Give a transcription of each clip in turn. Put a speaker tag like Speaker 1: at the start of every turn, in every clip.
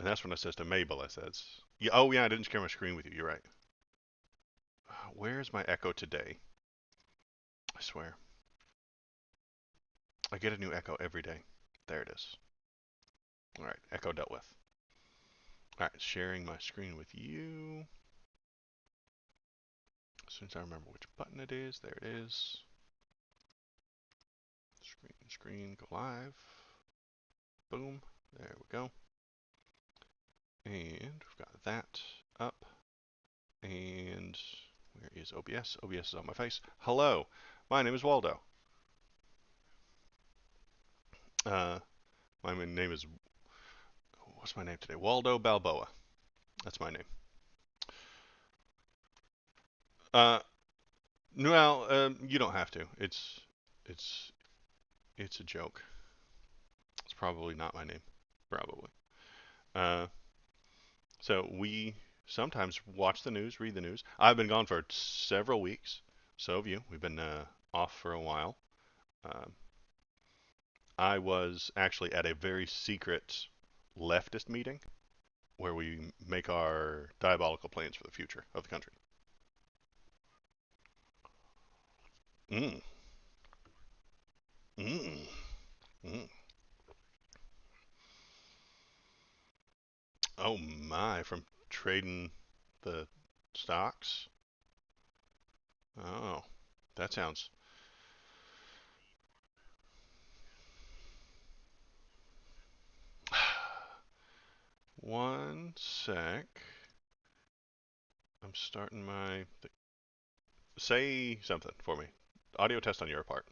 Speaker 1: that's when I says to Mabel, I says, yeah, oh yeah, I didn't share my screen with you. You're right. Where's my echo today? I swear. I get a new echo every day. There it is. All right, echo dealt with. All right, sharing my screen with you. As soon as I remember which button it is, there it is. Screen, go live. Boom, there we go. And we've got that up. And where is OBS? OBS is on my face. Hello, my name is Waldo. My name is, what's my name today? Waldo Balboa. That's my name. Uh, well, you don't have to. It's, it's a joke. It's probably not my name. Probably. Uh, so we sometimes watch the news, read the news. I've been gone for several weeks. So have you. We've been off for a while. Um, I was actually at a very secret leftist meeting where we make our diabolical plans for the future of the country. Mm, mm, mm. Oh my, from trading the stocks? Oh, that sounds. One sec. I'm starting my. Say something for me. Audio test on your part.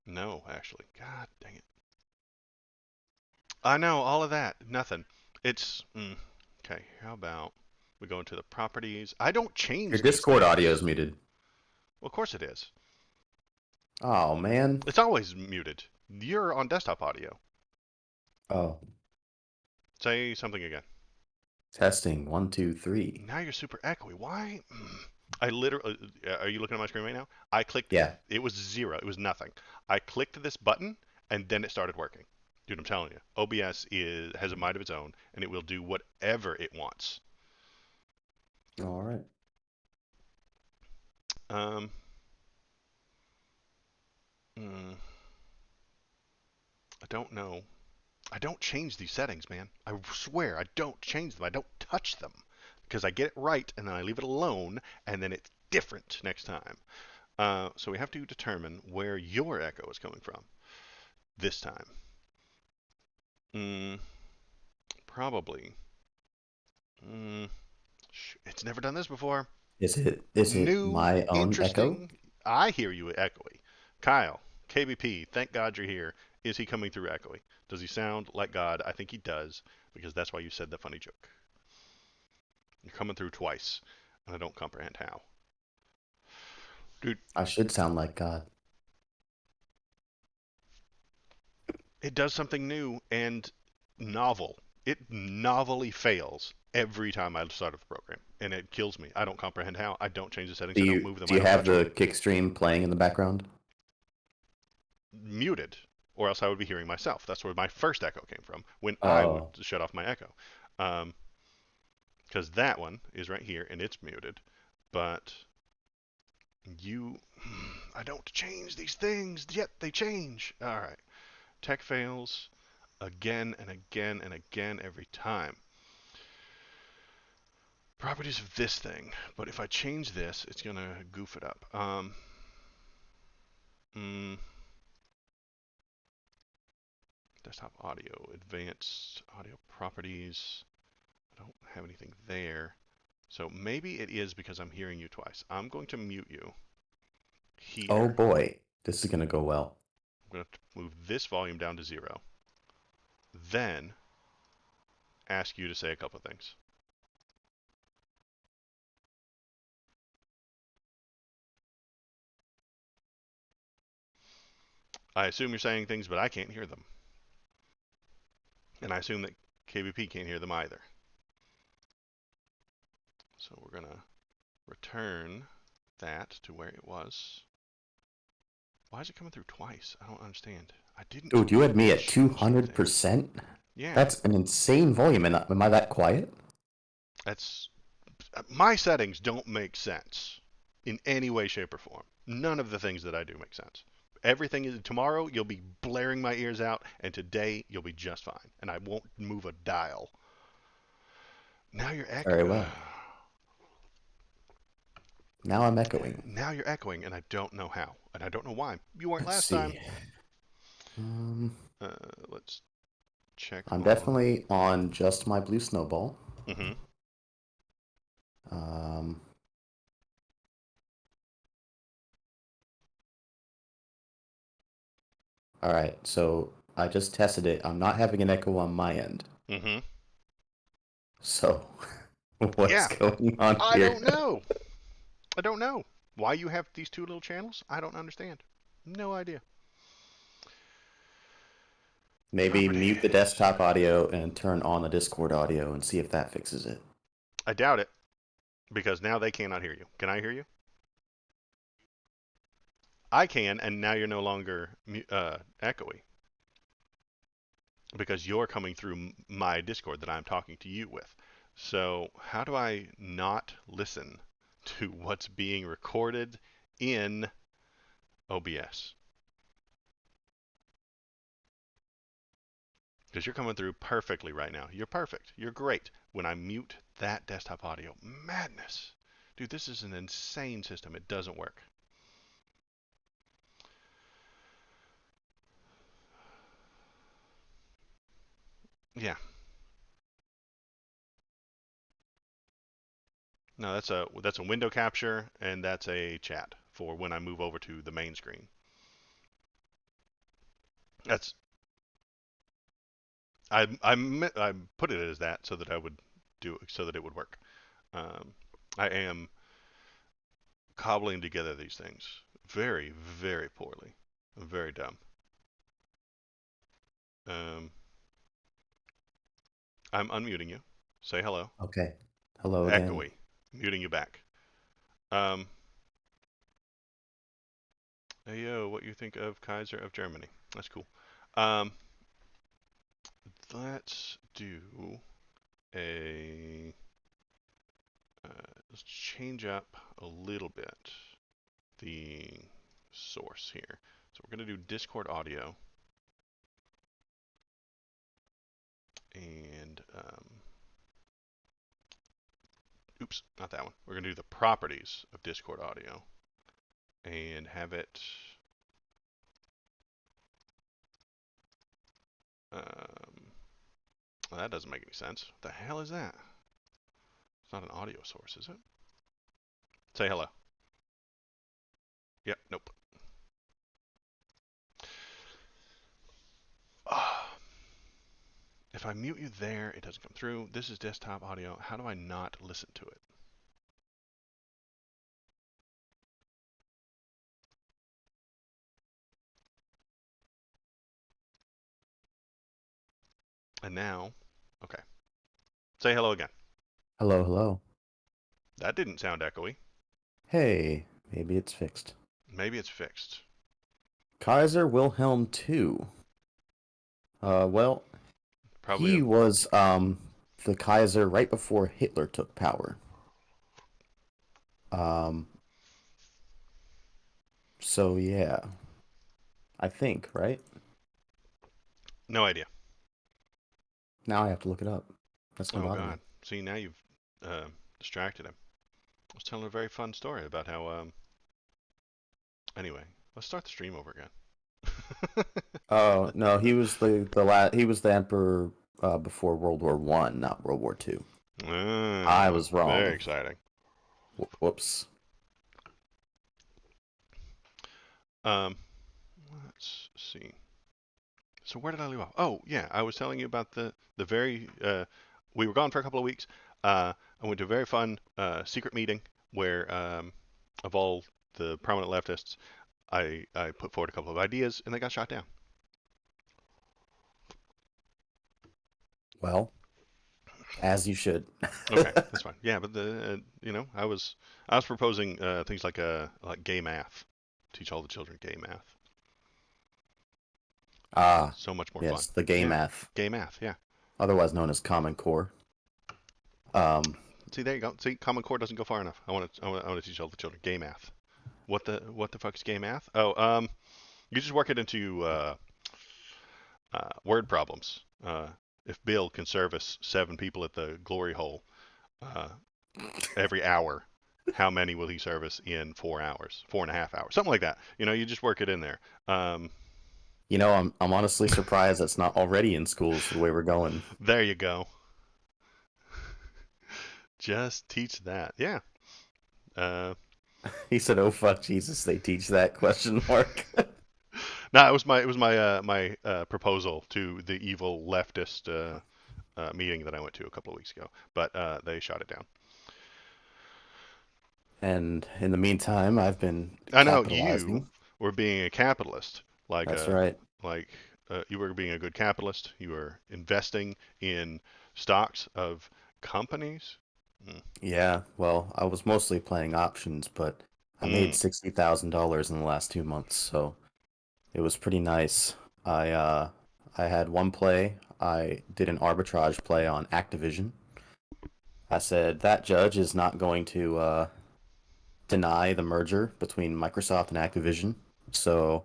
Speaker 1: No, actually. God dang it. I know, all of that. Nothing. It's. Okay, how about we go into the properties? I don't
Speaker 2: Your
Speaker 1: change these
Speaker 2: Discord audio is
Speaker 1: things.
Speaker 2: muted.
Speaker 1: Well, of course it is.
Speaker 2: Oh, man.
Speaker 1: It's always muted. You're on desktop audio.
Speaker 2: Oh,
Speaker 1: Say something again.
Speaker 2: testing. One, two, three.
Speaker 1: Now you're super echoey. Why? I literally. Are you looking at my screen right now? I clicked.
Speaker 2: Yeah.
Speaker 1: It was zero. It was nothing. I clicked this button and then it started working. Dude, I'm telling you, OBS has a mind of its own and it will do whatever it wants.
Speaker 2: All right.
Speaker 1: Um. mm, I don't know. I don't change these settings, man. I swear I don't change them. I don't touch them because I get it right and then I leave it alone and then it's different next time. So we have to determine where your echo is coming from this time. Mm, probably. Mm, it's never done this before.
Speaker 2: Is it
Speaker 1: New,
Speaker 2: my own echo?
Speaker 1: interesting. I hear you echoey. Kyle, KBP, thank God you're here. Is he coming through echoey? Does he sound like God? I think he does because that's why you said the funny joke. You're coming through twice, and I don't comprehend how. Dude,
Speaker 2: I should sound like God.
Speaker 1: it does something new and novel. It novelly fails every time I start up the program, and it kills me. I don't comprehend how. I don't change the settings.
Speaker 2: Do
Speaker 1: I don't
Speaker 2: you
Speaker 1: move them.
Speaker 2: do
Speaker 1: I
Speaker 2: you
Speaker 1: don't
Speaker 2: have
Speaker 1: touch them.
Speaker 2: the kick stream playing in the background?
Speaker 1: Muted, or else I would be hearing myself. That's where my first echo came from when I would
Speaker 2: Oh,
Speaker 1: shut off my echo. Because that one is right here and it's muted. But you, I don't change these things, yet they change. All right. Tech fails again and again and again every time. Properties of this thing, but if I change this, it's gonna goof it up. Mm, desktop audio, advanced audio properties. I don't have anything there. So maybe it is because I'm hearing you twice. I'm going to mute you
Speaker 2: oh
Speaker 1: here.
Speaker 2: boy, this is gonna go well.
Speaker 1: I'm going to move this volume down to 0. Then ask you to say a couple of things. I assume you're saying things, but I can't hear them. And I assume that KBP can't hear them either. So we're going to return that to where it was. Why is it coming through twice? I don't understand. I didn't
Speaker 2: Dude, you had me at
Speaker 1: change anything.
Speaker 2: 200%?
Speaker 1: Yeah,
Speaker 2: That's an insane volume. And am I that quiet?
Speaker 1: that's my settings don't make sense in any way, shape, or form. None of the things that I do make sense. Everything is tomorrow. You'll be blaring my ears out, and today you'll be just fine, and I won't move a dial. Now you're
Speaker 2: Very
Speaker 1: echoing.
Speaker 2: well. Now I'm echoing.
Speaker 1: Now you're echoing, and I don't know how, and I don't know why. You weren't
Speaker 2: Let's
Speaker 1: last time.
Speaker 2: see. Um,
Speaker 1: Uh, let's check
Speaker 2: I'm
Speaker 1: on.
Speaker 2: definitely on just my blue snowball.
Speaker 1: Mm-hmm.
Speaker 2: Um, all right, so I just tested it. I'm not having an echo on my end.
Speaker 1: Mm-hmm.
Speaker 2: So, what's
Speaker 1: Yeah,
Speaker 2: going on
Speaker 1: I
Speaker 2: here?
Speaker 1: don't know. I don't know why you have these two little channels. I don't understand. No idea.
Speaker 2: Maybe mute the
Speaker 1: Properties.
Speaker 2: desktop audio and turn on the Discord audio and see if that fixes it.
Speaker 1: I doubt it because now they cannot hear you. Can I hear you? I can, and now you're no longer echoey because you're coming through my Discord that I'm talking to you with. So how do I not listen to what's being recorded in OBS? Because you're coming through perfectly right now. You're perfect. You're great. When I mute that desktop audio, madness. Dude, this is an insane system. It doesn't work. Yeah. No, that's a window capture and that's a chat for when I move over to the main screen. That's I put it as that so that I would do so that it would work. Um, I am cobbling together these things very, very poorly. Very dumb. Um, I'm unmuting you. Say hello.
Speaker 2: Okay. Hello again.
Speaker 1: Echoey. Muting you back. Um, hey yo, what you think of Kaiser of Germany? That's cool. Um, let's do a let's change up a little bit the source here. So we're going to do Discord audio and oops, not that one. We're going to do the properties of Discord audio and have it well, that doesn't make any sense. What the hell is that? It's not an audio source, is it? Say hello. Yep, nope. Ah, if I mute you there, it doesn't come through. This is desktop audio. How do I not listen to it? And now, okay. Say hello again.
Speaker 2: Hello, hello.
Speaker 1: That didn't sound echoey.
Speaker 2: Hey, maybe it's fixed.
Speaker 1: Maybe it's fixed.
Speaker 2: Kaiser Wilhelm II. Well,
Speaker 1: Probably a
Speaker 2: he was the Kaiser right before Hitler took power. Um, so yeah, I think, right?
Speaker 1: no idea.
Speaker 2: Now I have to look it up. That's gonna
Speaker 1: Oh
Speaker 2: bother me.
Speaker 1: God. See, now you've uh, distracted him. I was telling a very fun story about how. Anyway, let's start the stream over again.
Speaker 2: Oh no, he was the emperor before World War One, not World War Two. I was
Speaker 1: Very
Speaker 2: wrong.
Speaker 1: exciting.
Speaker 2: Whoops.
Speaker 1: Um, let's see. So where did I leave off? Oh yeah, I was telling you about the very. We were gone for a couple of weeks. I went to a very fun secret meeting where, of all the prominent leftists, I put forward a couple of ideas and they got shot down.
Speaker 2: Well, as you should.
Speaker 1: Okay, that's fine. Yeah, but I was proposing things like gay math, teach all the children gay math.
Speaker 2: Ah,
Speaker 1: So much more fun.
Speaker 2: yes, the gay
Speaker 1: Yeah,
Speaker 2: math,
Speaker 1: gay math. Yeah.
Speaker 2: otherwise known as Common Core. Um,
Speaker 1: See, there you go. See, Common Core doesn't go far enough. I want to teach all the children gay math. What the fuck is gay math? Oh, you just work it into word problems. If Bill can service 7 people at the glory hole uh, every hour, how many will he service in 4 hours, 4.5 hours, something like that? You just work it in there. Um,
Speaker 2: I'm honestly surprised that's not already in schools the way we're going.
Speaker 1: there you go. Just teach that. Yeah. Uh,
Speaker 2: He said, "Oh fuck, Jesus, they teach that?" Question mark.
Speaker 1: no, it was my proposal to the evil leftist meeting that I went to a couple of weeks ago, but they shot it down.
Speaker 2: And in the meantime, I've been
Speaker 1: I know you
Speaker 2: capitalizing.
Speaker 1: were being a capitalist, like
Speaker 2: That's right.
Speaker 1: like you were being a good capitalist. You were investing in stocks of companies. Mm.
Speaker 2: Yeah, well, I was mostly playing options, but I made
Speaker 1: Mm.
Speaker 2: $60,000 in the last 2 months, so it was pretty nice. I had one play. I did an arbitrage play on Activision. I said that judge is not going to deny the merger between Microsoft and Activision, so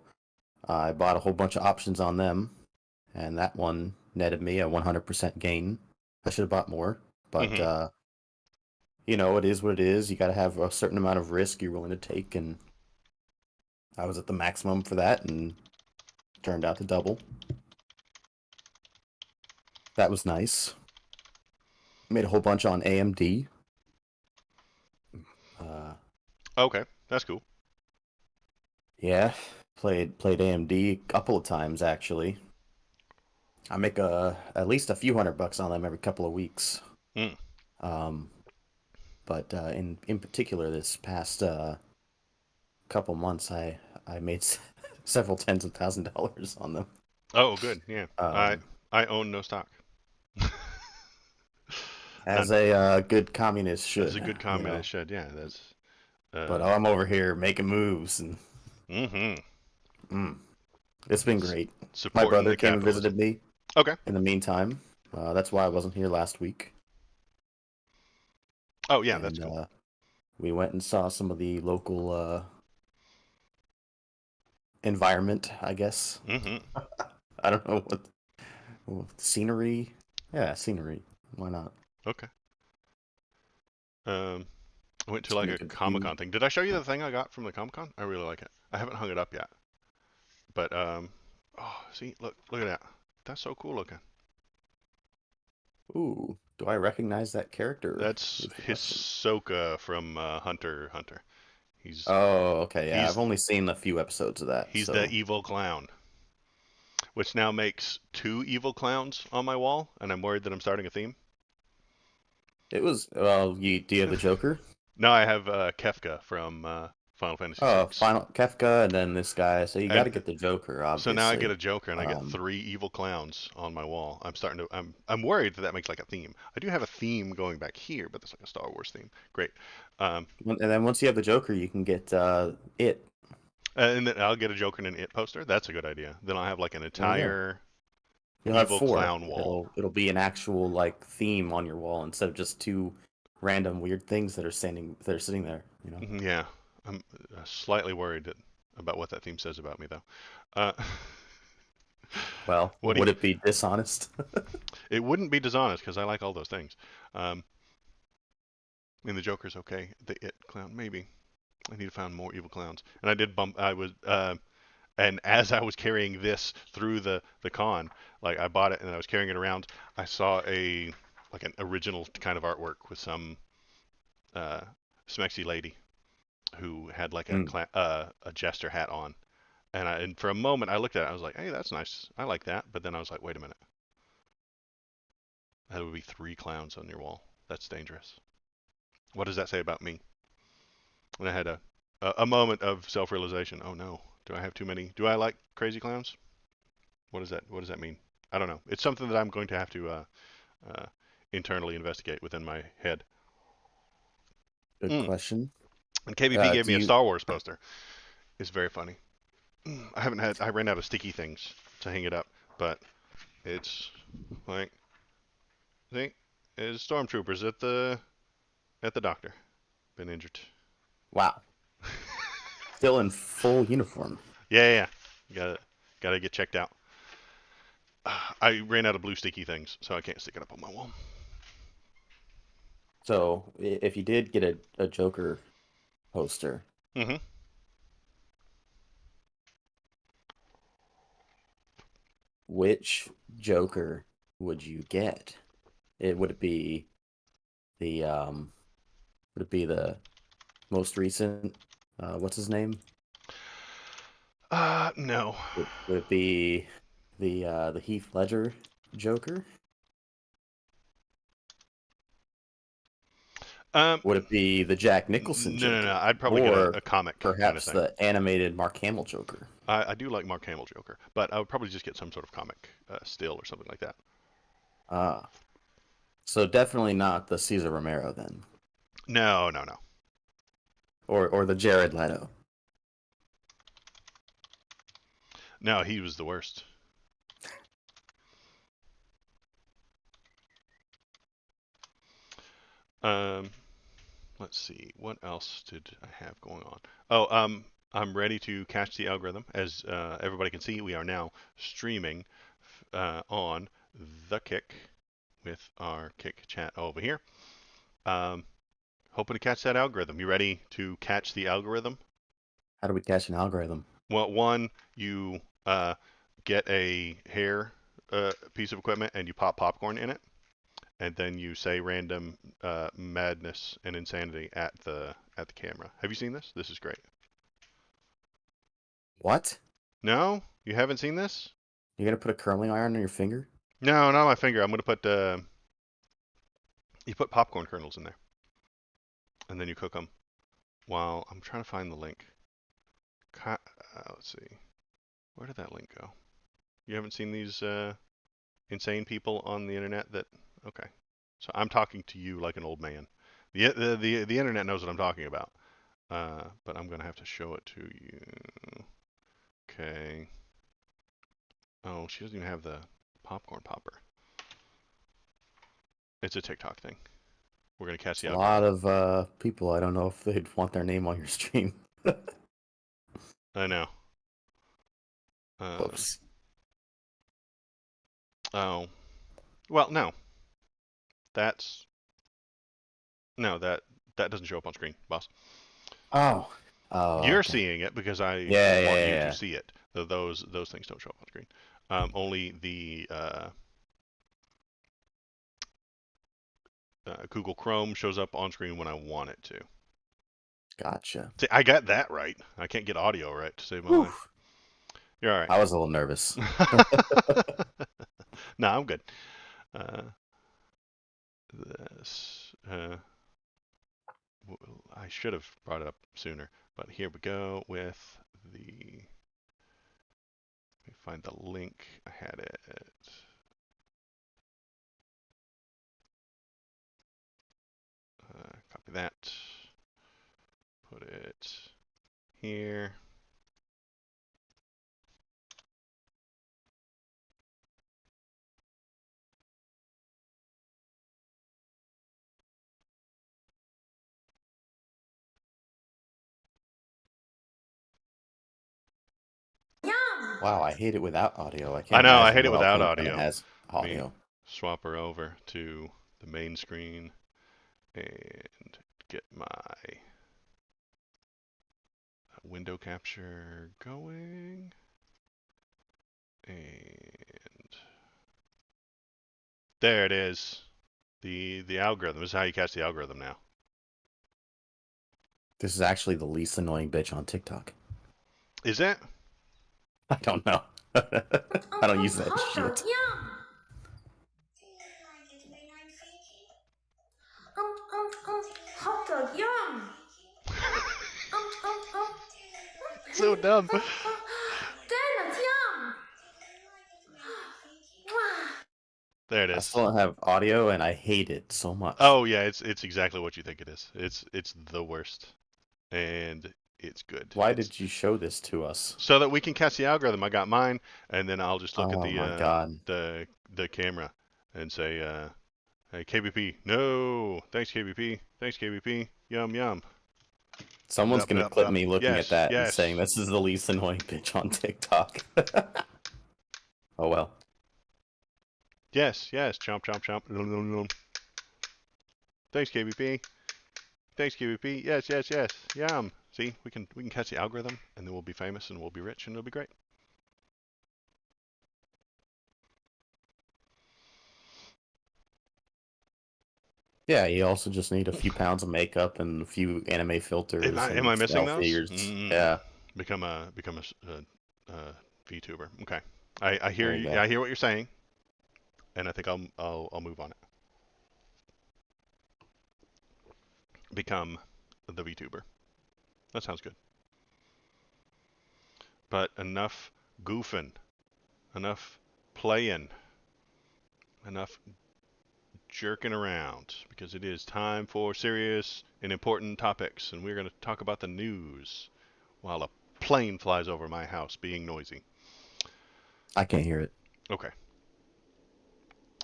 Speaker 2: I bought a whole bunch of options on them, and that one netted me a 100% gain. I should have bought more, but
Speaker 1: Hmm.
Speaker 2: it is what it is. You got to have a certain amount of risk you're willing to take, and I was at the maximum for that, and turned out to double. That was nice. Made a whole bunch on AMD. Uh,
Speaker 1: Okay, that's cool.
Speaker 2: yeah, played AMD a couple of times actually. I make at least a few $100 on them every couple of weeks.
Speaker 1: Mm.
Speaker 2: Um, but in particular, this past couple months, I made several tens of $1,000s on them.
Speaker 1: Oh, good. Yeah, I
Speaker 2: Um,
Speaker 1: I own no stock. Not
Speaker 2: as a good communist
Speaker 1: as a
Speaker 2: should,
Speaker 1: good
Speaker 2: you know.
Speaker 1: communist should. Yeah, that's
Speaker 2: But
Speaker 1: uh.
Speaker 2: I'm over here making moves, and
Speaker 1: Hmm.
Speaker 2: mm, it's been great. My
Speaker 1: Supporting
Speaker 2: brother
Speaker 1: the
Speaker 2: came and
Speaker 1: capitalist.
Speaker 2: visited me
Speaker 1: Okay.
Speaker 2: in the meantime. That's why I wasn't here last week,
Speaker 1: Oh yeah, that's
Speaker 2: and
Speaker 1: cool.
Speaker 2: we went and saw some of the local environment, I guess.
Speaker 1: Hmm.
Speaker 2: I don't know scenery. Yeah, scenery. Why not?
Speaker 1: Okay. Um, I went to
Speaker 2: To
Speaker 1: like a
Speaker 2: make a
Speaker 1: Comic
Speaker 2: view.
Speaker 1: Con thing. Did I show you the thing I got from the Comic Con? I really like it. I haven't hung it up yet, but oh, see, look at that. That's so cool looking.
Speaker 2: Ooh, do I recognize that character?
Speaker 1: That's
Speaker 2: Is the question.
Speaker 1: Hisoka from Hunter x Hunter. He's
Speaker 2: Oh, okay, yeah. I've
Speaker 1: he's
Speaker 2: only seen a few episodes of that,
Speaker 1: he's the
Speaker 2: so
Speaker 1: evil clown, which now makes 2 evil clowns on my wall, and I'm worried that I'm starting a theme.
Speaker 2: it was. Well, do you have the Joker?
Speaker 1: No, I have Kefka from Final Fantasy VI,
Speaker 2: Final Kefka, and then this guy. So you got
Speaker 1: and
Speaker 2: to get the Joker,
Speaker 1: so now I get
Speaker 2: obviously.
Speaker 1: a Joker and I get
Speaker 2: Um,
Speaker 1: 3 evil clowns on my wall. I'm worried that makes like a theme. I do have a theme going back here, but that's like a Star Wars theme. Great. Um,
Speaker 2: and then once you have the Joker, you can get it.
Speaker 1: and then I'll get a Joker and an It poster. That's a good idea. Then I'll have like an
Speaker 2: There you go.
Speaker 1: entire
Speaker 2: You'll have
Speaker 1: evil
Speaker 2: four.
Speaker 1: clown wall.
Speaker 2: It'll be an actual like theme on your wall instead of just two random weird things that are sitting there. You know.
Speaker 1: Yeah, I'm slightly worried about what that theme says about me though. Uh,
Speaker 2: Well,
Speaker 1: what do you?
Speaker 2: would it be dishonest?
Speaker 1: It wouldn't be dishonest because I like all those things. Um, I mean, the Joker's okay. The It clown, maybe. I need to find more evil clowns. And I did bump. And as I was carrying this through the con, like I bought it and I was carrying it around, I saw an original kind of artwork with some uh, smexy lady who had like
Speaker 2: Hmm.
Speaker 1: a jester hat on. And for a moment I looked at it, I was like, hey, that's nice. I like that. But then I was like, wait a minute. That would be 3 clowns on your wall. That's dangerous. What does that say about me? And I had a moment of self-realization. Oh no, do I have too many? Do I like crazy clowns? What does that mean? I don't know. It's something that I'm going to have to uh, internally investigate within my head.
Speaker 2: Good
Speaker 1: Mm.
Speaker 2: question.
Speaker 1: And KBP gave
Speaker 2: Do
Speaker 1: me a
Speaker 2: you?
Speaker 1: Star Wars poster. It's very funny. I ran out of sticky things to hang it up, but it's like I think is stormtroopers at the doctor been injured.
Speaker 2: Wow. Still in full uniform.
Speaker 1: Yeah, yeah, yeah. Gotta get checked out. I ran out of blue sticky things, so I can't stick it up on my wall.
Speaker 2: So if you did get a Joker poster,
Speaker 1: Hmm.
Speaker 2: which Joker would you get? It would it be the would it be the most recent what's his name?
Speaker 1: No.
Speaker 2: Would it be the Heath Ledger Joker?
Speaker 1: Um,
Speaker 2: Would it be the Jack Nicholson
Speaker 1: no, no, no.
Speaker 2: Joker?
Speaker 1: I'd probably get a
Speaker 2: Or
Speaker 1: comic kind of
Speaker 2: perhaps
Speaker 1: thing.
Speaker 2: the animated Mark Hamill Joker?
Speaker 1: I do like Mark Hamill Joker, but I would probably just get some sort of comic still or something like that.
Speaker 2: Ah, so definitely not the Cesar Romero then.
Speaker 1: No, no, no,
Speaker 2: Or the Jared Leto.
Speaker 1: no. He was the worst. Um, let's see. What else did I have going on? Oh, I'm ready to catch the algorithm. As everybody can see, we are now streaming on the Kick with our Kick chat over here. Um, hoping to catch that algorithm. You ready to catch the algorithm?
Speaker 2: How do we catch an algorithm?
Speaker 1: Well, one, you get a hair piece of equipment and you pop popcorn in it, and then you say random madness and insanity at the camera. Have you seen this? This is great.
Speaker 2: What?
Speaker 1: No, you haven't seen this?
Speaker 2: You're gonna put a curling iron on your finger?
Speaker 1: No, not my finger. I'm gonna put you put popcorn kernels in there, and then you cook them. While I'm trying to find the link. Let's see. Where did that link go? You haven't seen these insane people on the internet that? Okay. So I'm talking to you like an old man. The internet knows what I'm talking about. But I'm gonna have to show it to you. Okay. Oh, she doesn't even have the popcorn popper. It's a TikTok thing. We're gonna catch
Speaker 2: It's
Speaker 1: the
Speaker 2: a lot
Speaker 1: algorithm.
Speaker 2: of people. I don't know if they'd want their name on your stream.
Speaker 1: I know. Um,
Speaker 2: Whoops.
Speaker 1: oh, well, no. That's no that doesn't show up on screen, boss.
Speaker 2: Oh. Oh,
Speaker 1: You're
Speaker 2: okay.
Speaker 1: seeing it because I
Speaker 2: Yeah,
Speaker 1: want
Speaker 2: yeah,
Speaker 1: you to
Speaker 2: yeah.
Speaker 1: see it. Those things don't show up on screen. Only the Google Chrome shows up on screen when I want it to.
Speaker 2: Gotcha.
Speaker 1: See, I got that right. I can't get audio right to save my
Speaker 2: Whew.
Speaker 1: life. You're all
Speaker 2: I was a little nervous.
Speaker 1: right. No, I'm good. Uh, this I should have brought it up sooner, but here we go with the. Let me find the link. I had it. Copy that. Put it here.
Speaker 2: Wow, I hate it without audio. I
Speaker 1: I
Speaker 2: can't
Speaker 1: know. I
Speaker 2: imagine
Speaker 1: hate it
Speaker 2: what I'll
Speaker 1: without
Speaker 2: think when it
Speaker 1: audio.
Speaker 2: has
Speaker 1: Let me
Speaker 2: audio.
Speaker 1: swap her over to the main screen and get my window capture going. And there it is. The algorithm. This is how you catch the algorithm now.
Speaker 2: This is actually the least annoying bitch on TikTok.
Speaker 1: Is it?
Speaker 2: I don't know. I don't use that shit.
Speaker 3: Hot dog, yum!
Speaker 1: So dumb.
Speaker 3: Donut, yum!
Speaker 1: There it
Speaker 2: I
Speaker 1: is.
Speaker 2: still don't have audio, and I hate it so much.
Speaker 1: Oh yeah, it's exactly what you think it is. It's the worst. And It's good.
Speaker 2: Why
Speaker 1: It's
Speaker 2: did you show this to us?
Speaker 1: so that we can catch the algorithm. I got mine, and then I'll just look at
Speaker 2: Oh my God.
Speaker 1: the camera and say, "Hey KBP, no, thanks KBP, thanks KBP, yum yum,
Speaker 2: Someone's
Speaker 1: dup
Speaker 2: gonna
Speaker 1: dup
Speaker 2: clip
Speaker 1: dup,
Speaker 2: me looking at
Speaker 1: yes
Speaker 2: that and saying
Speaker 1: yes
Speaker 2: this is the least annoying bitch on TikTok. Oh well.
Speaker 1: yes yes, chomp chomp chomp, nom, nom, nom. Thanks KBP, thanks KBP, yes yes yes, yum." See, we can catch the algorithm, and then we'll be famous, and we'll be rich, and it'll be great.
Speaker 2: Yeah, you also just need a few pounds of makeup and a few anime filters
Speaker 1: Am
Speaker 2: and
Speaker 1: I missing
Speaker 2: style
Speaker 1: those?
Speaker 2: figures. Yeah,
Speaker 1: Become a VTuber. Okay, I hear
Speaker 2: there you
Speaker 1: you.
Speaker 2: go.
Speaker 1: I hear what you're saying, and I think I'll move on it. Become the VTuber. That sounds good. But enough goofing, enough playing, enough jerking around, because it is time for serious and important topics, and we're going to talk about the news while a plane flies over my house being noisy.
Speaker 2: I can't hear it.
Speaker 1: Okay,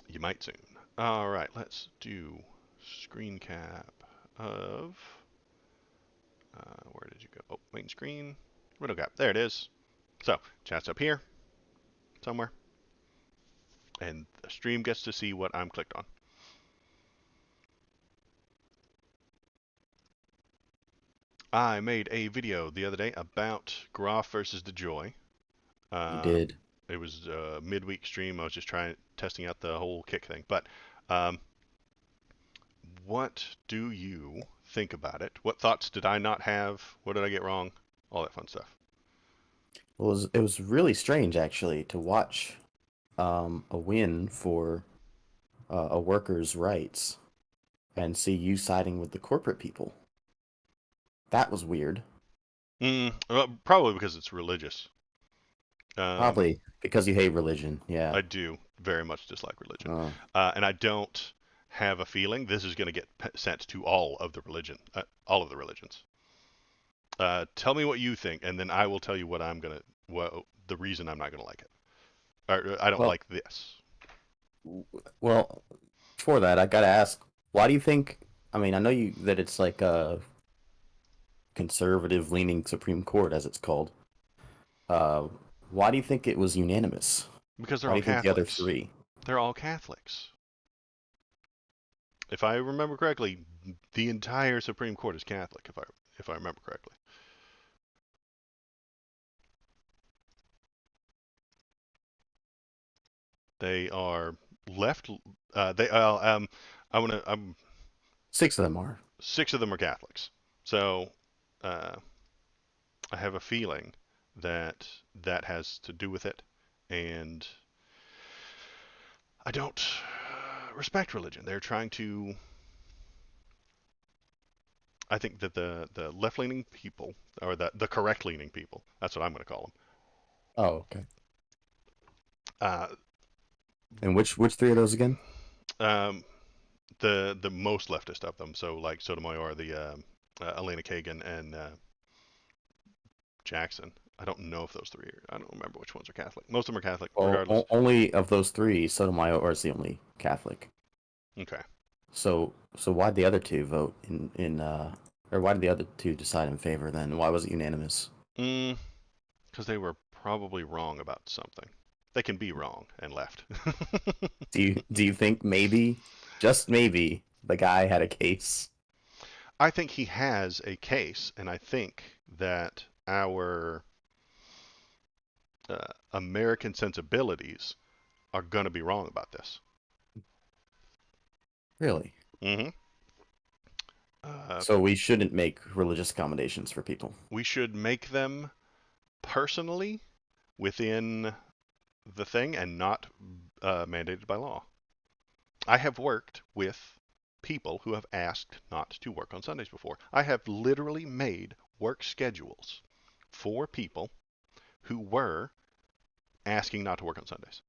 Speaker 1: you might soon. All right, let's do screen cap of where did you go? Oh, main screen. Window cap. There it is. So chat's up here somewhere, and the stream gets to see what I'm clicked on. I made a video the other day about Graph versus DeJoy.
Speaker 2: You
Speaker 1: Uh,
Speaker 2: did.
Speaker 1: it was a midweek stream. I was just testing out the whole kick thing. But um, what do you think about it? What thoughts did I not have? What did I get wrong? All that fun stuff.
Speaker 2: Well, it was really strange actually to watch a win for a worker's rights and see you siding with the corporate people. That was weird.
Speaker 1: Well, probably because it's religious.
Speaker 2: Probably because you hate religion. Yeah.
Speaker 1: I do very much dislike religion,
Speaker 2: Uh,
Speaker 1: and I don't have a feeling this is going to get sent to all of the religions. Tell me what you think, and then I will tell you what the reason I'm not going to like it, or I don't
Speaker 2: well,
Speaker 1: like this.
Speaker 2: well, for that, I gotta ask, why do you think? I mean, I know you that it's like a conservative leaning Supreme Court, as it's called. Uh, why do you think it was unanimous?
Speaker 1: Because they're
Speaker 2: Why do
Speaker 1: all
Speaker 2: you think the other
Speaker 1: Catholics.
Speaker 2: three?
Speaker 1: They're all Catholics. If I remember correctly, the entire Supreme Court is Catholic. If I remember correctly, they are left. They I want to.
Speaker 2: Six of them are.
Speaker 1: Six of them are Catholics. So uh, I have a feeling that that has to do with it, and I don't respect religion. They're trying to. I think that the left leaning people, or the correct leaning people, that's what I'm going to call
Speaker 2: Oh, okay.
Speaker 1: them.
Speaker 2: And which three are those again?
Speaker 1: Um, the most leftist of them. So like Sotomayor, the Elena Kagan, and Jackson. I don't know if those three are. I don't remember which ones are Catholic. Most of them are Catholic,
Speaker 2: Well,
Speaker 1: regardless.
Speaker 2: only of those three, Sotomayor is the only Catholic.
Speaker 1: Okay.
Speaker 2: So why'd the other two vote or why did the other two decide in favor then? Why was it unanimous?
Speaker 1: Because they were probably wrong about something. They can be wrong and left.
Speaker 2: Do you think maybe, just maybe, the guy had a case?
Speaker 1: I think he has a case, and I think that our American sensibilities are going to be wrong about this.
Speaker 2: Really?
Speaker 1: Mm-hmm. Uh,
Speaker 2: So we shouldn't make religious accommodations for people.
Speaker 1: we should make them personally within the thing and not mandated by law. I have worked with people who have asked not to work on Sundays before. I have literally made work schedules for people who were asking not to work on Sundays.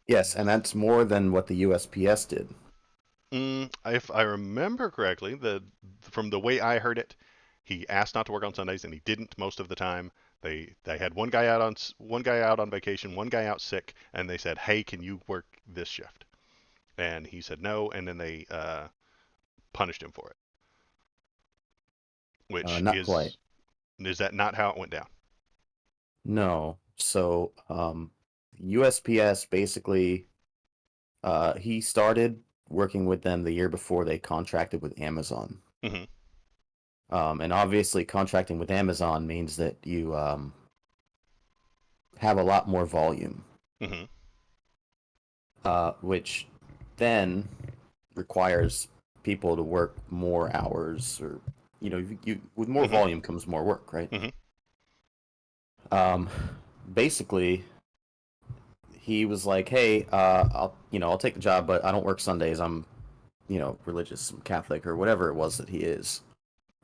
Speaker 2: Yes, and that's more than what the USPS did.
Speaker 1: If I remember correctly, from the way I heard it, He asked not to work on Sundays, and he didn't most of the time. They had one guy out on vacation, one guy out sick, and they said, "Hey, can you work this shift?" And he said no, and then they punished him for it. Which
Speaker 2: Not quite.
Speaker 1: is that not how it went down?
Speaker 2: No. So, USPS basically, he started working with them the year before they contracted with Amazon.
Speaker 1: Hmm.
Speaker 2: And obviously, contracting with Amazon means that you have a lot more volume,
Speaker 1: Hmm.
Speaker 2: which then requires people to work more hours, or with more
Speaker 1: Hmm.
Speaker 2: volume comes more work, right?
Speaker 1: Hmm.
Speaker 2: Um, Basically, he was like, "Hey, I'll take the job, but I don't work Sundays. I'm, religious, I'm Catholic, or whatever it was that he is,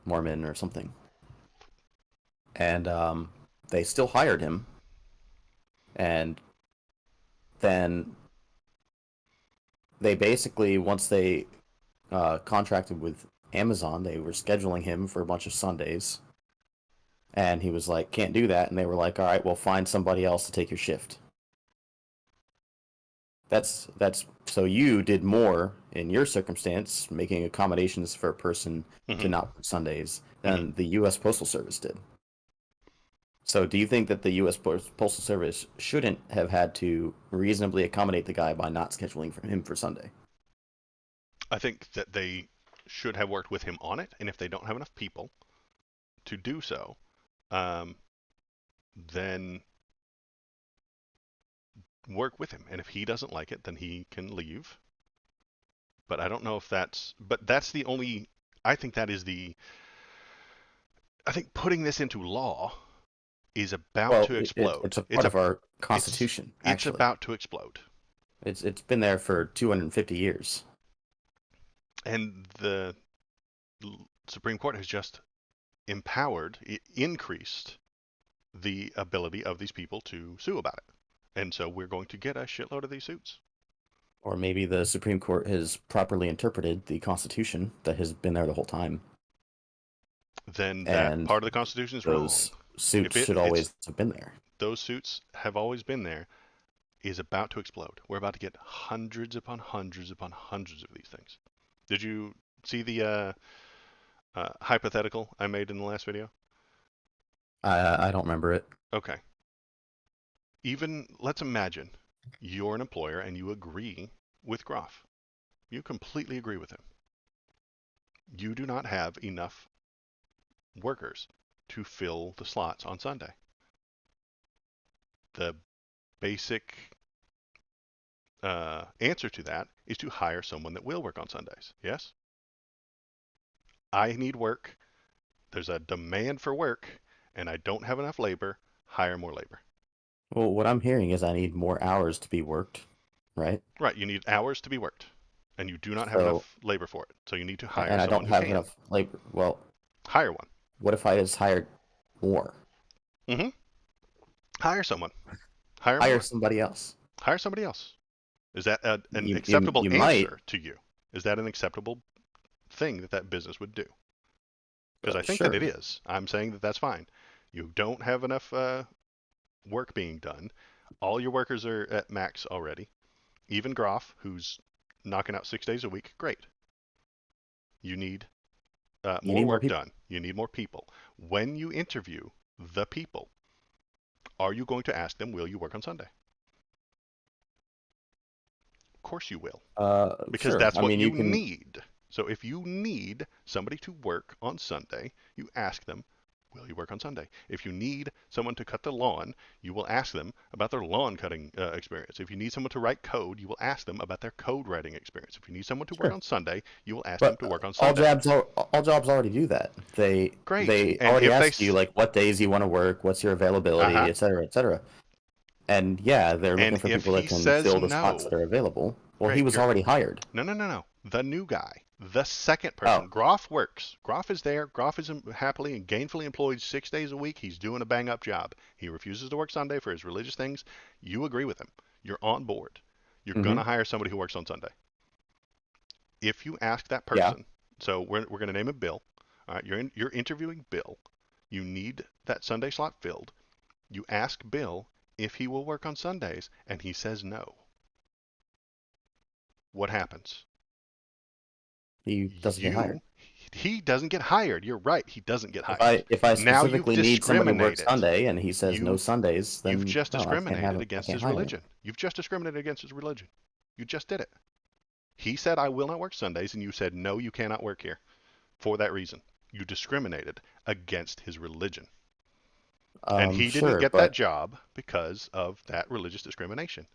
Speaker 2: Mormon or something." And they still hired him, and then they basically, once they contracted with Amazon, they were scheduling him for a bunch of Sundays, and he was like, "Can't do that," and they were like, "All right, well, find somebody else to take your shift." That's so you did more in your circumstance, making accommodations for a person to
Speaker 1: Hmm.
Speaker 2: not work Sundays,
Speaker 1: Hmm.
Speaker 2: than the U.S. Postal Service did. So, do you think that the U.S. Postal Service shouldn't have had to reasonably accommodate the guy by not scheduling for him for Sunday?
Speaker 1: I think that they should have worked with him on it, and if they don't have enough people to do so, um, then work with him. And if he doesn't like it, then he can leave. But I don't know if that's. But that's the only. I think that is the. I think putting this into law is about
Speaker 2: Well,
Speaker 1: to explode.
Speaker 2: it's a part of our
Speaker 1: It's
Speaker 2: Constitution,
Speaker 1: it's
Speaker 2: actually.
Speaker 1: about to explode.
Speaker 2: It's been there for 250 years.
Speaker 1: And the Supreme Court has just empowered, increased the ability of these people to sue about it. And so we're going to get a shitload of these suits.
Speaker 2: Or maybe the Supreme Court has properly interpreted the Constitution that has been there the whole time,
Speaker 1: Then that
Speaker 2: and
Speaker 1: part of the Constitution is wrong.
Speaker 2: those suits
Speaker 1: If
Speaker 2: should
Speaker 1: it's
Speaker 2: always have been there.
Speaker 1: those suits have always been there, is about to explode. We're about to get hundreds upon hundreds upon hundreds of these things. Did you see the hypothetical I made in the last video?
Speaker 2: I don't remember it.
Speaker 1: Okay. Even let's imagine you're an employer and you agree with Groff. You completely agree with him. You do not have enough workers to fill the slots on Sunday. The basic answer to that is to hire someone that will work on Sundays. Yes? I need work. There's a demand for work, and I don't have enough labor. Hire more labor.
Speaker 2: Well, what I'm hearing is I need more hours to be worked, right?
Speaker 1: Right, you need hours to be worked, and you do not have
Speaker 2: So,
Speaker 1: enough labor for it. So you need to hire
Speaker 2: and I
Speaker 1: someone
Speaker 2: don't
Speaker 1: who
Speaker 2: have
Speaker 1: can.
Speaker 2: enough labor. Well,
Speaker 1: Hire one.
Speaker 2: what if I just hired more?
Speaker 1: Mm-hmm. Hire someone. Hire
Speaker 2: Hire
Speaker 1: more.
Speaker 2: somebody else.
Speaker 1: Hire somebody else. Is that an
Speaker 2: You
Speaker 1: acceptable
Speaker 2: you might.
Speaker 1: answer to you? Is that an acceptable thing that that business would do? Because I think that
Speaker 2: Sure.
Speaker 1: it is. I'm saying that that's fine. You don't have enough work being done. All your workers are at max already. Even Groff, who's knocking out 6 days a week, great. You need
Speaker 2: You
Speaker 1: more
Speaker 2: need more
Speaker 1: work
Speaker 2: people.
Speaker 1: done. You need more people. When you interview the people, are you going to ask them, will you work on Sunday? Of course you will, because
Speaker 2: Sure.
Speaker 1: that's
Speaker 2: I
Speaker 1: what
Speaker 2: mean,
Speaker 1: you
Speaker 2: you can.
Speaker 1: need. So if you need somebody to work on Sunday, you ask them, will you work on Sunday? If you need someone to cut the lawn, you will ask them about their lawn cutting experience. If you need someone to write code, you will ask them about their code writing experience. If you need someone to work
Speaker 2: Sure.
Speaker 1: on Sunday, you will ask them
Speaker 2: But
Speaker 1: to work on
Speaker 2: all
Speaker 1: Sunday.
Speaker 2: jobs all jobs already do that. They
Speaker 1: Great.
Speaker 2: they
Speaker 1: And
Speaker 2: already
Speaker 1: if they,
Speaker 2: ask you like what days you want to work, what's your availability,
Speaker 1: uh-huh.
Speaker 2: et cetera, et cetera. And yeah, they're looking
Speaker 1: And
Speaker 2: for
Speaker 1: if
Speaker 2: people that
Speaker 1: he
Speaker 2: can
Speaker 1: says
Speaker 2: fill the spots
Speaker 1: no,
Speaker 2: that are available. Well, he
Speaker 1: great.
Speaker 2: was
Speaker 1: You're
Speaker 2: already hired.
Speaker 1: No, no, no, no. The new guy, the second
Speaker 2: Oh,
Speaker 1: person. Groff works. Groff is there. Groff is happily and gainfully employed 6 days a week. He's doing a bang up job. He refuses to work Sunday for his religious things. You agree with him. You're on board. You're going
Speaker 2: mm-hmm.
Speaker 1: to hire somebody who works on Sunday. If you ask that
Speaker 2: Yeah.
Speaker 1: person, so we're going to name him Bill. All right, you're interviewing Bill. You need that Sunday slot filled. You ask Bill if he will work on Sundays, and he says no. What happens?
Speaker 2: He doesn't get hired.
Speaker 1: You he doesn't get hired. You're right. He doesn't get
Speaker 2: If
Speaker 1: hired.
Speaker 2: I
Speaker 1: Now you've
Speaker 2: specifically need somebody to work
Speaker 1: discriminated.
Speaker 2: Sunday and he says no
Speaker 1: You've
Speaker 2: Sundays,
Speaker 1: you've
Speaker 2: then
Speaker 1: just
Speaker 2: no,
Speaker 1: discriminated
Speaker 2: I
Speaker 1: against
Speaker 2: can't
Speaker 1: his
Speaker 2: hire him.
Speaker 1: religion. You've just discriminated against his religion. You just did it. He said, I will not work Sundays, and you said, no, you cannot work here. For that reason, you discriminated against his religion. And he didn't
Speaker 2: Sure,
Speaker 1: get that
Speaker 2: but
Speaker 1: job because of that religious discrimination.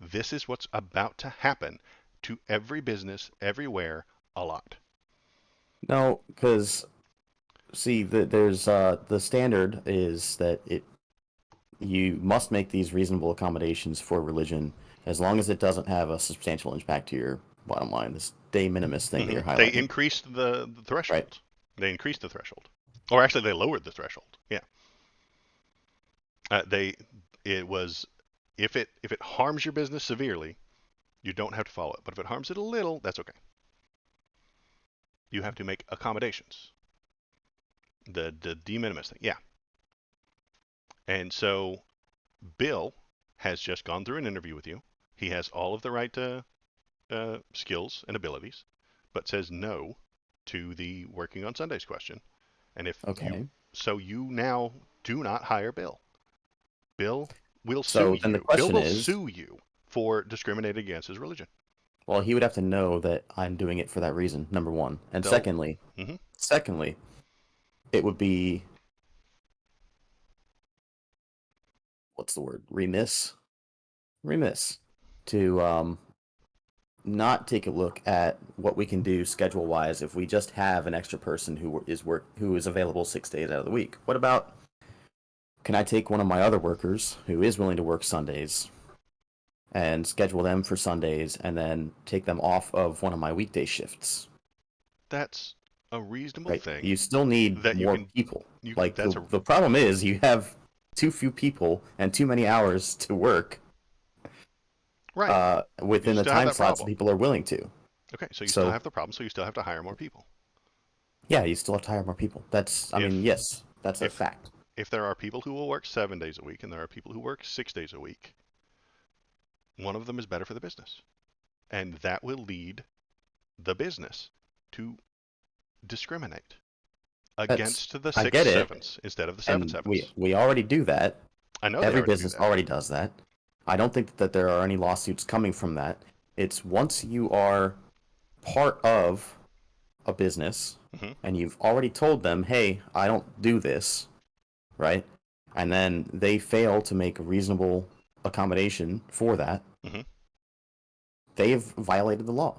Speaker 1: This is what's about to happen to every business, everywhere, a lot.
Speaker 2: no, because see, there's the standard is that you must make these reasonable accommodations for religion as long as it doesn't have a substantial impact to your bottom line. This de minimis thing that you're
Speaker 1: They
Speaker 2: highlighting,
Speaker 1: increased the
Speaker 2: right?
Speaker 1: threshold. They increased the threshold. Or actually, they lowered the threshold. Yeah. They it was if it harms your business severely, you don't have to follow it. But if it harms it a little, that's okay. You have to make accommodations. The de minimis thing, yeah. And so Bill has just gone through an interview with you. He has all of the right skills and abilities, but says no to the working on Sundays question. And if you
Speaker 2: Okay.
Speaker 1: so you now do not hire Bill. Bill will sue
Speaker 2: So then the
Speaker 1: you. Bill
Speaker 2: question
Speaker 1: will
Speaker 2: is,
Speaker 1: sue you for discriminating against his religion.
Speaker 2: well, he would have to know that I'm doing it for that reason, number one. And
Speaker 1: They'll. Hmm.
Speaker 2: secondly, it would be what's the word? Remiss to not take a look at what we can do schedule wise if we just have an extra person who is available 6 days out of the week. What about, can I take one of my other workers who is willing to work Sundays and schedule them for Sundays and then take them off of one of my weekday shifts?
Speaker 1: That's a reasonable
Speaker 2: Right?
Speaker 1: thing
Speaker 2: You still need
Speaker 1: that you
Speaker 2: more
Speaker 1: can.
Speaker 2: people.
Speaker 1: You
Speaker 2: Like
Speaker 1: that's a
Speaker 2: the problem is you have too few people and too many hours to work
Speaker 1: right. You
Speaker 2: within the
Speaker 1: still have
Speaker 2: time
Speaker 1: that
Speaker 2: slots that
Speaker 1: problem.
Speaker 2: people are willing to.
Speaker 1: Okay, so you still
Speaker 2: So
Speaker 1: have the problem. So you still have to hire more people.
Speaker 2: yeah, you still have to hire more people. That's, I mean,
Speaker 1: If
Speaker 2: yes, that's a
Speaker 1: if
Speaker 2: fact.
Speaker 1: if there are people who will work 7 days a week and there are people who work 6 days a week, one of them is better for the business, and that will lead the business to discriminate
Speaker 2: That's,
Speaker 1: against the
Speaker 2: I
Speaker 1: six
Speaker 2: get it,
Speaker 1: sevens instead of the seven
Speaker 2: and
Speaker 1: sevens.
Speaker 2: we already do that.
Speaker 1: I know they
Speaker 2: Every
Speaker 1: already do
Speaker 2: business
Speaker 1: that.
Speaker 2: already does that. I don't think that there are any lawsuits coming from that. It's once you are part of a business
Speaker 1: Hmm.
Speaker 2: and you've already told them, "Hey, I don't do this," right? And then they fail to make a reasonable accommodation for that,
Speaker 1: Hmm.
Speaker 2: they've violated the law.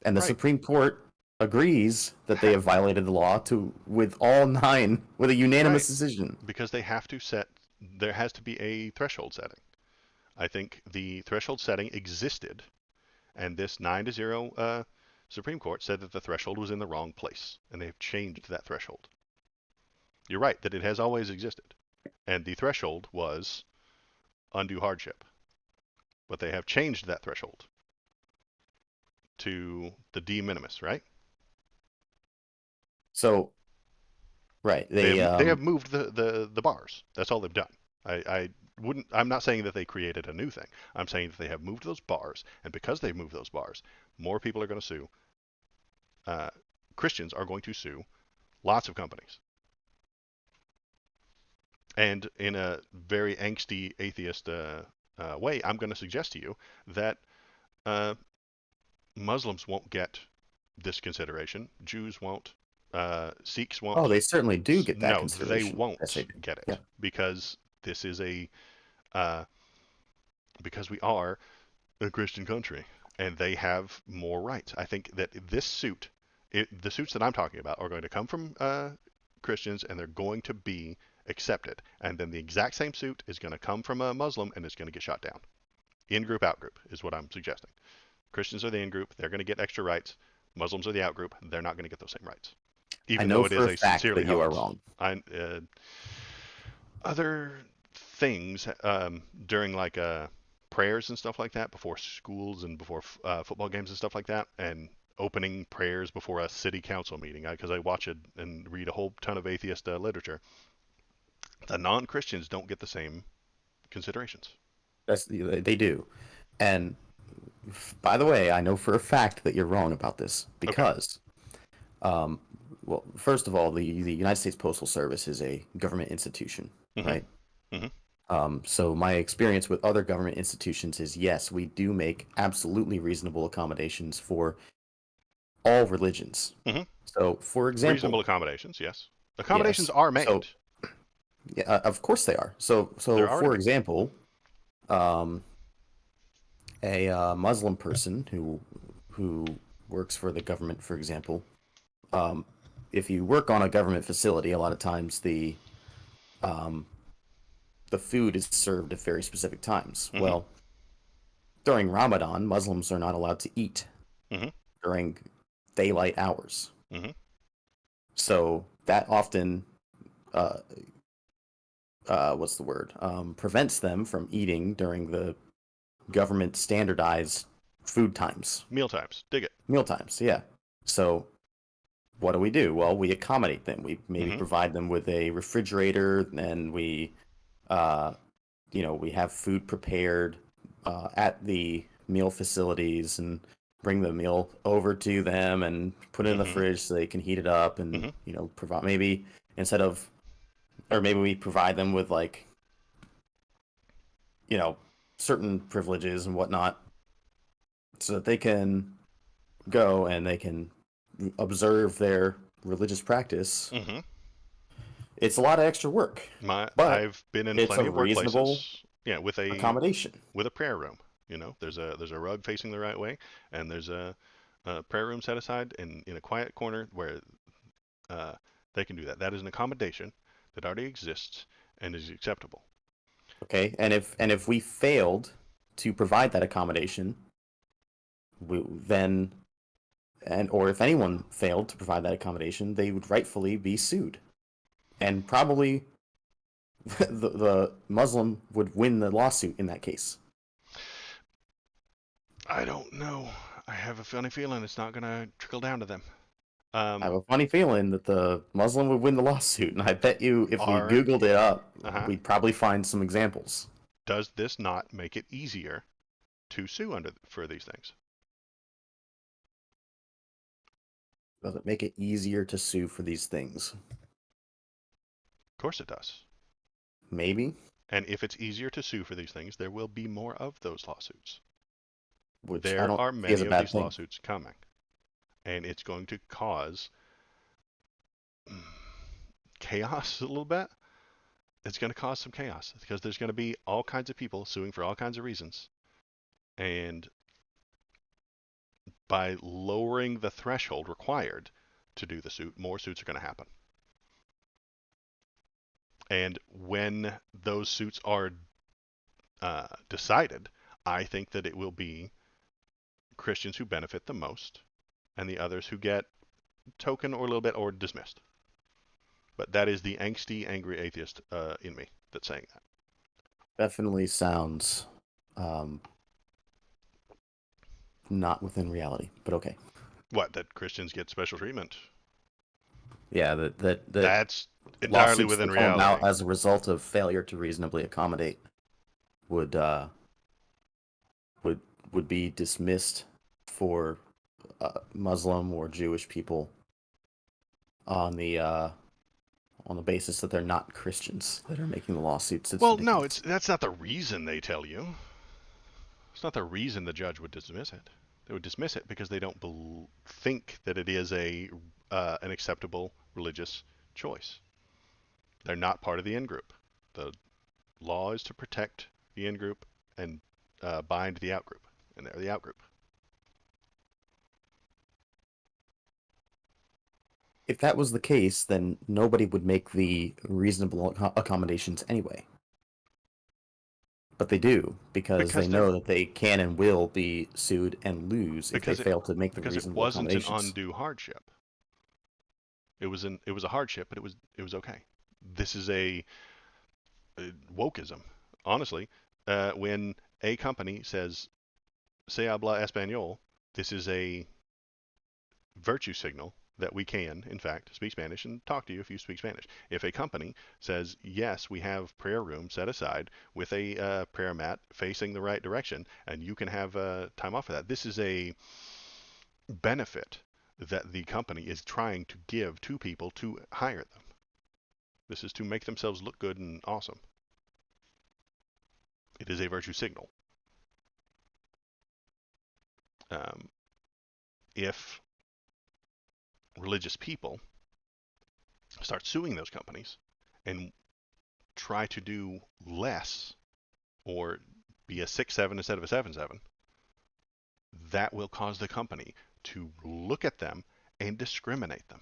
Speaker 2: And the
Speaker 1: Right.
Speaker 2: Supreme Court agrees that they have violated the law to with all nine with a
Speaker 1: Right.
Speaker 2: unanimous decision.
Speaker 1: Because they have to set. There has to be a threshold setting. I think the threshold setting existed, and this 9-0 Supreme Court said that the threshold was in the wrong place, and they've changed that threshold. You're right that it has always existed, and the threshold was undue hardship, but they have changed that threshold to the de minimis, right?
Speaker 2: So, right,
Speaker 1: They have moved the bars. That's all they've done. I wouldn't. I'm not saying that they created a new thing. I'm saying that they have moved those bars, and because they've moved those bars, more people are going to sue. Uh, Christians are going to sue lots of companies. And in a very angsty atheist way, I'm going to suggest to you that uh, Muslims won't get this consideration. Jews won't. Sikhs
Speaker 2: oh,
Speaker 1: won't.
Speaker 2: they certainly do get that
Speaker 1: No, they
Speaker 2: consideration. Yes, they
Speaker 1: won't
Speaker 2: do.
Speaker 1: get
Speaker 2: Yeah.
Speaker 1: it because this is uh, because we are a Christian country and they have more rights. I think that this suit, the suits that I'm talking about, are going to come from Christians and they're going to be accepted. And then the exact same suit is going to come from a Muslim and it's going to get shot down. In group, out group is what I'm suggesting. Christians are the in group, they're going to get extra rights. Muslims are the out group, they're not going to get those same rights.
Speaker 2: I
Speaker 1: Even
Speaker 2: know
Speaker 1: though it
Speaker 2: for
Speaker 1: is
Speaker 2: a
Speaker 1: a
Speaker 2: fact
Speaker 1: sincerely
Speaker 2: that you are
Speaker 1: held.
Speaker 2: wrong.
Speaker 1: Other things during like prayers and stuff like that before schools and before football games and stuff like that, and opening prayers before a city council meeting, because I watch it and read a whole ton of atheist literature. The non-Christians don't get the same considerations.
Speaker 2: They do. And by the way, I know for a fact that you're wrong about this
Speaker 1: Okay.
Speaker 2: because, um, well, first of all, the United States Postal Service is a government institution,
Speaker 1: Mm-hmm.
Speaker 2: right?
Speaker 1: Mm-hmm.
Speaker 2: So my experience with other government institutions is yes, we do make absolutely reasonable accommodations for all religions.
Speaker 1: Mm-hmm.
Speaker 2: So, for
Speaker 1: Reasonable
Speaker 2: example,
Speaker 1: accommodations, yes. Accommodations
Speaker 2: yes.
Speaker 1: are
Speaker 2: So,
Speaker 1: made.
Speaker 2: yeah, of course they are. So
Speaker 1: They're already
Speaker 2: for
Speaker 1: made.
Speaker 2: example, um, a Muslim person who works for the government, for example, um, if you work on a government facility, a lot of times um, the food is served at very specific times.
Speaker 1: Mm-hmm.
Speaker 2: Well, during Ramadan, Muslims are not allowed to eat
Speaker 1: Mm-hmm.
Speaker 2: during daylight hours.
Speaker 1: Mm-hmm.
Speaker 2: So that often, uh, what's the word? Prevents them from eating during the government standardized food times,
Speaker 1: Meal times. Dig it.
Speaker 2: meal times. Yeah. So what do? Well, we accommodate them. We maybe
Speaker 1: Mm-hmm.
Speaker 2: provide them with a refrigerator, and uh, we have food prepared at the meal facilities and bring the meal over to them and put it in the
Speaker 1: Mm-hmm.
Speaker 2: fridge so they can heat it up and
Speaker 1: Mm-hmm.
Speaker 2: provide maybe instead of or maybe we provide them with like you know certain privileges and whatnot so that they can go and they can observe their religious practice.
Speaker 1: Mm-hmm.
Speaker 2: It's a lot of extra work, but
Speaker 1: I've been in
Speaker 2: it's a
Speaker 1: plenty of
Speaker 2: reasonable
Speaker 1: workplaces, yeah, with a
Speaker 2: accommodation.
Speaker 1: prayer room. There's a rug facing the right way, and there's a prayer room set aside in a quiet corner where uh, they can do that. That is an accommodation that already exists and is acceptable.
Speaker 2: Okay, and if we failed to provide that accommodation, then or if anyone failed to provide that accommodation, they would rightfully be sued, and probably the Muslim would win the lawsuit in that case.
Speaker 1: I don't know. I have a funny feeling it's not going to trickle down to them.
Speaker 2: I have
Speaker 1: Um,
Speaker 2: a funny feeling that the Muslim would win the lawsuit, and I bet you if we
Speaker 1: are
Speaker 2: Googled it up,
Speaker 1: uh-huh.
Speaker 2: we'd probably find some examples.
Speaker 1: Does this not make it easier to sue under for these things?
Speaker 2: Does it make it easier to sue for these things?
Speaker 1: Of course it does.
Speaker 2: Maybe,
Speaker 1: And if it's easier to sue for these things, there will be more of those lawsuits.
Speaker 2: which I
Speaker 1: There
Speaker 2: don't
Speaker 1: are
Speaker 2: see as
Speaker 1: many
Speaker 2: a
Speaker 1: of
Speaker 2: bad
Speaker 1: these
Speaker 2: thing.
Speaker 1: lawsuits coming, and it's going to cause chaos a little bit. It's going to cause some chaos because there's going to be all kinds of people suing for all kinds of reasons. And by lowering the threshold required to do the suit, more suits are going to happen. And when those suits are decided, I think that it will be Christians who benefit the most and the others who get token or a little bit or dismissed. But that is the angsty, angry atheist in me that's saying that.
Speaker 2: Definitely sounds um, not within reality, but okay.
Speaker 1: What, that Christians get special treatment?
Speaker 2: Yeah, that
Speaker 1: That's entirely
Speaker 2: lawsuits
Speaker 1: within
Speaker 2: that come about
Speaker 1: reality.
Speaker 2: as a result of failure to reasonably accommodate would would would be dismissed for Muslim or Jewish people on the basis that they're not Christians that are making the lawsuits. It's
Speaker 1: Well, no,
Speaker 2: ridiculous.
Speaker 1: that's not the reason they tell you. It's not the reason the judge would dismiss it. They would dismiss it because they don't think that it is an acceptable religious choice. They're not part of the in group. The law is to protect the in group and bind the out group, and they're the out group.
Speaker 2: If that was the case, then nobody would make the reasonable accommodations anyway. But they do because they
Speaker 1: Because they're
Speaker 2: know that they can and will be sued and lose if they
Speaker 1: because it
Speaker 2: fail to make the
Speaker 1: because it
Speaker 2: reasonable
Speaker 1: wasn't an
Speaker 2: accommodations.
Speaker 1: undue hardship. It was a hardship, but it was okay. This is a wokeism, honestly. When a company says "se habla español," this is a virtue signal that we can, in fact, speak Spanish and talk to you if you speak Spanish. If a company says, yes, we have prayer room set aside with a prayer mat facing the right direction, and you can have time off for that, this is a benefit that the company is trying to give to people to hire them. This is to make themselves look good and awesome. It is a virtue signal. If religious people start suing those companies and try to do less or be a 6-7 instead of a 7-7, that will cause the company to look at them and discriminate them.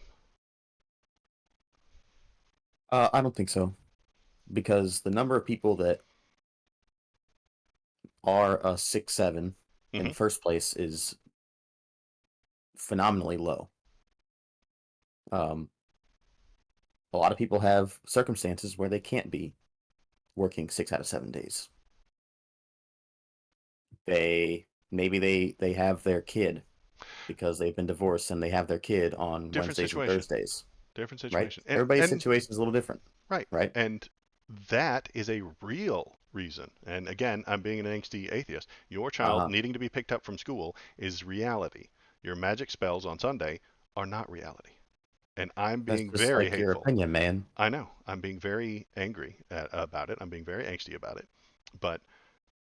Speaker 2: I don't think so, because the number of people that are a 6-7 in
Speaker 1: Mm-hmm.
Speaker 2: the first place is phenomenally low. A lot of people have circumstances where they can't be working 6 out of 7 days. Maybe they have their kid because they've been divorced and they have their kid on
Speaker 1: Different
Speaker 2: Wednesdays and
Speaker 1: situation.
Speaker 2: Thursdays,
Speaker 1: Different
Speaker 2: right?
Speaker 1: situation.
Speaker 2: Everybody's
Speaker 1: And
Speaker 2: situation is a little different,
Speaker 1: right.
Speaker 2: right?
Speaker 1: And that is a real reason. And again, I'm being an angsty atheist. Your child
Speaker 2: Uh-huh.
Speaker 1: needing to be picked up from school is reality. Your magic spells on Sunday are not reality. And I'm
Speaker 2: That's
Speaker 1: being
Speaker 2: just
Speaker 1: very
Speaker 2: like your
Speaker 1: hateful.
Speaker 2: opinion, man.
Speaker 1: I know. I'm being very angry about it. I'm being very angsty about it. But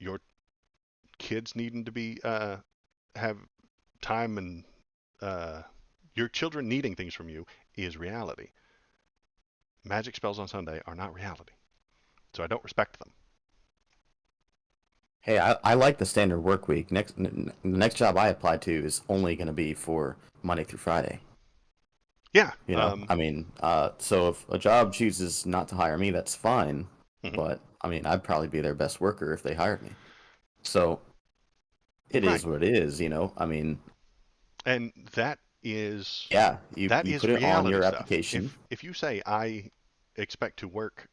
Speaker 1: your kids needing to be have time and your children needing things from you is reality. Magic spells on Sunday are not reality. So I don't respect them.
Speaker 2: Hey, I like the standard work week. The next job I applied to is only going to be for Monday through Friday.
Speaker 1: Yeah.
Speaker 2: I mean, so if a job chooses not to hire me, that's fine.
Speaker 1: Mhm.
Speaker 2: But I mean, I'd probably be their best worker if they hired me. So it
Speaker 1: Right.
Speaker 2: is what it is, you know. I mean,
Speaker 1: And
Speaker 2: yeah, you put it on
Speaker 1: reality
Speaker 2: your
Speaker 1: stuff.
Speaker 2: application.
Speaker 1: If you say I expect to work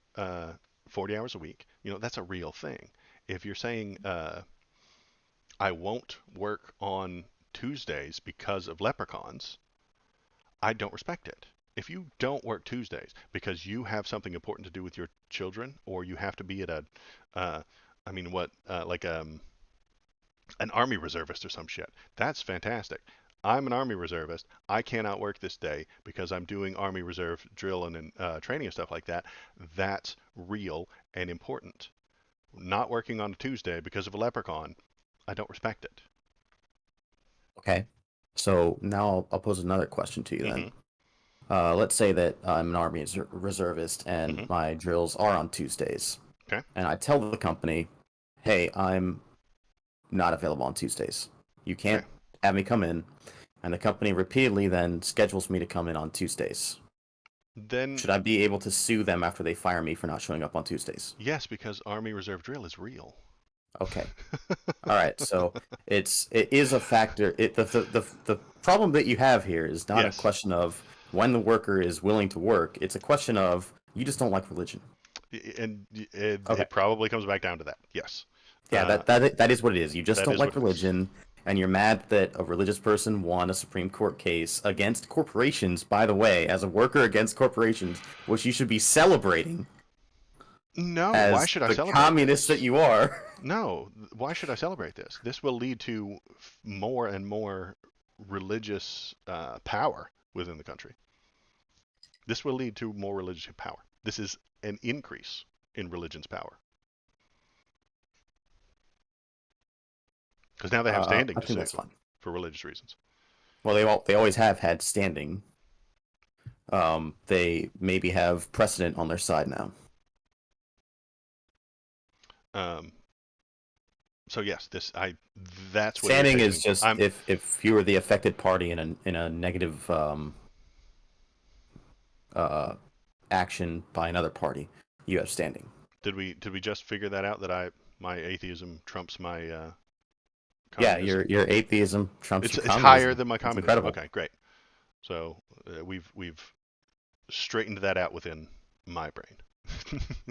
Speaker 1: 40 hours a week, that's a real thing. If you're saying I won't work on Tuesdays because of leprechauns, I don't respect it. If you don't work Tuesdays because you have something important to do with your children, or you have to be at uh, I mean, like an army reservist or some shit, that's fantastic. I'm an army reservist. I cannot work this day because I'm doing army reserve drill and training and stuff like that. That's real and important. Not working on a Tuesday because of a leprechaun, I don't respect it.
Speaker 2: Okay. So now I'll pose another question to you then.
Speaker 1: Mm-hmm.
Speaker 2: Let's say that I'm an Army reservist and
Speaker 1: Mm-hmm.
Speaker 2: my drills are on Tuesdays.
Speaker 1: Okay.
Speaker 2: And I tell the company, hey, I'm not available on Tuesdays. You
Speaker 1: Okay.
Speaker 2: can't have me come in. And the company repeatedly then schedules me to come in on Tuesdays.
Speaker 1: Then
Speaker 2: Should I be able to sue them after they fire me for not showing up on Tuesdays?
Speaker 1: yes, because army reserve drill is real.
Speaker 2: Okay. All right. So it is a factor. The problem that you have here is not a
Speaker 1: Yes.
Speaker 2: question of when the worker is willing to work. It's a question of you just don't like religion.
Speaker 1: And it,
Speaker 2: Okay.
Speaker 1: it probably comes back down to that. Yes.
Speaker 2: Yeah,
Speaker 1: Uh,
Speaker 2: that is what it is. You just
Speaker 1: that
Speaker 2: don't
Speaker 1: is what
Speaker 2: like
Speaker 1: it is.
Speaker 2: religion, and you're mad that a religious person won a Supreme Court case against corporations, by the way, as a worker against corporations, which you should be celebrating
Speaker 1: No, why
Speaker 2: as
Speaker 1: should I
Speaker 2: the
Speaker 1: celebrate
Speaker 2: communist that
Speaker 1: this?
Speaker 2: you are.
Speaker 1: No, why should I celebrate this? This will lead to more and more religious power within the country. This will lead to more religious power. This is an increase in religion's power because now they have standing
Speaker 2: I
Speaker 1: to
Speaker 2: think
Speaker 1: sue
Speaker 2: that's fine.
Speaker 1: for religious reasons.
Speaker 2: Well, they always have had standing. They maybe have precedent on their side now.
Speaker 1: Um, so yes, that's what
Speaker 2: Standing
Speaker 1: irritates
Speaker 2: is
Speaker 1: me.
Speaker 2: just
Speaker 1: I'm
Speaker 2: if you were the affected party in a negative uh, action by another party, you have standing.
Speaker 1: did we just figure that out that my atheism trumps my
Speaker 2: Yeah,
Speaker 1: communism?
Speaker 2: your atheism trumps
Speaker 1: It's
Speaker 2: your
Speaker 1: it's higher
Speaker 2: communism.
Speaker 1: than my
Speaker 2: It's
Speaker 1: communism.
Speaker 2: incredible.
Speaker 1: Okay, great. So we've straightened that out within my brain,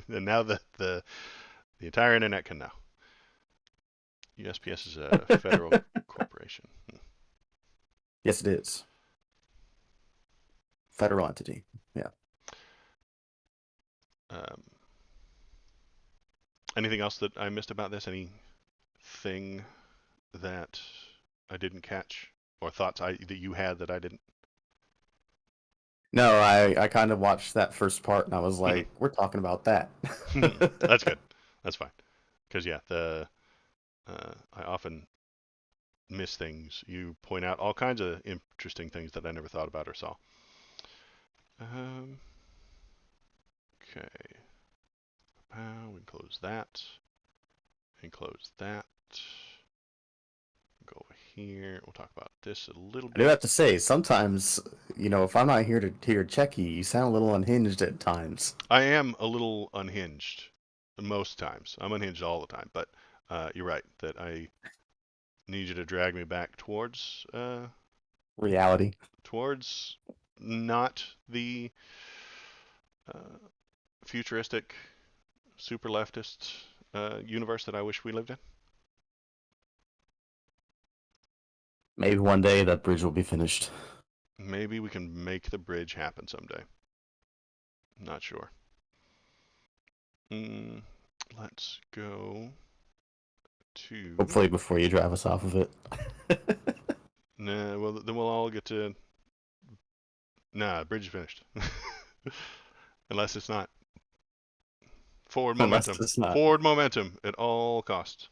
Speaker 1: and now the entire internet can know. USPS is a federal corporation.
Speaker 2: Yes, it is. Federal entity. Yeah.
Speaker 1: Um, anything else that I missed about this? Anything that I didn't catch, or thoughts that you had that I didn't?
Speaker 2: No, I kind of watched that first part and I was like, we're talking about that.
Speaker 1: That's good. That's fine. Because yeah, the I often miss things. You point out all kinds of interesting things that I never thought about or saw. Okay. We can close that. And close that. Go over here. We'll talk about this a little
Speaker 2: I do have
Speaker 1: bit.
Speaker 2: to say, sometimes, if I'm not here to hear Checky, you sound a little unhinged at times.
Speaker 1: I am a little unhinged most times. I'm unhinged all the time, but you're right that I need you to drag me back
Speaker 2: Reality.
Speaker 1: towards not the uh, futuristic super leftist universe that I wish we lived in.
Speaker 2: Maybe one day that bridge will be finished.
Speaker 1: Maybe we can make the bridge happen someday. Not sure. Mm, let's go to.
Speaker 2: Hopefully before you drive us off of it.
Speaker 1: Nah, well, then we'll all get to. Nah, the bridge is finished. Unless it's not. Forward
Speaker 2: Unless
Speaker 1: momentum.
Speaker 2: it's not.
Speaker 1: Forward momentum at all costs.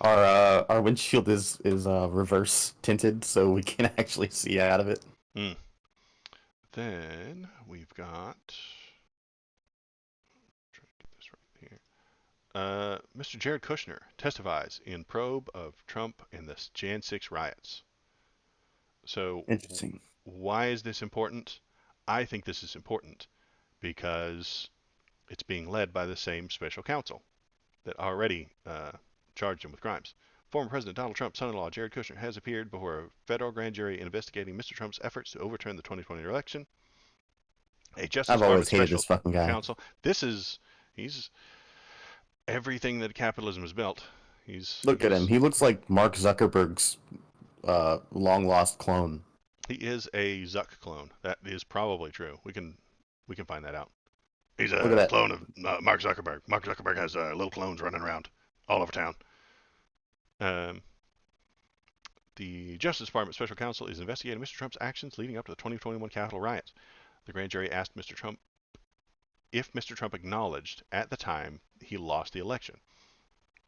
Speaker 2: Our windshield is reverse tinted, so we can actually see out of it.
Speaker 1: Mm. Then we've got. Try to get this right here. Mr. Jared Kushner testifies in probe of Trump and the Jan 6 riots. So,
Speaker 2: Interesting.
Speaker 1: why is this important? I think this is important because it's being led by the same special counsel that already charged him with crimes. Former President Donald Trump's son-in-law, Jared Kushner, has appeared before a federal grand jury investigating Mr. Trump's efforts to overturn the 2020 election. A Justice
Speaker 2: I've always
Speaker 1: Department
Speaker 2: hated this
Speaker 1: special
Speaker 2: fucking guy.
Speaker 1: counsel. He's everything that capitalism has built.
Speaker 2: Look at him. He looks like Mark Zuckerberg's long lost clone.
Speaker 1: He is a Zuck clone. That is probably true. We can find that out. He's
Speaker 2: Look at
Speaker 1: a
Speaker 2: that.
Speaker 1: clone of Mark Zuckerberg. Mark Zuckerberg has little clones running around all over town. Um, the Justice Department Special Counsel is investigating Mr. Trump's actions leading up to the 2021 Capitol riots. The grand jury asked Mr. Trump if Mr. Trump acknowledged at the time he lost the election.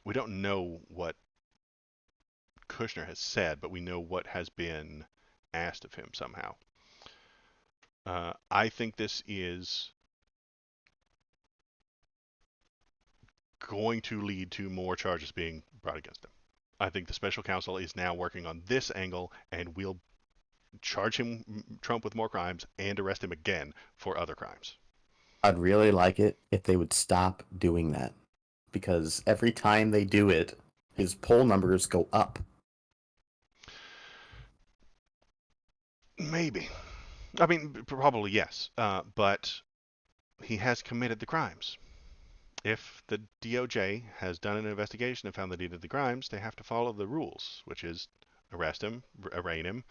Speaker 1: We don't know what Kushner has said, but we know what has been asked of him somehow. I think this is going to lead to more charges being brought against him. I think the special counsel is now working on this angle and will charge Trump with more crimes and arrest him again for other crimes.
Speaker 2: I'd really like it if they would stop doing that. Because every time they do it, his poll numbers go up.
Speaker 1: Maybe. I mean, probably yes. But he has committed the crimes. If the DOJ has done an investigation and found that he did the crimes, they have to follow the rules, which is arrest him, arraign him,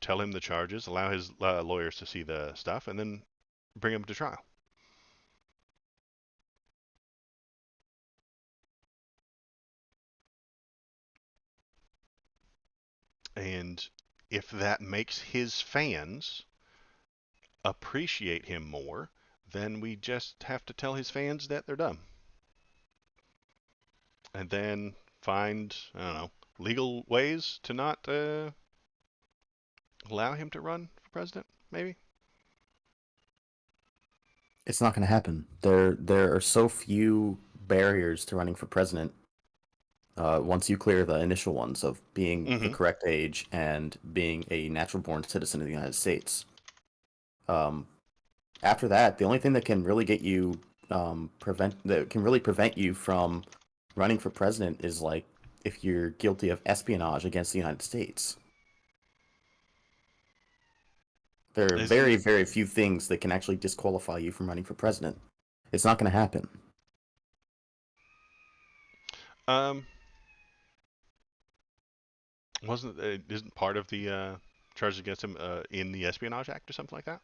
Speaker 1: tell him the charges, allow his lawyers to see the stuff, and then bring him to trial. And if that makes his fans appreciate him more, then we just have to tell his fans that they're dumb. And then find, I don't know, legal ways to not allow him to run for president, maybe?
Speaker 2: It's not going to happen. There are so few barriers to running for president. Once you clear the initial ones of being the
Speaker 1: Mm-hmm.
Speaker 2: correct age and being a natural-born citizen of the United States. Um, After that, the only thing that can really get you prevent you from running for president is like if you're guilty of espionage against the United States. There are
Speaker 1: Is
Speaker 2: very,
Speaker 1: it?
Speaker 2: very few things that can actually disqualify you from running for president. It's not going to happen.
Speaker 1: Um, isn't part of the charges against him in the Espionage Act or something like that?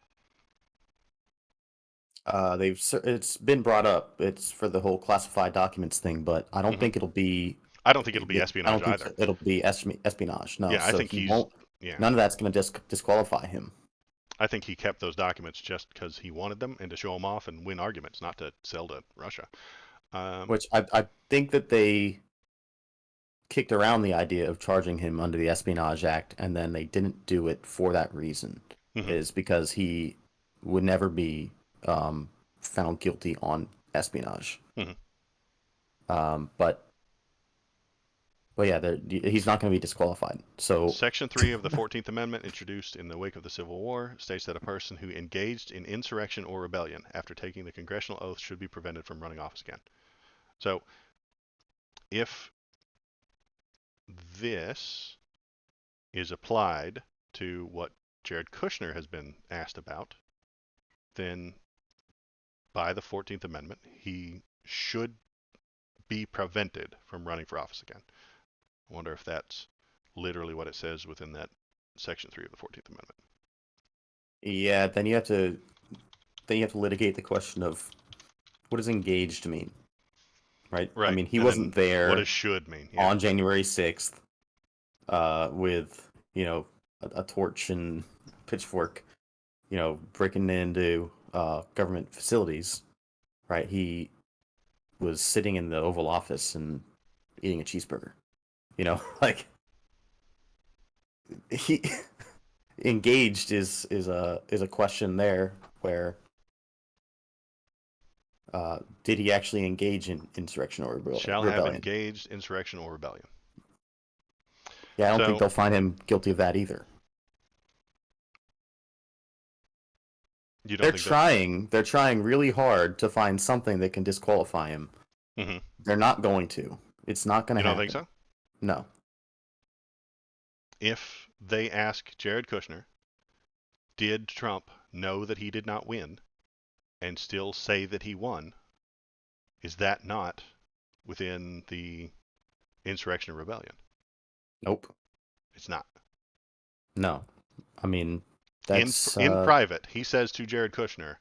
Speaker 2: It's been brought up. It's for the whole classified documents thing, but I don't
Speaker 1: Hmm.
Speaker 2: think it'll be.
Speaker 1: I don't think it'll be
Speaker 2: I
Speaker 1: espionage
Speaker 2: don't think
Speaker 1: either.
Speaker 2: it'll be espionage. No,
Speaker 1: Yeah, I
Speaker 2: so
Speaker 1: think
Speaker 2: he
Speaker 1: he's.
Speaker 2: won't.
Speaker 1: Yeah,
Speaker 2: None of that's going to disqualify him.
Speaker 1: I think he kept those documents just because he wanted them and to show them off and win arguments, not to sell to Russia.
Speaker 2: Which I think that they kicked around the idea of charging him under the Espionage Act, and then they didn't do it for that reason.
Speaker 1: Mhm.
Speaker 2: Is because he would never be found guilty on espionage.
Speaker 1: Mhm.
Speaker 2: But yeah, he's not going to be disqualified. So
Speaker 1: Section 3 of the 14th Amendment, introduced in the wake of the Civil War, states that a person who engaged in insurrection or rebellion after taking the congressional oath should be prevented from running office again. So, if this is applied to what Jared Kushner has been asked about, then by the 14th Amendment, he should be prevented from running for office again. I wonder if that's literally what it says within that Section 3 of the 14th Amendment.
Speaker 2: yeah, then you have to litigate the question of what does engaged mean, right? I
Speaker 1: Right.
Speaker 2: mean, he
Speaker 1: And
Speaker 2: wasn't
Speaker 1: then what
Speaker 2: there
Speaker 1: does should mean? Yeah.
Speaker 2: on January 6th with a torch and pitchfork, breaking into government facilities, right? He was sitting in the Oval Office and eating a cheeseburger. Like he engaged is a question there where did he actually engage in insurrection or
Speaker 1: Shall have
Speaker 2: rebellion?
Speaker 1: engaged insurrection or rebellion.
Speaker 2: Yeah, I don't think
Speaker 1: So,
Speaker 2: they'll find him guilty of that either.
Speaker 1: you don't
Speaker 2: They're
Speaker 1: think
Speaker 2: trying. They're trying really hard to find something that can disqualify him.
Speaker 1: that? Hmm.
Speaker 2: They're not going to. It's not going to
Speaker 1: You don't
Speaker 2: happen.
Speaker 1: think so?
Speaker 2: No.
Speaker 1: If they ask Jared Kushner, did Trump know that he did not win and still say that he won, is that not within the insurrection or rebellion?
Speaker 2: Nope.
Speaker 1: It's not.
Speaker 2: No. I mean,
Speaker 1: In
Speaker 2: that's
Speaker 1: in private, he says to Jared Kushner,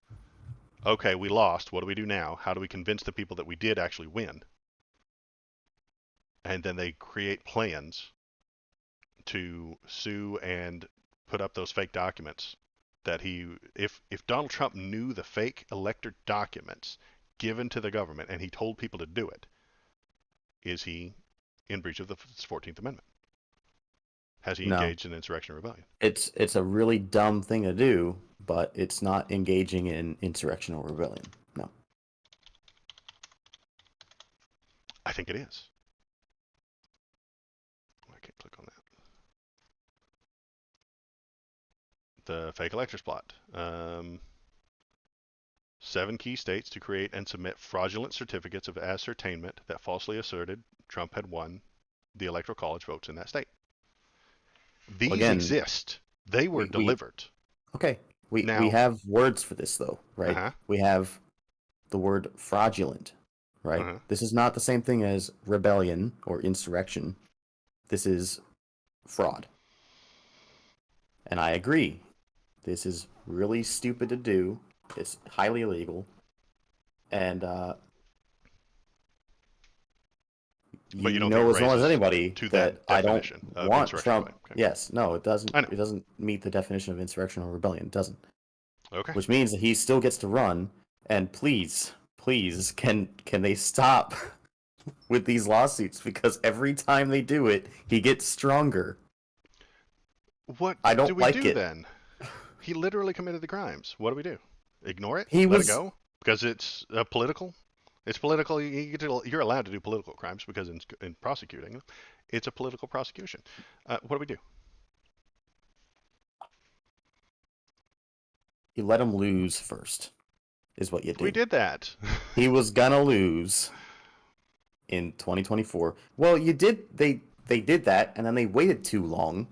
Speaker 1: "Okay, we lost. What do we do now? How do we convince the people that we did actually win?" And then they create plans to sue and put up those fake documents that if Donald Trump knew the fake elector documents given to the government and he told people to do it, is he in breach of the 14th Amendment? Has he
Speaker 2: no.
Speaker 1: engaged in insurrection or rebellion?
Speaker 2: It's a really dumb thing to do, but it's not engaging in insurrection or rebellion. No.
Speaker 1: I think it is. I can't click on that. The fake electors plot. 7 key states to create and submit fraudulent certificates of ascertainment that falsely asserted Trump had won the Electoral College votes in that state.
Speaker 2: Well,
Speaker 1: These
Speaker 2: again,
Speaker 1: exist. They were
Speaker 2: we
Speaker 1: delivered.
Speaker 2: okay. We
Speaker 1: Now,
Speaker 2: have words for this though, right?
Speaker 1: uh-huh,
Speaker 2: We have the word fraudulent, right?
Speaker 1: uh-huh.
Speaker 2: This is not the same thing as rebellion or insurrection. This is fraud. And I agree. This is really stupid to do. It's highly illegal. And
Speaker 1: But you
Speaker 2: you
Speaker 1: don't think
Speaker 2: know
Speaker 1: it
Speaker 2: as well as
Speaker 1: raises
Speaker 2: anybody
Speaker 1: to
Speaker 2: that
Speaker 1: that
Speaker 2: I don't
Speaker 1: definition of
Speaker 2: want
Speaker 1: insurrection
Speaker 2: Trump.
Speaker 1: rebellion? Okay.
Speaker 2: Yes, no, it doesn't.
Speaker 1: I know.
Speaker 2: It doesn't meet the definition of insurrection or rebellion. It doesn't.
Speaker 1: Okay.
Speaker 2: Which means that he still gets to run. And please, please, can they stop with these lawsuits? Because every time they do it, he gets stronger.
Speaker 1: What
Speaker 2: I
Speaker 1: do
Speaker 2: don't
Speaker 1: we
Speaker 2: like
Speaker 1: do
Speaker 2: it.
Speaker 1: then? He literally committed the crimes. What do we do? Ignore it?
Speaker 2: He
Speaker 1: Let it
Speaker 2: was
Speaker 1: go? Because it's political? It's political. You're allowed to do political crimes because in prosecuting, it's a political prosecution. What do we do?
Speaker 2: you let him lose first, is what you
Speaker 1: We
Speaker 2: did.
Speaker 1: did that.
Speaker 2: He was gonna lose in 2024. Well, you did. They did that, and then they waited too long.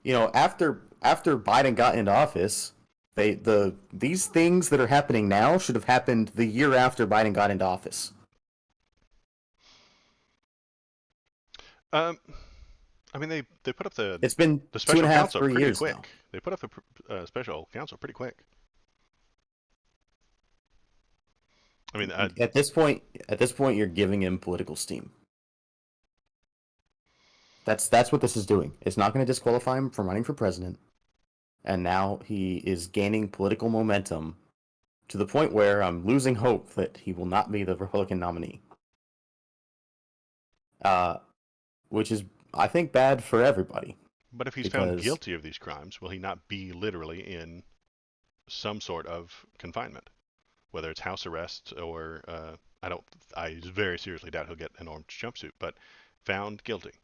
Speaker 2: After Biden got into office, these things that are happening now should have happened the year after Biden got into office.
Speaker 1: Um, I mean, they put up
Speaker 2: It's been
Speaker 1: the
Speaker 2: two and
Speaker 1: special
Speaker 2: a half,
Speaker 1: counsel
Speaker 2: 3
Speaker 1: pretty
Speaker 2: years now.
Speaker 1: quick. They put up the special counsel pretty quick. I mean,
Speaker 2: At this point, you're giving him political steam. That's what this is doing. It's not going to disqualify him from running for president, and now he is gaining political momentum to the point where I'm losing hope that he will not be the Republican nominee. Uh, which is, I think, bad for everybody
Speaker 1: but if he's found
Speaker 2: because
Speaker 1: guilty of these crimes, will he not be literally in some sort of confinement, whether it's house arrest or I don't. I very seriously doubt he'll get an orange jumpsuit, but found guilty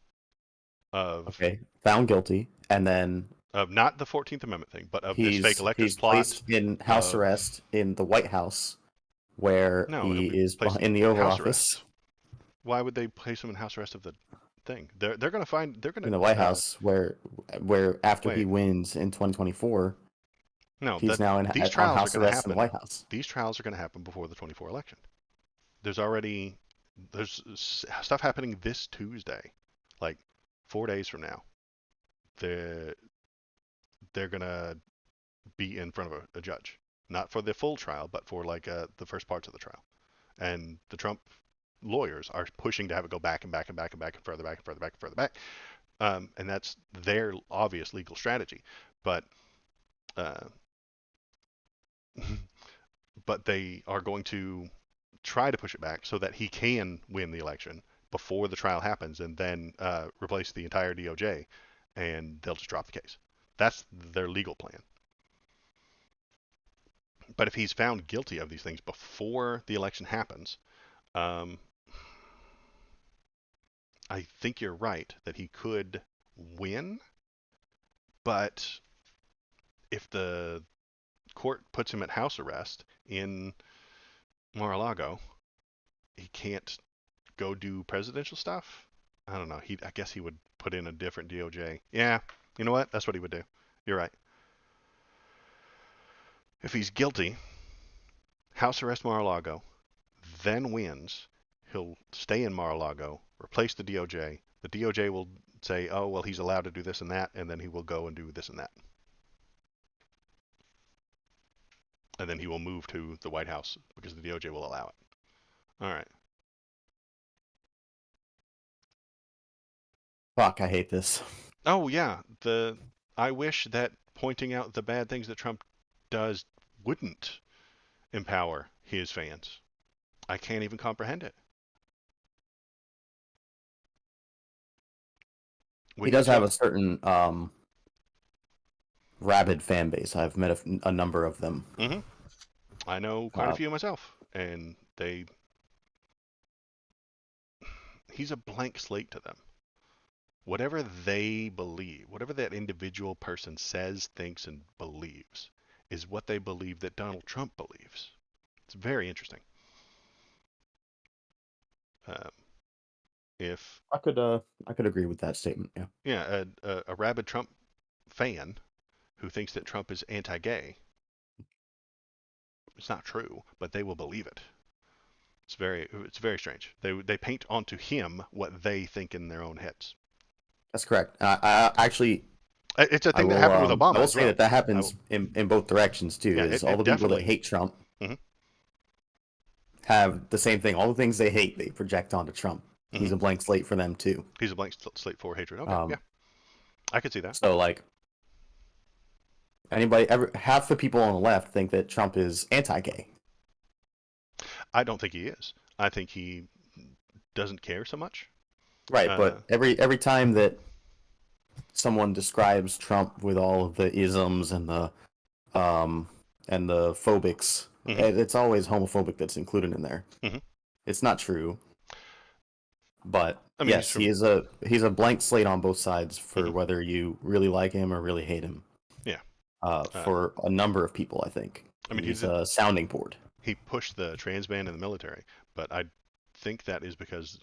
Speaker 1: of
Speaker 2: okay, found guilty, and then
Speaker 1: not the 14th Amendment thing, but of this fake electors
Speaker 2: he's
Speaker 1: plot.
Speaker 2: placed in house
Speaker 1: Of
Speaker 2: arrest in the White House, where
Speaker 1: no, he'll
Speaker 2: he
Speaker 1: be
Speaker 2: is
Speaker 1: placed
Speaker 2: in the Oval
Speaker 1: house
Speaker 2: Office.
Speaker 1: arrest. Why would they place him in house arrest of the thing? They're gonna find. They're
Speaker 2: In
Speaker 1: gonna
Speaker 2: the White House, where after he
Speaker 1: wait.
Speaker 2: wins in 2024,
Speaker 1: No,
Speaker 2: he's
Speaker 1: that
Speaker 2: now
Speaker 1: these
Speaker 2: on
Speaker 1: trials are
Speaker 2: house
Speaker 1: going to
Speaker 2: arrest in the
Speaker 1: happen.
Speaker 2: White House.
Speaker 1: These trials are going to happen before the 24 election. There's already stuff happening this Tuesday, like 4 days from now. They're they're going to be in front of a judge, not for the full trial, but for like the first parts of the trial. And the Trump lawyers are pushing to have it go back and back and back and back and further back and further back and further back. And that's their obvious legal strategy. But uh, but they are going to try to push it back so that he can win the election before the trial happens and then replace the entire DOJ and they'll just drop the case. That's their legal plan. But if he's found guilty of these things before the election happens, um, I think you're right that he could win. But if the court puts him at house arrest in Mar-a-Lago, he can't go do presidential stuff. I don't know. I guess he would put in a different DOJ. Yeah, you know what? That's what he would do. You're right. If he's guilty, house arrest Mar-a-Lago, then wins, he'll stay in Mar-a-Lago, replace the DOJ. The DOJ will say, oh, well, he's allowed to do this and that, and then he will go and do this and that. And then he will move to the White House because the DOJ will allow it. All right.
Speaker 2: Fuck, I hate this.
Speaker 1: Oh, yeah. I wish that pointing out the bad things that Trump does wouldn't empower his fans. I can't even comprehend it.
Speaker 2: He
Speaker 1: When you
Speaker 2: does have
Speaker 1: tell,
Speaker 2: a certain rabid fan base. I've met a number of them.
Speaker 1: hmm I know quite a
Speaker 2: Uh,
Speaker 1: few myself, and he's a blank slate to them. Whatever they believe, whatever that individual person says, thinks, and believes, is what they believe that Donald Trump believes. It's very interesting. Um, if
Speaker 2: I could agree with that statement. Yeah.
Speaker 1: yeah, a rabid Trump fan who thinks that Trump is anti-gay, it's not true, but they will believe it. It's very strange. They paint onto him what they think in their own heads.
Speaker 2: That's correct. I actually
Speaker 1: It's a thing that happened with
Speaker 2: I
Speaker 1: Obama
Speaker 2: will
Speaker 1: as
Speaker 2: say
Speaker 1: well.
Speaker 2: that that
Speaker 1: I
Speaker 2: happens
Speaker 1: will,
Speaker 2: in both directions too.
Speaker 1: yeah,
Speaker 2: Is all
Speaker 1: it
Speaker 2: the people that
Speaker 1: definitely.
Speaker 2: hate Trump
Speaker 1: hmm
Speaker 2: have the same thing. All the things they hate, they project onto Trump.
Speaker 1: hmm
Speaker 2: He's a blank slate for them too.
Speaker 1: He's a blank slate for hatred. Okay, yeah,
Speaker 2: Um,
Speaker 1: I could see that.
Speaker 2: so like half the people on the left think that Trump is anti-gay.
Speaker 1: I don't think he is. I think he doesn't care so much.
Speaker 2: Right,
Speaker 1: Uh,
Speaker 2: but every time that someone describes Trump with all of the isms um and the phobics,
Speaker 1: hmm
Speaker 2: it's always homophobic that's included in there.
Speaker 1: hmm
Speaker 2: It's not true, but
Speaker 1: I mean, he's
Speaker 2: yes,
Speaker 1: from.
Speaker 2: he's a blank slate on both sides for
Speaker 1: hmm
Speaker 2: whether you really like him or really hate him.
Speaker 1: Yeah.
Speaker 2: For a number of people, I think
Speaker 1: I mean,
Speaker 2: he's a sounding board.
Speaker 1: he pushed the trans ban in the military, but I think that is because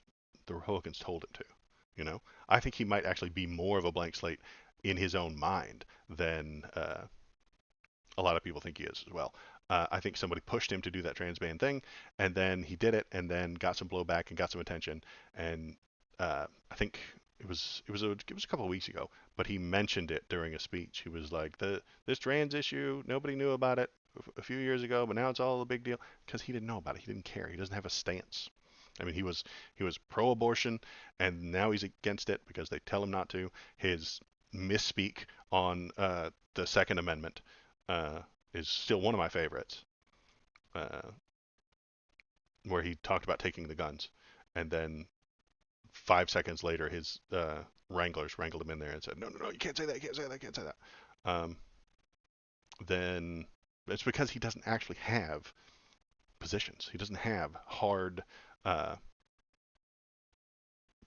Speaker 1: the Republicans told him to. You know, I think he might actually be more of a blank slate in his own mind than a lot of people think he is as well. I think somebody pushed him to do that trans ban thing, and then he did it, and then got some blowback and got some attention, and I think it was a couple of weeks ago, but he mentioned it during a speech. He was like, this trans issue, nobody knew about it a few years ago, but now it's all a big deal because he didn't know about it. He didn't care. He doesn't have a stance. I mean, he was pro-abortion, and now he's against it because they tell him not to. His misspeak on the Second Amendment uh, is still one of my favorites, uh, where he talked about taking the guns, and then 5 seconds later, his wranglers wrangled him in there and said, "No, no, no, you can't say that. You can't say that. You can't say that." Um, then it's because he doesn't actually have positions. He doesn't have hard uh,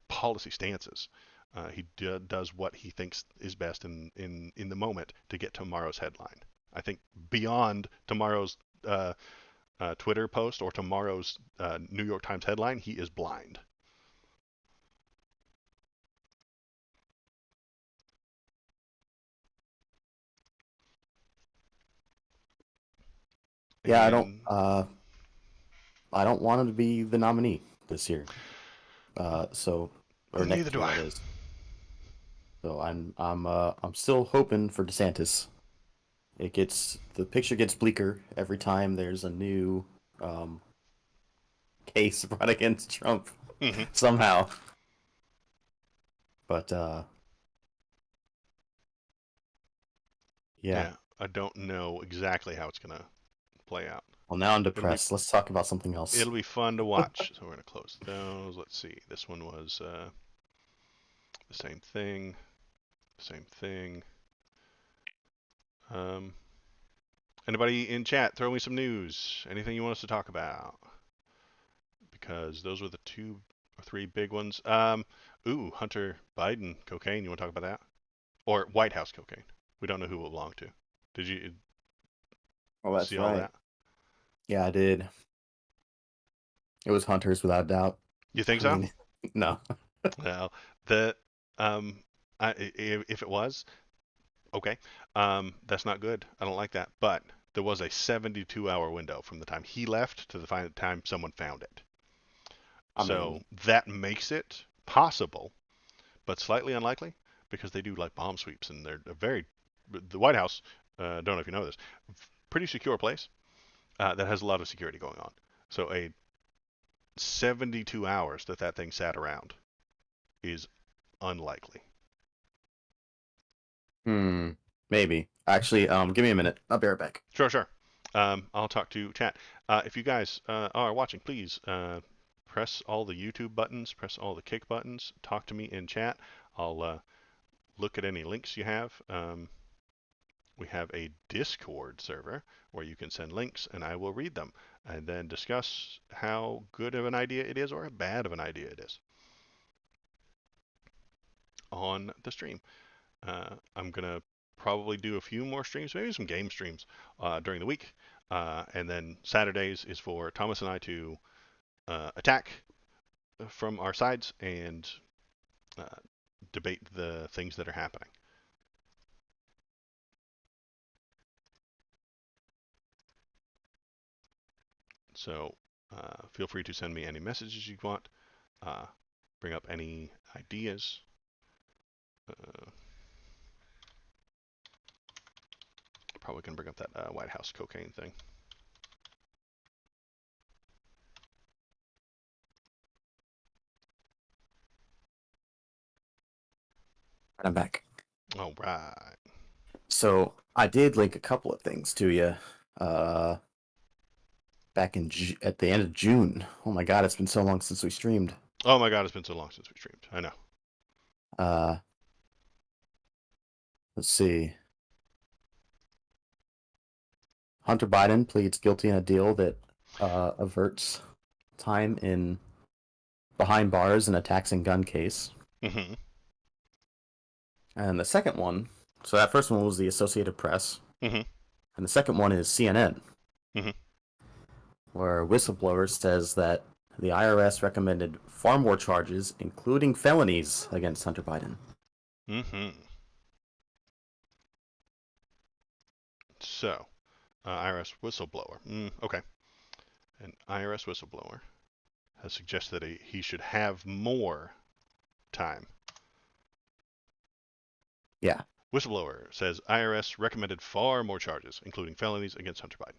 Speaker 1: policy stances. He does what he thinks is best in the moment to get tomorrow's headline. I think beyond tomorrow's Twitter post or tomorrow's New York Times headline, he is blind.
Speaker 2: Yeah,
Speaker 1: And
Speaker 2: I don't want him to be the nominee this year. Or
Speaker 1: neither
Speaker 2: next
Speaker 1: do
Speaker 2: year
Speaker 1: I.
Speaker 2: that is. So I'm still hoping for DeSantis. The picture gets bleaker every time there's a new um, case brought against Trump
Speaker 1: Hmm.
Speaker 2: somehow. But yeah.
Speaker 1: Yeah, I don't know exactly how it's gonna play out.
Speaker 2: Well, now I'm
Speaker 1: It'll be
Speaker 2: depressed. Let's talk about something else.
Speaker 1: it'll be fun to watch. So we're gonna close those. Let's see. This one was the same thing. Same thing. Um, Anybody in chat, throw me some news. Anything you want us to talk about? Because those were the 2 or 3 big ones. Hunter Biden cocaine. You want to talk about that? Or White House cocaine? We don't know who it belonged to. Did you
Speaker 2: Oh, that's
Speaker 1: see all
Speaker 2: right.
Speaker 1: that?
Speaker 2: Yeah, I did. It was Hunters without doubt.
Speaker 1: You think
Speaker 2: I
Speaker 1: so?
Speaker 2: mean, no.
Speaker 1: Well, the if it was, okay, that's not good. I don't like that. But there was a 72-hour window from the time he left to the time someone found it.
Speaker 2: I mean,
Speaker 1: So that makes it possible, but slightly unlikely because they do like bomb sweeps and they're very. The White House, don't know if you know this, pretty secure place that has a lot of security going on. So a 72 hours that thing sat around is unlikely.
Speaker 2: hmm, maybe. Actually, give me a minute. I'll be right back.
Speaker 1: Sure, sure. I'll talk to chat. If you guys are watching, please press all the YouTube buttons, press all the kick buttons, talk to me in chat. I'll look at any links you have. We have a Discord server where you can send links and I will read them and then discuss how good of an idea it is or how bad of an idea it is on the stream. I'm going to probably do a few more streams, maybe some game streams during the week. And then Saturdays is for Thomas and I to attack from our sides and uh, debate the things that are happening. So feel free to send me any messages you want, bring up any ideas. Probably going to bring up that White House cocaine thing.
Speaker 2: I'm back.
Speaker 1: All right.
Speaker 2: So I did link a couple of things to you. Back at the end of June. Oh my God, it's been so long since we streamed.
Speaker 1: Oh my God, it's been so long since we streamed. I know.
Speaker 2: Uh, let's see. Hunter Biden pleads guilty in a deal that averts time in behind bars in a tax and gun case.
Speaker 1: Mm-hmm.
Speaker 2: And the second one, so that first one was the Associated Press,
Speaker 1: Mm-hmm.
Speaker 2: and the second one is CNN,
Speaker 1: Mm-hmm.
Speaker 2: where a whistleblower says that the IRS recommended far more charges, including felonies, against Hunter Biden.
Speaker 1: Mm-hmm. So, IRS whistleblower. Okay. An IRS whistleblower has suggested that he should have more time
Speaker 2: Yeah.
Speaker 1: Whistleblower says IRS recommended far more charges, including felonies against Hunter Biden.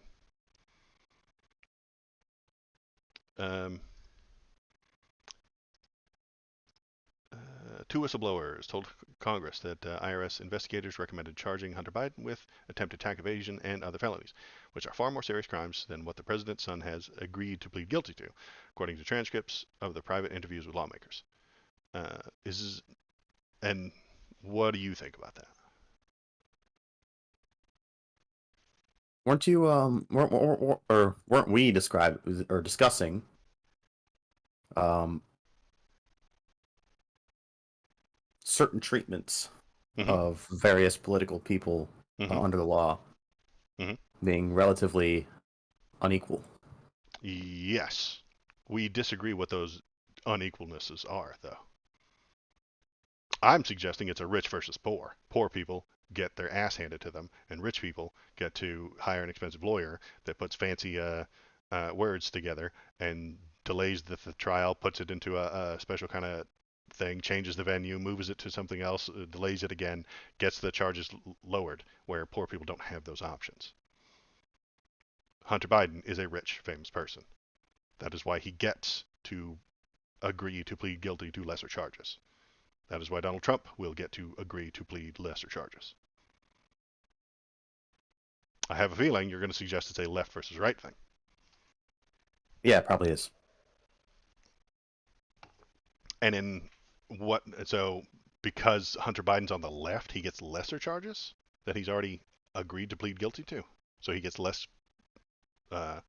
Speaker 1: Two whistleblowers told Congress that IRS investigators recommended charging Hunter Biden with attempted tax evasion and other felonies, which are far more serious crimes than what the president's son has agreed to plead guilty to, according to transcripts of the private interviews with lawmakers. Is and what do you think about that?
Speaker 2: Weren't you weren't we discussing um certain treatments
Speaker 1: Mm-hmm.
Speaker 2: of various political people
Speaker 1: Mm-hmm.
Speaker 2: under the law
Speaker 1: Mm-hmm.
Speaker 2: being relatively unequal?
Speaker 1: Yes, we disagree what those unequalnesses are, though. I'm suggesting it's a rich versus poor. Poor people get their ass handed to them, and rich people get to hire an expensive lawyer that puts fancy words together and delays the trial, puts it into a special kind of thing, changes the venue, moves it to something else, delays it again, gets the charges lowered, where poor people don't have those options. Hunter Biden is a rich, famous person. That is why he gets to agree to plead guilty to lesser charges. That is why Donald Trump will get to agree to plead lesser charges. I have a feeling you're going to suggest it's a left versus right thing.
Speaker 2: Yeah, it probably is.
Speaker 1: And in what, so because Hunter Biden's on the left, he gets lesser charges that he's already agreed to plead guilty to. So he gets less uh,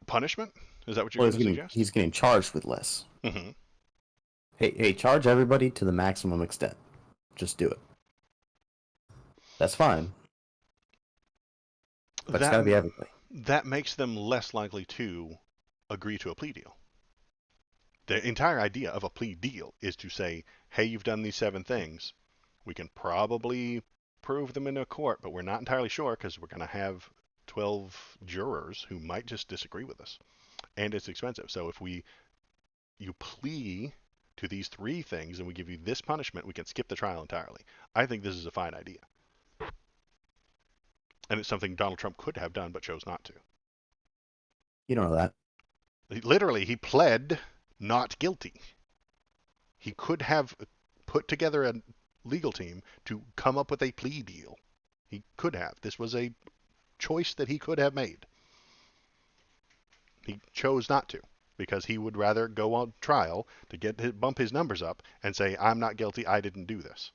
Speaker 1: punishment? Is that what you're
Speaker 2: Well,
Speaker 1: going to suggest?
Speaker 2: he's getting charged with less.
Speaker 1: Mm-hmm.
Speaker 2: Hey, charge everybody to the maximum extent. Just do it. That's fine, but it's got
Speaker 1: That
Speaker 2: to be everybody.
Speaker 1: that makes them less likely to agree to a plea deal. The entire idea of a plea deal is to say, hey, you've done these 7 things. We can probably prove them in a court, but we're not entirely sure because we're going to have 12 jurors who might just disagree with us. And it's expensive. So if you plea to these 3 things and we give you this punishment, we can skip the trial entirely. I think this is a fine idea. And it's something Donald Trump could have done but chose not to.
Speaker 2: You don't know that.
Speaker 1: Literally, he pled not guilty. He could have put together a legal team to come up with a plea deal. He could have. This was a choice that he could have made. He chose not to because he would rather go on trial to bump his numbers up and say, I'm not guilty, I didn't do this.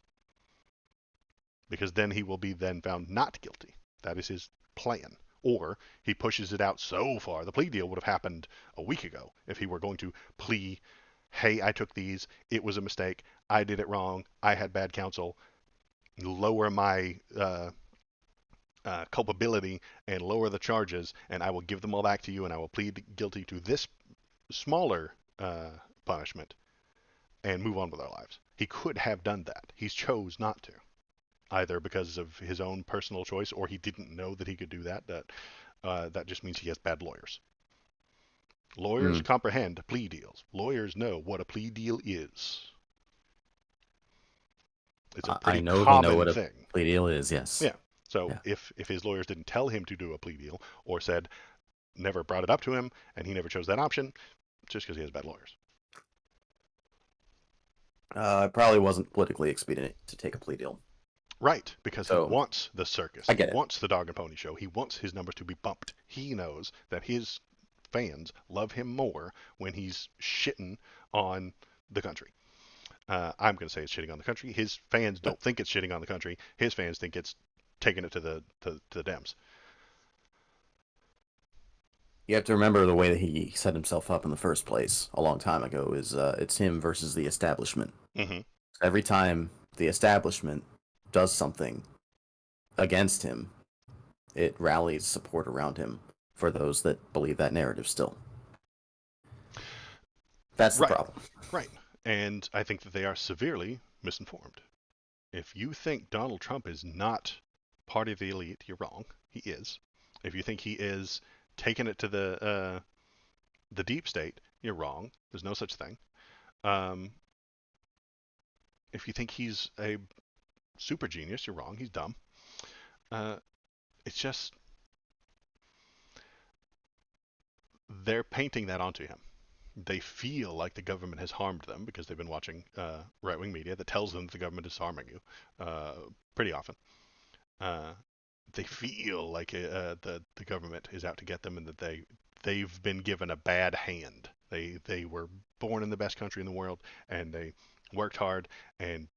Speaker 1: Because then he will be then found not guilty. That is his plan. Or he pushes it out so far. The plea deal would have happened a week ago if he were going to plea, hey, I took these, it was a mistake, I did it wrong, I had bad counsel, lower my culpability and lower the charges, and I will give them all back to you, and I will plead guilty to this smaller punishment and move on with our lives. He could have done that. He chose not to, either because of his own personal choice or he didn't know that he could do that. That just means he has bad lawyers. Lawyers
Speaker 2: Mm,
Speaker 1: comprehend plea deals. Lawyers know what a plea deal is. It's a
Speaker 2: I
Speaker 1: pretty
Speaker 2: know they know
Speaker 1: common
Speaker 2: what a
Speaker 1: thing.
Speaker 2: plea deal is. Yes.
Speaker 1: Yeah. So
Speaker 2: Yeah.
Speaker 1: if his lawyers didn't tell him to do a plea deal or said never brought it up to him and he never chose that option, just because he has bad lawyers.
Speaker 2: It probably wasn't politically expedient to take a plea deal.
Speaker 1: Right, because he
Speaker 2: So
Speaker 1: wants the circus.
Speaker 2: I
Speaker 1: He
Speaker 2: get it.
Speaker 1: wants the dog and pony show. He wants his numbers to be bumped. He knows that his fans love him more when he's shitting on the country. I'm going to say it's shitting on the country. His fans
Speaker 2: But
Speaker 1: don't think it's shitting on the country. His fans think it's taking it to the Dems.
Speaker 2: you have to remember the way that he set himself up in the first place a long time ago is it's him versus the establishment.
Speaker 1: Mm-hmm.
Speaker 2: Every time the establishment does something against him, it rallies support around him for those that believe that narrative still. That's the
Speaker 1: Right,
Speaker 2: problem.
Speaker 1: right. And I think that they are severely misinformed. If you think Donald Trump is not part of the elite, you're wrong. He is. If you think he is taking it to the deep state, you're wrong. There's no such thing. Um, If you think he's a super genius, you're wrong. He's dumb. Uh, it's just they're painting that onto him. They feel like the government has harmed them because they've been watching right-wing media that tells them that the government is harming you pretty often. Uh, they feel like the government is out to get them and that they've been given a bad hand. They were born in the best country in the world and they worked hard, and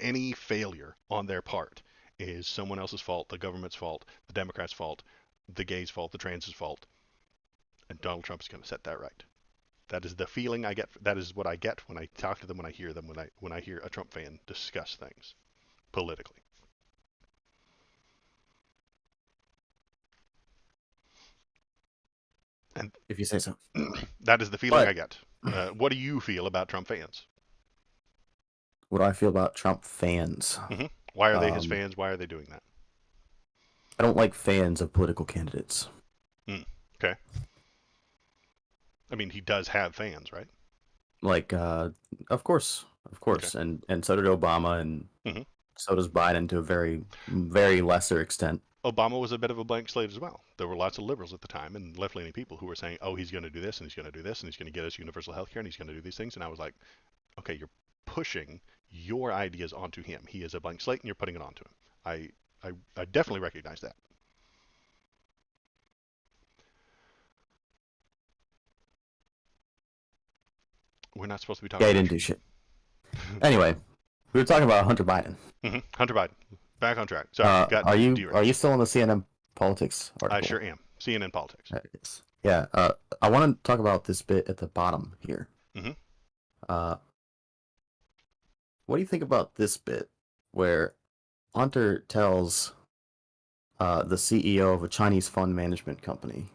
Speaker 1: any failure on their part is someone else's fault, the government's fault, the Democrats' fault, the gays' fault, the trans' fault, and Donald Trump is going to set that right. That is the feeling I get. That is what I get when I talk to them, when I hear them, when I hear a Trump fan discuss things politically. And
Speaker 2: if you say so.
Speaker 1: that is the feeling I
Speaker 2: But
Speaker 1: get. What do you feel about Trump fans?
Speaker 2: what do I feel about Trump fans?
Speaker 1: Why are they his
Speaker 2: Um,
Speaker 1: fans? Why are they doing that?
Speaker 2: I don't like fans of political candidates.
Speaker 1: Okay. I mean, he does have fans, right?
Speaker 2: Like, of
Speaker 1: Okay.
Speaker 2: course, and so did Obama, and
Speaker 1: hmm
Speaker 2: so does Biden to a very lesser extent.
Speaker 1: Obama was a bit of a blank slate as well. There were lots of liberals at the time and left-leaning people who were saying, "Oh, he's going to do this and he's going to do this and he's going to get us universal health care and he's going to do these things." And I was like, "Okay, you're pushing your ideas onto him. He is a blank slate and you're putting it onto him." I I definitely recognize that. We're not supposed to be
Speaker 2: Yeah,
Speaker 1: talking
Speaker 2: he
Speaker 1: about
Speaker 2: didn't do shit. Anyway, we were talking about Hunter Biden.
Speaker 1: Hunter Biden. Back on track. Sorry, got
Speaker 2: Are
Speaker 1: derailed.
Speaker 2: you still in the CNN politics
Speaker 1: I
Speaker 2: article?
Speaker 1: sure am. CNN politics.
Speaker 2: Yes. Yeah. I want to talk about this bit at the bottom here.
Speaker 1: hmm
Speaker 2: Uh, what do you think about this bit where Hunter tells the CEO of a Chinese fund management company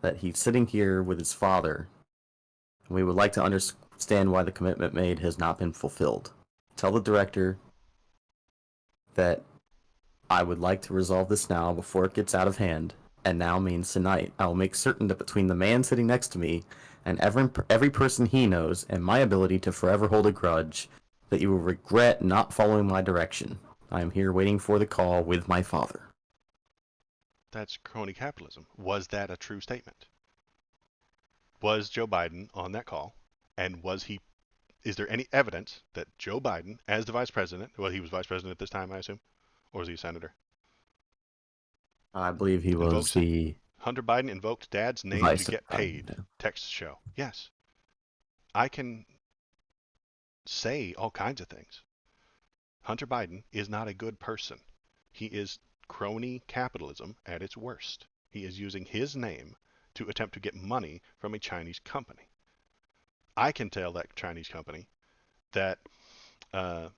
Speaker 2: that he's sitting here with his father, and we would like to understand why the commitment made has not been fulfilled. Tell the director that I would like to resolve this now before it gets out of hand, and now means tonight. I will make certain that between the man sitting next to me and every person he knows and my ability to forever hold a grudge, that you will regret not following my direction. I am here waiting for the call with my father.
Speaker 1: That's crony capitalism. Was that a true statement? Was Joe Biden on that call? And was he? Is there any evidence that Joe Biden, as the vice president, well, he was vice president at this time, I assume, or was he a senator?
Speaker 2: I believe he was
Speaker 1: Invokes
Speaker 2: the
Speaker 1: Hunter Biden invoked Dad's name to
Speaker 2: vice.
Speaker 1: get paid. Texts show. Yes, I can say all kinds of things. Hunter Biden is not a good person. He is crony capitalism at its worst. He is using his name to attempt to get money from a Chinese company. I can tell that Chinese company that uh,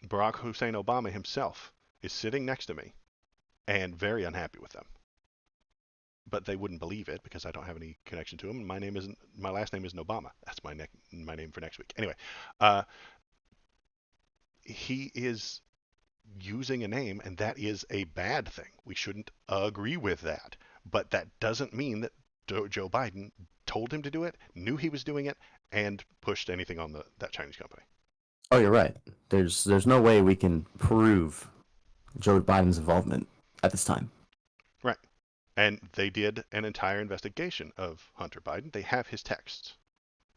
Speaker 1: Barack Hussein Obama himself is sitting next to me and very unhappy with them. But they wouldn't believe it because I don't have any connection to him. My last name isn't Obama. That's my name for next week. Anyway, uh, he is using a name, and that is a bad thing. We shouldn't agree with that. But that doesn't mean that Joe Biden told him to do it, knew he was doing it, and pushed anything on that Chinese company.
Speaker 2: Oh, you're right. There's no way we can prove Joe Biden's involvement at this time.
Speaker 1: Right. And they did an entire investigation of Hunter Biden. They have his texts.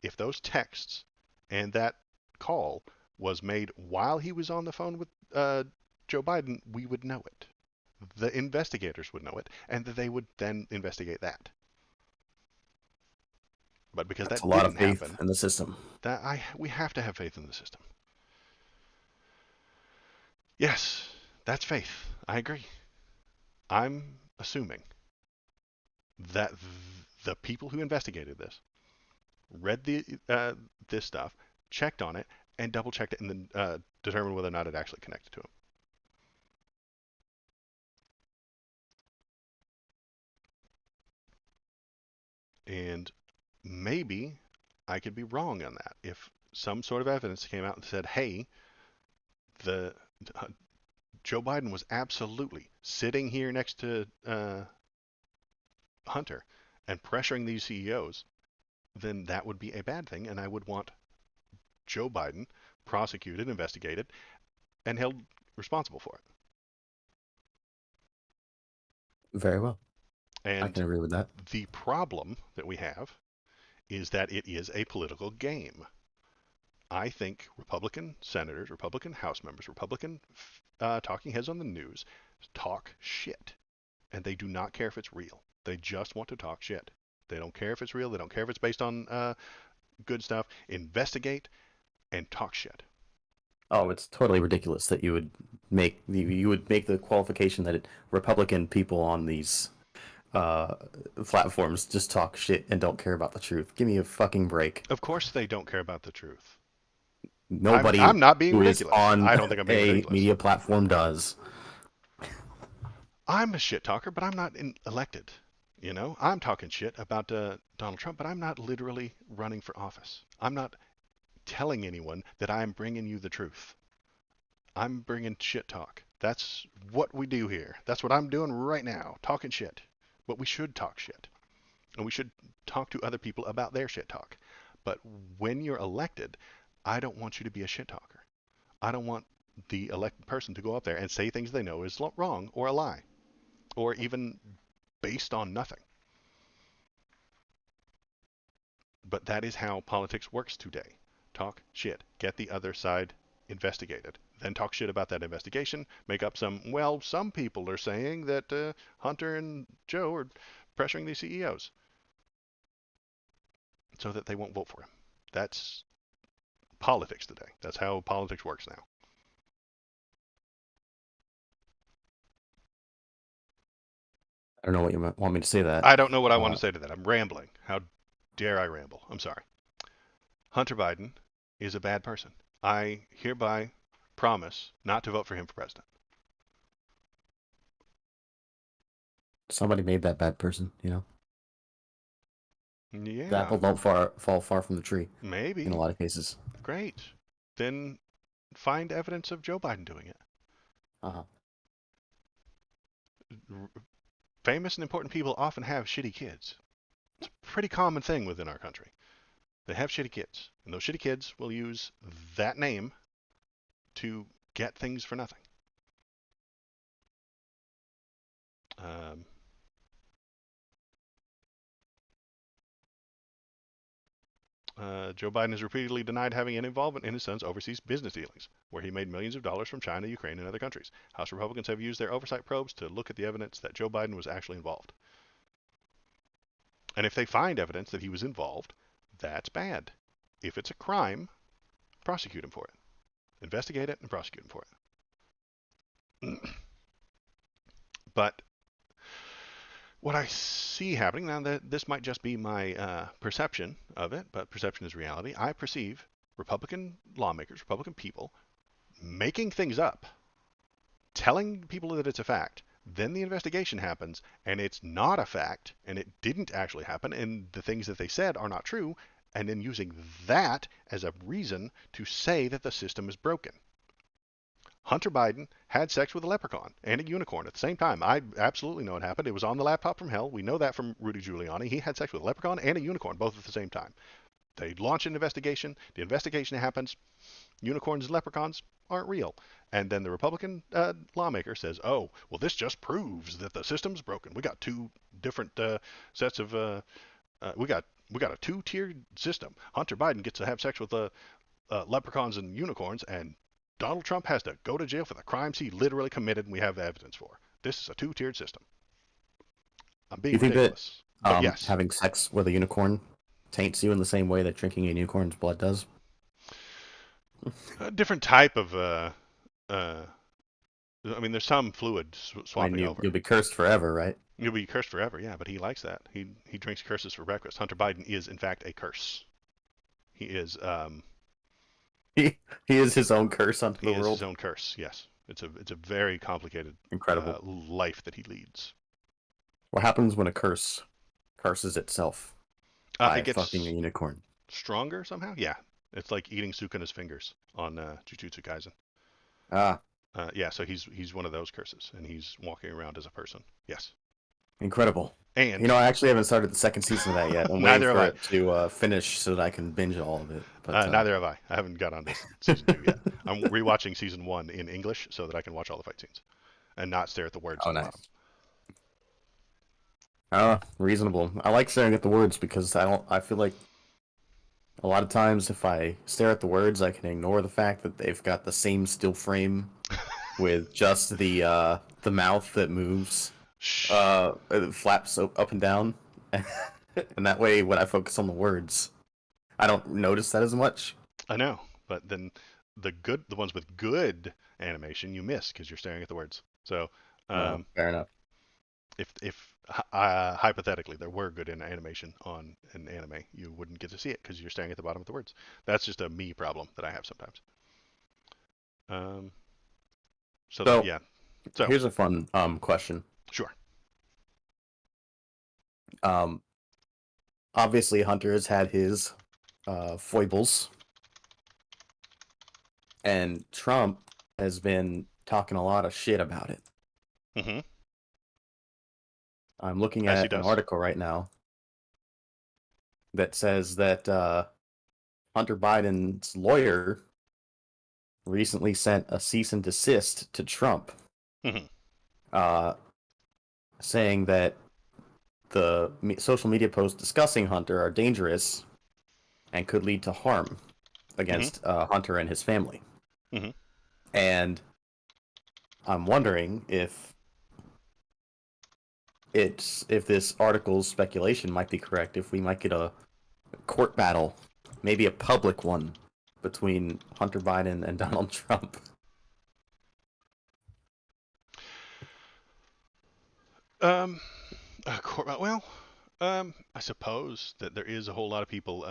Speaker 1: If those texts and that call was made while he was on the phone with Joe Biden, we would know it. The investigators would know it, and they would then investigate that. But because
Speaker 2: That's a
Speaker 1: that
Speaker 2: lot of
Speaker 1: didn't
Speaker 2: faith
Speaker 1: happen,
Speaker 2: in the system.
Speaker 1: we have to have faith in the system. Yes, that's faith. I agree. I'm assuming that the people who investigated this read this stuff, checked on it, and double checked it, and then determined whether or not it actually connected to him. And maybe I could be wrong on that. If some sort of evidence came out and said, "Hey, the uh, Joe Biden was absolutely sitting here next to Hunter and pressuring these CEOs," then that would be a bad thing, and I would want Joe Biden prosecuted, investigated, and held responsible for it.
Speaker 2: Very well. I
Speaker 1: And
Speaker 2: can agree with that.
Speaker 1: the problem that we have is that it is a political game. I think Republican senators, Republican House members, Republican talking heads on the news talk shit. And they do not care if it's real. They just want to talk shit. They don't care if it's real. They don't care if it's based on good stuff. Investigate and talk shit.
Speaker 2: Oh, it's totally ridiculous that you would make the qualification that Republican people on these uh, platforms just talk shit and don't care about the truth. Give me a fucking break.
Speaker 1: Of course they don't care about the truth.
Speaker 2: Nobody
Speaker 1: I'm not being
Speaker 2: who is
Speaker 1: ridiculous.
Speaker 2: on
Speaker 1: I don't think I'm being
Speaker 2: a
Speaker 1: ridiculous.
Speaker 2: media platform does.
Speaker 1: I'm a shit talker, but I'm not elected. You know, I'm talking shit about Donald Trump, but I'm not literally running for office. I'm not telling anyone that I'm bringing you the truth. I'm bringing shit talk. That's what we do here. That's what I'm doing right now, talking shit. But we should talk shit. And we should talk to other people about their shit talk. But when you're elected, I don't want you to be a shit talker. I don't want the elected person to go up there and say things they know is wrong or a lie or even based on nothing. But that is how politics works today. Talk shit. Get the other side investigated. Then talk shit about that investigation. Make up some people are saying that Hunter and Joe are pressuring these CEOs so that they won't vote for him. That's politics today. That's how politics works now.
Speaker 2: I don't know what you want me to say that.
Speaker 1: I don't know what I want
Speaker 2: Uh,
Speaker 1: to say to that. I'm rambling. How dare I ramble? I'm sorry. Hunter Biden is a bad person. I hereby promise not to vote for him for president.
Speaker 2: Somebody made that bad person, The
Speaker 1: Yeah,
Speaker 2: apple don't fall far from the tree in a
Speaker 1: maybe.
Speaker 2: lot of cases.
Speaker 1: Great. Then find evidence of Joe Biden doing it.
Speaker 2: Uh-huh.
Speaker 1: Famous and important people often have shitty kids. It's a pretty common thing within our country. They have shitty kids, and those shitty kids will use that name to get things for nothing. Um, Joe Biden has repeatedly denied having any involvement in his son's overseas business dealings, where he made millions of dollars from China, Ukraine, and other countries. House Republicans have used their oversight probes to look at the evidence that Joe Biden was actually involved. And if they find evidence that he was involved, that's bad. If it's a crime, prosecute him for it. Investigate it and prosecute him for it. But what I see happening now, that this might just be my perception of it, but perception is reality. I perceive Republican lawmakers, Republican people, making things up, telling people that it's a fact. Then the investigation happens, and it's not a fact, and it didn't actually happen, and the things that they said are not true, and then using that as a reason to say that the system is broken. Hunter Biden had sex with a leprechaun and a unicorn at the same time. I absolutely know it happened. It was on the laptop from hell. We know that from Rudy Giuliani. He had sex with a leprechaun and a unicorn both at the same time. They launch an investigation. The investigation happens. Unicorns and leprechauns aren't real. And then the Republican lawmaker says, "Oh, well, this just proves that the system's broken. We got two different sets of we got a two-tiered system. Hunter Biden gets to have sex with leprechauns and unicorns, and Donald Trump has to go to jail for the crimes he literally committed, and we have evidence for. This is a two-tiered system." I'm
Speaker 2: Do
Speaker 1: being
Speaker 2: you think that
Speaker 1: ridiculous, but yes,
Speaker 2: having sex with a unicorn taints you in the same way that drinking a unicorn's blood does?
Speaker 1: a different type of. I mean, there's some fluid
Speaker 2: I mean,
Speaker 1: swapping over.
Speaker 2: you'll be cursed forever, right?
Speaker 1: You'll be cursed forever, yeah, but he likes that. He drinks curses for breakfast. Hunter Biden is in fact a curse. He is
Speaker 2: He is his own curse unto
Speaker 1: he
Speaker 2: the
Speaker 1: is his
Speaker 2: world.
Speaker 1: own curse. Yes, it's a very complicated
Speaker 2: Incredible.
Speaker 1: life that he leads.
Speaker 2: What happens when a curse curses itself
Speaker 1: It
Speaker 2: by fucking a
Speaker 1: gets
Speaker 2: unicorn?
Speaker 1: stronger somehow. Yeah, it's like eating Sukuna's fingers on Jujutsu Kaisen.
Speaker 2: Ah,
Speaker 1: Yeah, so he's one of those curses, and he's walking around as a person. Yes,
Speaker 2: incredible.
Speaker 1: And
Speaker 2: I actually haven't started the second season of that yet. I'm waiting
Speaker 1: neither have
Speaker 2: for
Speaker 1: I.
Speaker 2: it to finish so that I can binge all of it. But
Speaker 1: Neither have I. I haven't got on to season 2 yet. I'm rewatching season 1 in English so that I can watch all the fight scenes and not stare at the words
Speaker 2: oh,
Speaker 1: on the bottom.
Speaker 2: nice. Reasonable. I like staring at the words because I feel like a lot of times if I stare at the words, I can ignore the fact that they've got the same still frame with just the mouth that moves,
Speaker 1: Shh.
Speaker 2: it flaps up and down, and that way when I focus on the words, I don't notice that as much.
Speaker 1: I know, but then the ones with good animation, you miss because you're staring at the words. So,
Speaker 2: No,
Speaker 1: um,
Speaker 2: fair enough.
Speaker 1: if hypothetically there were good in animation on an anime, you wouldn't get to see it because you're staring at the bottom of the words. That's just a me problem that I have sometimes. Um,
Speaker 2: So
Speaker 1: yeah. So
Speaker 2: here's a fun question.
Speaker 1: sure.
Speaker 2: Um, Obviously Hunter has had his foibles, and Trump has been talking a lot of shit about it.
Speaker 1: Hmm.
Speaker 2: I'm looking
Speaker 1: As he
Speaker 2: at an
Speaker 1: does.
Speaker 2: article right now that says that Hunter Biden's lawyer recently sent a cease and desist to Trump,
Speaker 1: Hmm.
Speaker 2: uh, saying that the social media posts discussing Hunter are dangerous and could lead to harm
Speaker 1: Hmm.
Speaker 2: against Hunter and his family.
Speaker 1: Hmm.
Speaker 2: And I'm wondering if this article's speculation might be correct, if we might get a court battle, maybe a public one between Hunter Biden and Donald Trump.
Speaker 1: Um, well, I suppose that there is a whole lot of people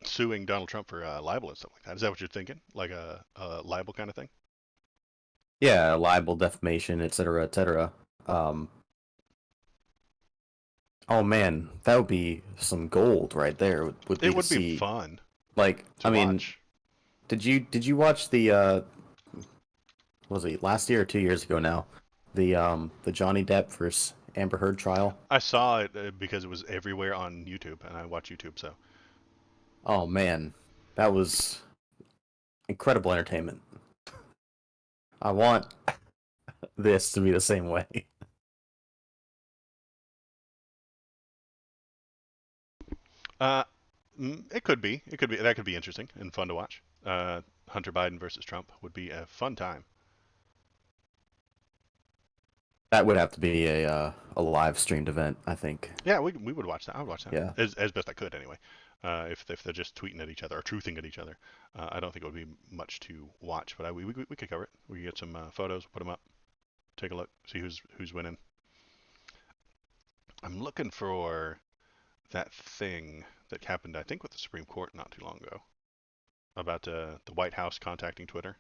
Speaker 1: suing Donald Trump for libel and stuff like that. Is that what you're thinking? Like a libel kind of thing?
Speaker 2: Yeah, libel, defamation, etc., etc. Um, oh man, that would be some gold right there. Would
Speaker 1: It
Speaker 2: be to
Speaker 1: would be
Speaker 2: see.
Speaker 1: fun
Speaker 2: Like,
Speaker 1: to
Speaker 2: I mean,
Speaker 1: watch.
Speaker 2: did you watch the was it last year or 2 years ago now? The Johnny Depp versus Amber Heard trial.
Speaker 1: I saw it because it was everywhere on YouTube, and I watch YouTube, so
Speaker 2: Oh man, that was incredible entertainment. I want this to be the same way.
Speaker 1: uh, it could be. It could be. That could be interesting and fun to watch. Hunter Biden versus Trump would be a fun time.
Speaker 2: That would have to be a live streamed event, I think.
Speaker 1: Yeah, we would watch that. I would watch that
Speaker 2: Yeah.
Speaker 1: as best I could anyway. If they're just tweeting at each other or truthing at each other, I don't think it would be much to watch. But we could cover it. We could get some photos, put them up, take a look, see who's winning. I'm looking for that thing that happened, I think, with the Supreme Court not too long ago about the White House contacting Twitter.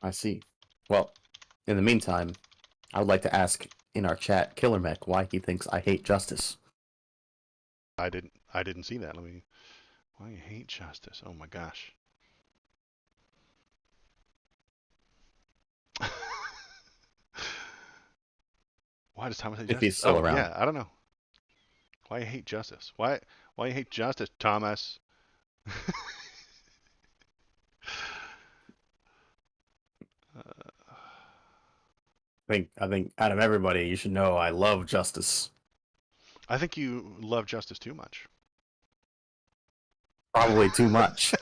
Speaker 2: I see. Well, in the meantime, I would like to ask in our chat Killer Mech why he thinks I hate justice.
Speaker 1: I didn't see that. Let me. Why you hate justice? Oh my gosh. Why does Thomas hate
Speaker 2: If he's
Speaker 1: justice?
Speaker 2: still
Speaker 1: Oh
Speaker 2: around.
Speaker 1: yeah, I don't know. Why you hate justice? Why you hate justice, Thomas? uh,
Speaker 2: I think out of everybody, you should know I love justice.
Speaker 1: I think you love justice too much.
Speaker 2: Probably too much.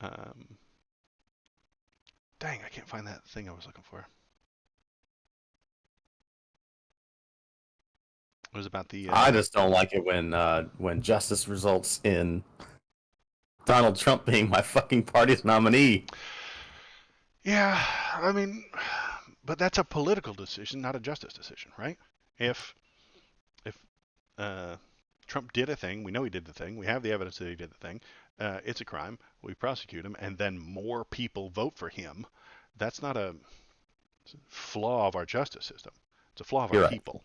Speaker 1: um, dang, I can't find that thing I was looking for. It was about the.
Speaker 2: I just don't like it when justice results in Donald Trump being my fucking party's nominee.
Speaker 1: Yeah, I mean, but that's a political decision, not a justice decision, right? If uh, Trump did a thing, we know he did the thing, we have the evidence that he did the thing. It's a crime. We prosecute him, and then more people vote for him. That's not a flaw of our justice system. It's a flaw of our
Speaker 2: You're right.
Speaker 1: people.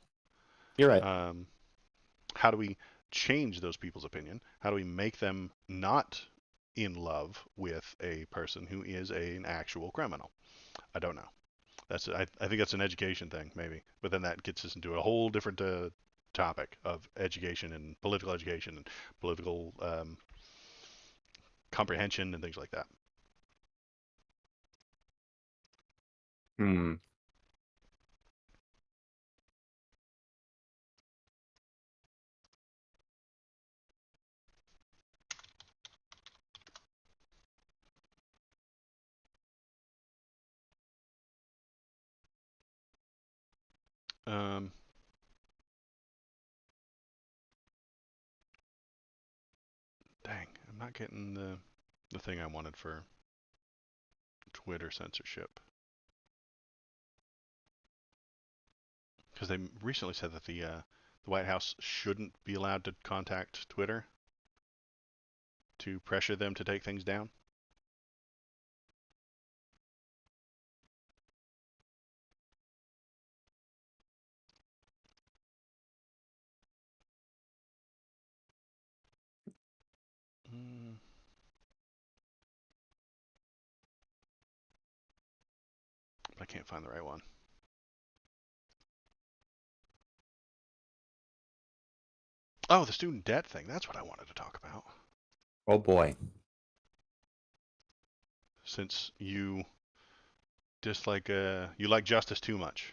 Speaker 2: You're right.
Speaker 1: Um, how do we change those people's opinion? How do we make them not in love with a person who is an actual criminal. I don't know. I think that's an education thing maybe, but then that gets us into a whole different topic of education and political comprehension and things like that.
Speaker 2: Hmm.
Speaker 1: Um, Dang, I'm not getting the thing I wanted for Twitter censorship. Because they recently said that the White House shouldn't be allowed to contact Twitter to pressure them to take things down. Mm, but I can't find the right one. Oh, the student debt thing. That's what I wanted to talk about.
Speaker 2: Oh boy.
Speaker 1: Since you dislike you like justice too much,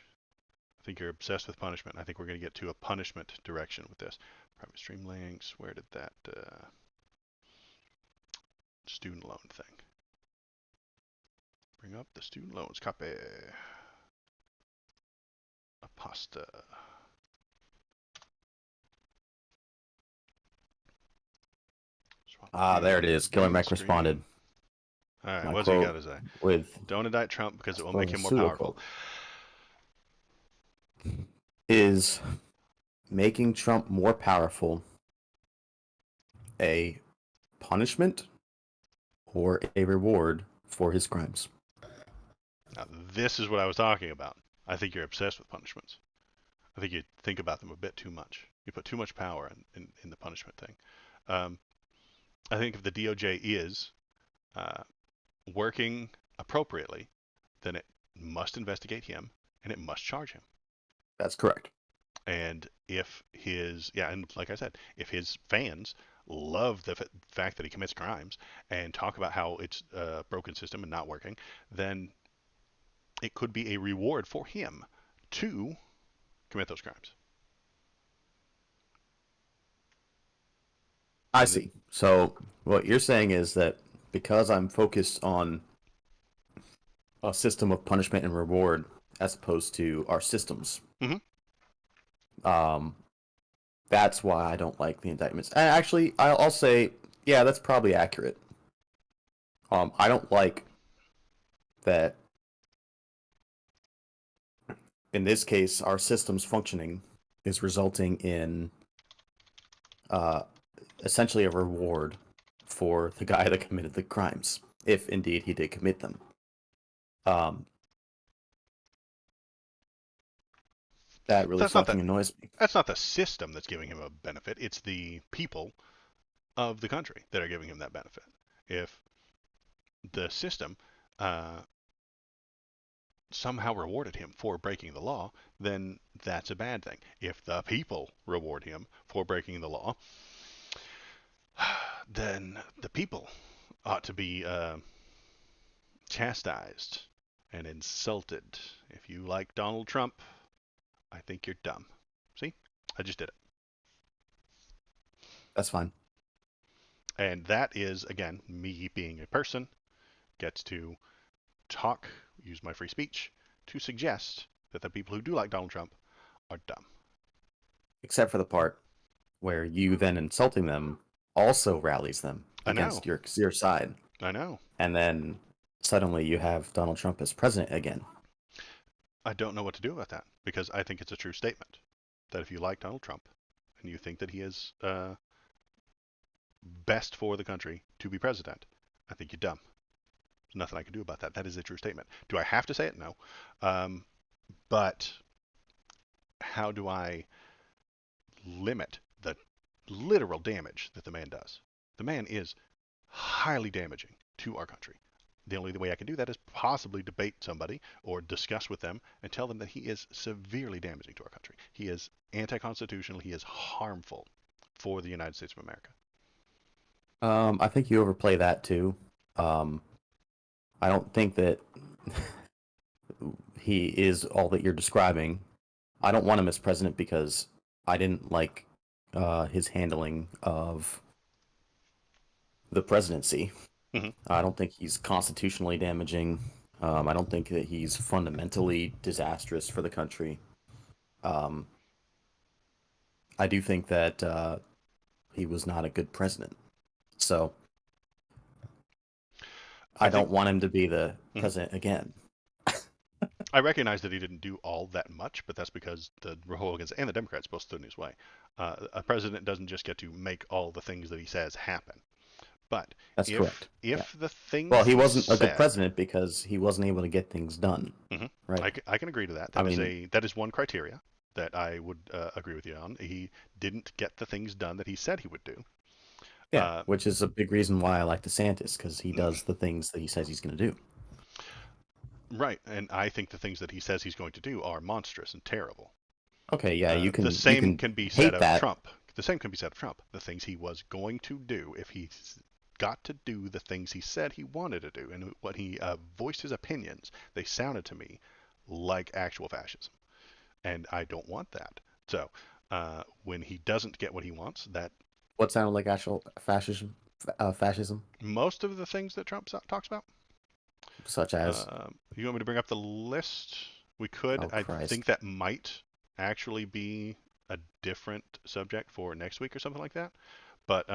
Speaker 1: I think you're obsessed with punishment. I think we're going to get to a punishment direction with this. Private stream links. Where did that student loan thing? Bring up the student loans. Copy. Pasta. Swap
Speaker 2: Ah, there it
Speaker 1: view.
Speaker 2: is. Killer
Speaker 1: View
Speaker 2: Mech responded.
Speaker 1: screen. All right,
Speaker 2: My
Speaker 1: what's he got
Speaker 2: quote
Speaker 1: to say?
Speaker 2: with
Speaker 1: Don't indict Trump because it will make
Speaker 2: was a
Speaker 1: him more
Speaker 2: pseudo
Speaker 1: powerful.
Speaker 2: quote is making Trump more powerful a punishment or a reward for his crimes?
Speaker 1: Now, this is what I was talking about. I think you're obsessed with punishments. I think you think about them a bit too much. You put too much power in the punishment thing. Um, I think if the DOJ is uh, working appropriately, then it must investigate him and it must charge him.
Speaker 2: That's correct.
Speaker 1: And if and like I said, if his fans love the fact that he commits crimes and talk about how it's a broken system and not working, then it could be a reward for him to commit those crimes.
Speaker 2: I
Speaker 1: And
Speaker 2: see. So what you're saying is that because I'm focused on a system of punishment and reward as opposed to our systems,
Speaker 1: mm-hmm.
Speaker 2: um, that's why I don't like the indictments. And actually, I'll say, yeah, that's probably accurate. I don't like that in this case, our system's functioning is resulting in uh, essentially a reward for the guy that committed the crimes, if indeed he did commit them. Um, that
Speaker 1: But
Speaker 2: really fucking annoys me.
Speaker 1: that's not the system that's giving him a benefit. It's the people of the country that are giving him that benefit. If the system uh, somehow rewarded him for breaking the law, then that's a bad thing. If the people reward him for breaking the law, then the people ought to be chastised and insulted. If you like Donald Trump, I think you're dumb. See? I just did it.
Speaker 2: That's fine.
Speaker 1: And that is, again, me being a person, gets to talk, use my free speech, to suggest that the people who do like Donald Trump are dumb.
Speaker 2: Except for the part where you then insulting them also rallies them
Speaker 1: I know.
Speaker 2: against your side.
Speaker 1: I know.
Speaker 2: And then suddenly you have Donald Trump as president again.
Speaker 1: I don't know what to do about that because I think it's a true statement that if you like Donald Trump and you think that he is best for the country to be president, I think you're dumb. There's nothing I can do about that. That is a true statement. Do I have to say it? No. But how do I limit the literal damage that the man does? The man is highly damaging to our country. The only way I can do that is possibly debate somebody or discuss with them and tell them that he is severely damaging to our country. He is anti-constitutional. He is harmful for the United States of America.
Speaker 2: I think you overplay that too. Um, I don't think that he is all that you're describing. I don't want him as president because I didn't like his handling of the presidency.
Speaker 1: Hmm.
Speaker 2: I don't think he's constitutionally damaging. I don't think that he's fundamentally disastrous for the country. Um, I do think that he was not a good president. So
Speaker 1: I
Speaker 2: I
Speaker 1: think
Speaker 2: don't want him to be the
Speaker 1: mhm.
Speaker 2: president again.
Speaker 1: I recognize that he didn't do all that much, but that's because the Republicans and the Democrats both stood in his way. A president doesn't just get to make all the things that he says happen. But
Speaker 2: That's
Speaker 1: if
Speaker 2: correct. Yeah.
Speaker 1: if the
Speaker 2: Well,
Speaker 1: things
Speaker 2: he
Speaker 1: he
Speaker 2: wasn't a good
Speaker 1: said,
Speaker 2: president because he wasn't able to get things done.
Speaker 1: hmm,
Speaker 2: Right.
Speaker 1: I can agree to that.
Speaker 2: I mean,
Speaker 1: That is one criteria that I would agree with you on. He didn't get the things done that he said he would do.
Speaker 2: yeah,
Speaker 1: Uh,
Speaker 2: which is a big reason why I like DeSantis because he does the things that he says he's going to do.
Speaker 1: right, and I think the things that he says he's going to do are monstrous and terrible.
Speaker 2: Okay, yeah,
Speaker 1: The
Speaker 2: you
Speaker 1: same
Speaker 2: can
Speaker 1: can be said
Speaker 2: hate
Speaker 1: of
Speaker 2: that.
Speaker 1: Trump. The same can be said of Trump. The things he was going to do, if he got to do the things he said he wanted to do, and when he voiced his opinions, they sounded to me like actual fascism, and I don't want that. So when he doesn't get what he wants, that
Speaker 2: What sounded like actual fascism, fascism,
Speaker 1: most of the things that Trump talks about.
Speaker 2: such as,
Speaker 1: You want me to bring up the list? We could.
Speaker 2: oh
Speaker 1: I think
Speaker 2: Christ,
Speaker 1: that might actually be a different subject for next week or something like that. But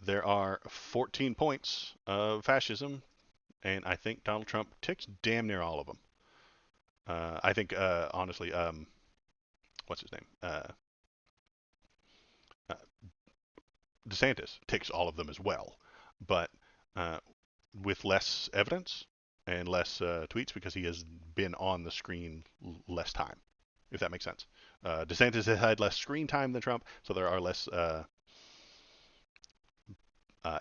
Speaker 1: there are 14 points of fascism, and I think Donald Trump ticks damn near all of them. I think, honestly, what's his name? Uh, DeSantis ticks all of them as well, but uh, with less evidence and less tweets because he has been on the screen less time, if that makes sense. DeSantis has had less screen time than Trump, so there are less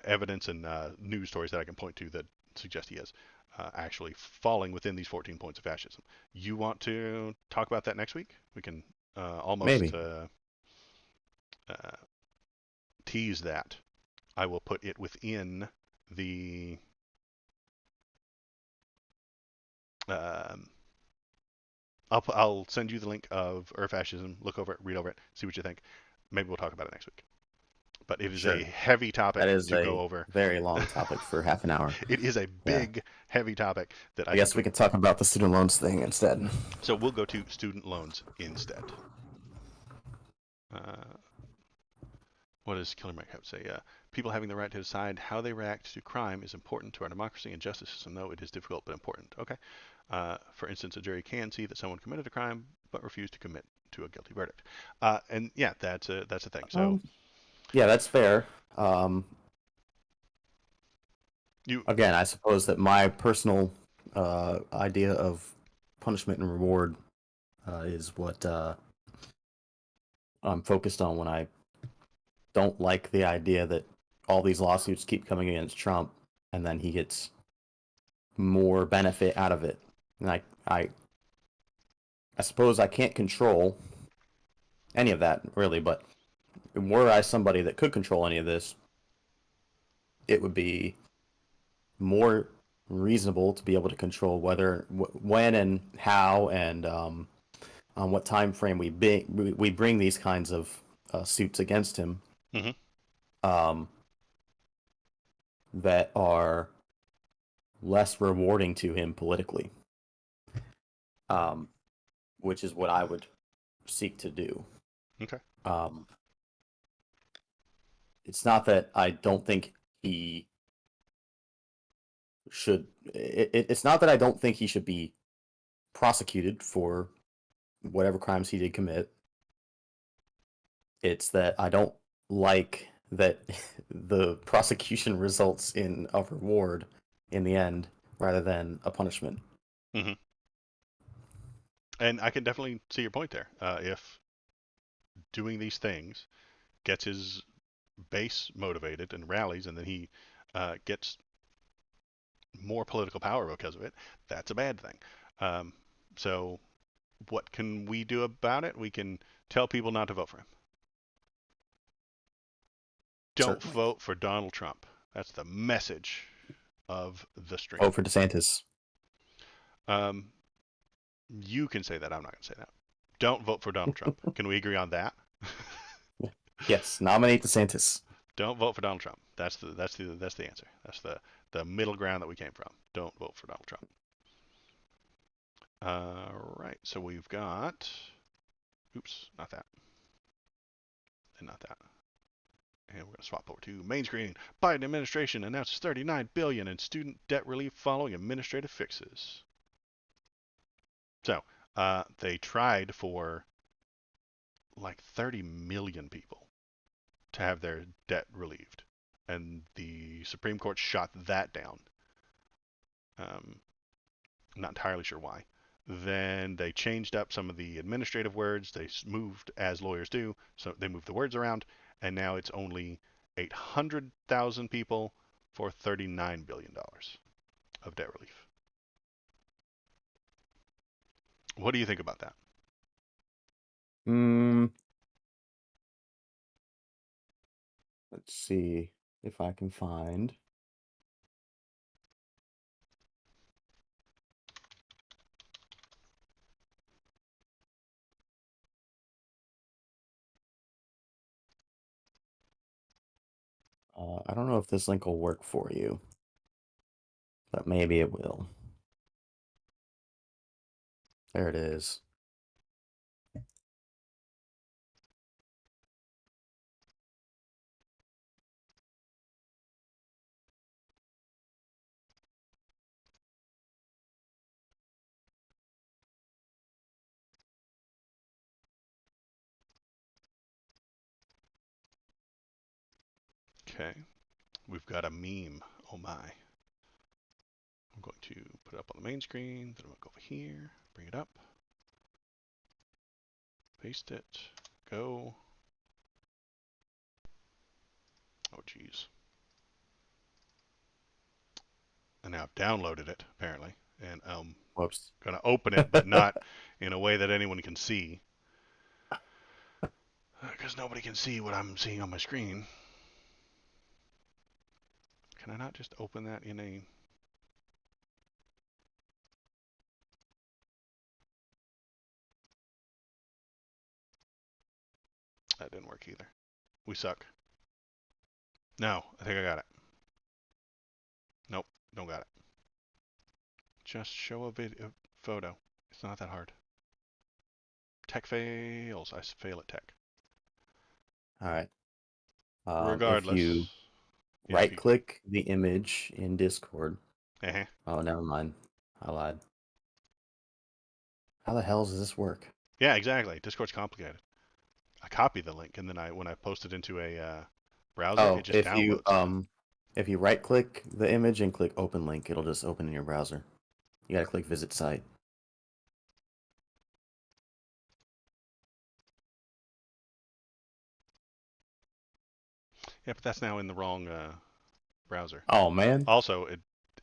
Speaker 1: evidence and news stories that I can point to that suggest he is actually falling within these 14 points of fascism. You want to talk about that next week? We can almost
Speaker 2: maybe.
Speaker 1: uh, tease that. I will put it within the um, I'll send you the link of Fascism. Look over it, read over it, see what you think. Maybe we'll talk about it next week. But it is a
Speaker 2: Sure.
Speaker 1: heavy
Speaker 2: That
Speaker 1: topic
Speaker 2: is
Speaker 1: to go
Speaker 2: a
Speaker 1: over.
Speaker 2: very long topic for half an hour.
Speaker 1: It is a
Speaker 2: Yeah.
Speaker 1: big, heavy topic that I
Speaker 2: I
Speaker 1: think
Speaker 2: guess we can talk about the student loans thing instead.
Speaker 1: so we'll go to student loans instead. Uh, what does Killer Mike have to say? People having the right to decide how they react to crime is important to our democracy and justice system, though it is difficult but important. Okay. For instance, a jury can see that someone committed a crime but refused to commit to a guilty verdict. And yeah, that's a thing. So
Speaker 2: Um, yeah, that's fair. Um,
Speaker 1: you,
Speaker 2: Again, I suppose that my personal idea of punishment and reward is what I'm focused on when I don't like the idea that all these lawsuits keep coming against Trump and then he gets more benefit out of it. And I suppose I can't control any of that really, but were I somebody that could control any of this, it would be more reasonable to be able to control whether, when, and how, and on what time frame we bring these kinds of suits against him,
Speaker 1: mhm.
Speaker 2: um, that are less rewarding to him politically, um, which is what I would seek to do.
Speaker 1: Okay.
Speaker 2: Um, it's not that I don't think he should. It's not that I don't think he should be prosecuted for whatever crimes he did commit. It's that I don't like that the prosecution results in a reward in the end rather than a punishment.
Speaker 1: Hmm. And I can definitely see your point there. If doing these things, gets his base motivated and rallies, and then he gets more political power because of it, that's a bad thing. Um, so, what can we do about it? We can tell people not to vote for him. Don't
Speaker 2: Certainly.
Speaker 1: vote for Donald Trump. That's the message of the stream.
Speaker 2: Vote for DeSantis.
Speaker 1: Um, you can say that. I'm not going to say that. Don't vote for Donald Trump. Can we agree on that?
Speaker 2: Yes, nominate DeSantis.
Speaker 1: Don't vote for Donald Trump. That's the answer. That's the middle ground that we came from. Don't vote for Donald Trump. All right. So we've got. Oops, not that. And not that. And we're going to swap over to main screen. Biden administration announces $39 billion in student debt relief following administrative fixes. So they tried for like 30 million people to have their debt relieved, and the Supreme Court shot that down. I'm not entirely sure why. Then they changed up some of the administrative words. They moved, as lawyers do, so they moved the words around, and now it's only 800,000 people for $39 billion of debt relief. What do you think about that?
Speaker 2: Let's see if I can find. I don't know if this link will work for you, but maybe it will. There it is.
Speaker 1: Okay, we've got a meme. Oh my. I'm going to put it up on the main screen. Then I'm going to go over here, bring it up, paste it, go. Oh, geez. And now I've downloaded it, apparently. And I'm
Speaker 2: Whoops.
Speaker 1: going to open it, but not in a way that anyone can see. Because nobody can see what I'm seeing on my screen. Can I not just open that in a... That didn't work either. We suck. No, I think I got it. Nope, don't got it. Just show a video, photo. It's not that hard. Tech fails. I fail at tech.
Speaker 2: All right. If you
Speaker 1: Regardless. Yeah, if you...
Speaker 2: right-click the image in Discord.
Speaker 1: Uh-huh.
Speaker 2: Oh, never mind. I lied. How the hell does this work?
Speaker 1: Yeah, exactly. Discord's complicated. I copy the link, and then when I post it into a browser,
Speaker 2: Oh,
Speaker 1: it just downloads.
Speaker 2: if you right-click the image and click Open Link, it'll just open in your browser. You gotta click Visit Site.
Speaker 1: Yeah, but that's now in the wrong browser.
Speaker 2: Oh man.
Speaker 1: Also, it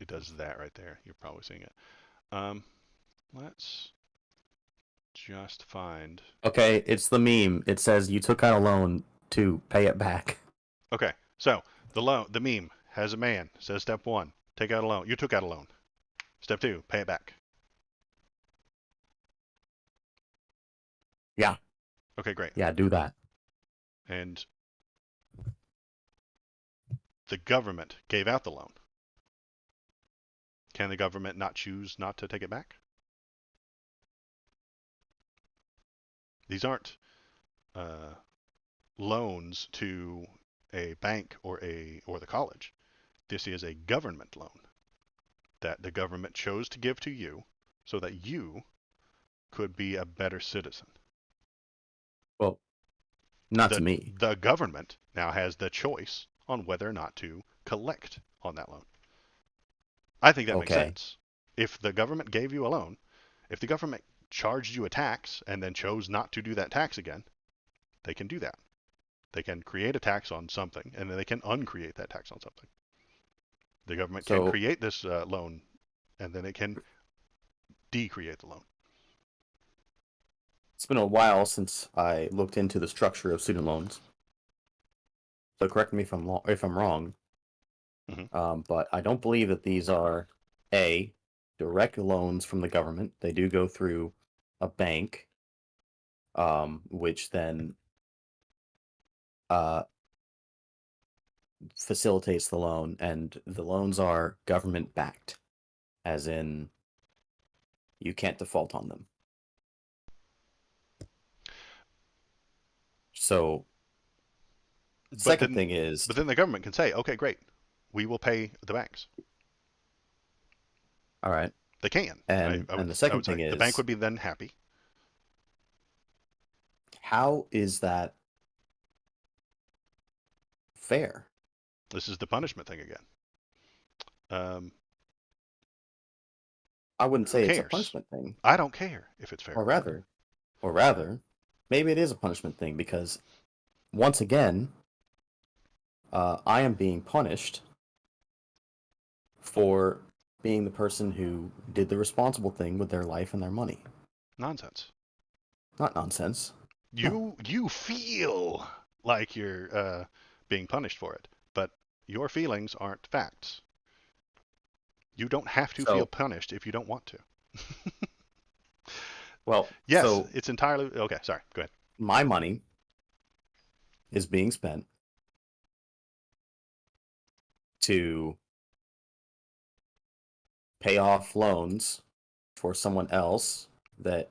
Speaker 1: does that right there. You're probably seeing it. Let's just find.
Speaker 2: Okay, it's the meme. It says you took out a loan to pay it back.
Speaker 1: Okay, so the meme has a man. Says step 1, take out a loan. You took out a loan. Step 2, pay it back.
Speaker 2: Yeah.
Speaker 1: Okay, great.
Speaker 2: Yeah, do that.
Speaker 1: And the government gave out the loan. Can the government not choose not to take it back? These aren't loans to a bank or the college. This is a government loan that the government chose to give to you so that you could be a better citizen.
Speaker 2: Well, not to me.
Speaker 1: The government now has the choice on whether or not to collect on that loan. I think that makes
Speaker 2: Okay.
Speaker 1: sense. If the government gave you a loan, if the government charged you a tax and then chose not to do that tax again, they can do that. They can create a tax on something, and then they can uncreate that tax on something. The government can
Speaker 2: So
Speaker 1: create this loan, and then it can decreate the loan.
Speaker 2: it's been a while since I looked into the structure of student loans. So correct me if I'm wrong.
Speaker 1: Mhm.
Speaker 2: But I don't believe that these are A, direct loans from the government. They do go through a bank, which then uh, facilitates the loan, and the loans are government backed, as in you can't default on them. So,
Speaker 1: But
Speaker 2: second
Speaker 1: then,
Speaker 2: thing is,
Speaker 1: but then the government can say, okay, great, we will pay the banks.
Speaker 2: all right,
Speaker 1: They can.
Speaker 2: and the
Speaker 1: I
Speaker 2: second
Speaker 1: would say
Speaker 2: thing
Speaker 1: the bank
Speaker 2: is,
Speaker 1: would be then happy.
Speaker 2: how is that fair?
Speaker 1: This is the punishment thing again. Um,
Speaker 2: I wouldn't
Speaker 1: who
Speaker 2: say it's a
Speaker 1: cares?
Speaker 2: punishment thing,
Speaker 1: I don't care if it's fair.
Speaker 2: or rather, or rather, maybe it is a punishment thing because once again, I am being punished for being the person who did the responsible thing with their life and their money.
Speaker 1: Nonsense.
Speaker 2: Not nonsense. No.
Speaker 1: You feel like you're being punished for it, but your feelings aren't facts. You don't have to feel
Speaker 2: So,
Speaker 1: punished if you don't want to.
Speaker 2: well,
Speaker 1: Yes,
Speaker 2: so
Speaker 1: it's entirely okay. Sorry, go ahead.
Speaker 2: my money is being spent to pay off loans for someone else that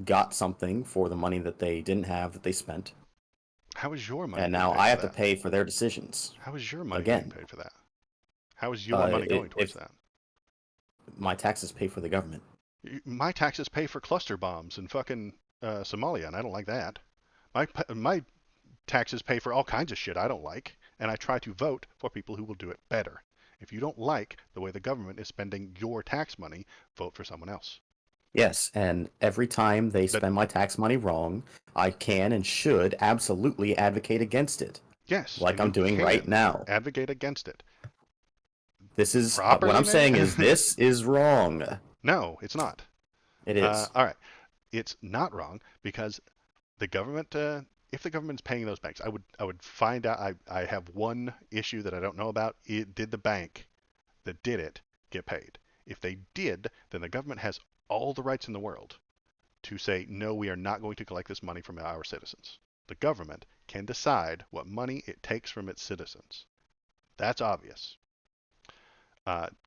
Speaker 2: got something for the money that they didn't have that they spent.
Speaker 1: How is your money
Speaker 2: And
Speaker 1: being
Speaker 2: now
Speaker 1: paid
Speaker 2: I
Speaker 1: for
Speaker 2: have to
Speaker 1: that?
Speaker 2: pay for their decisions.
Speaker 1: How is your money being
Speaker 2: Again,
Speaker 1: paid for that? How is your money going towards
Speaker 2: if
Speaker 1: that?
Speaker 2: my taxes pay for the government.
Speaker 1: My taxes pay for cluster bombs in fucking Somalia, and I don't like that. My taxes pay for all kinds of shit I don't like, and I try to vote for people who will do it better. If you don't like the way the government is spending your tax money, vote for someone else.
Speaker 2: Yes, and every time they
Speaker 1: That
Speaker 2: spend my tax money wrong, I can and should absolutely advocate against it,
Speaker 1: yes,
Speaker 2: like
Speaker 1: and
Speaker 2: I'm
Speaker 1: you
Speaker 2: doing right
Speaker 1: can
Speaker 2: now.
Speaker 1: advocate against it
Speaker 2: This is what
Speaker 1: properly,
Speaker 2: I'm saying
Speaker 1: maybe.
Speaker 2: is this is wrong.
Speaker 1: No, it's not.
Speaker 2: It is.
Speaker 1: All right, it's not wrong because the government, if the government's paying those banks, I would find out. I have one issue that I don't know about. Did the bank that did it get paid? If they did, then the government has all the rights in the world to say, no, we are not going to collect this money from our citizens. The government can decide what money it takes from its citizens. That's obvious.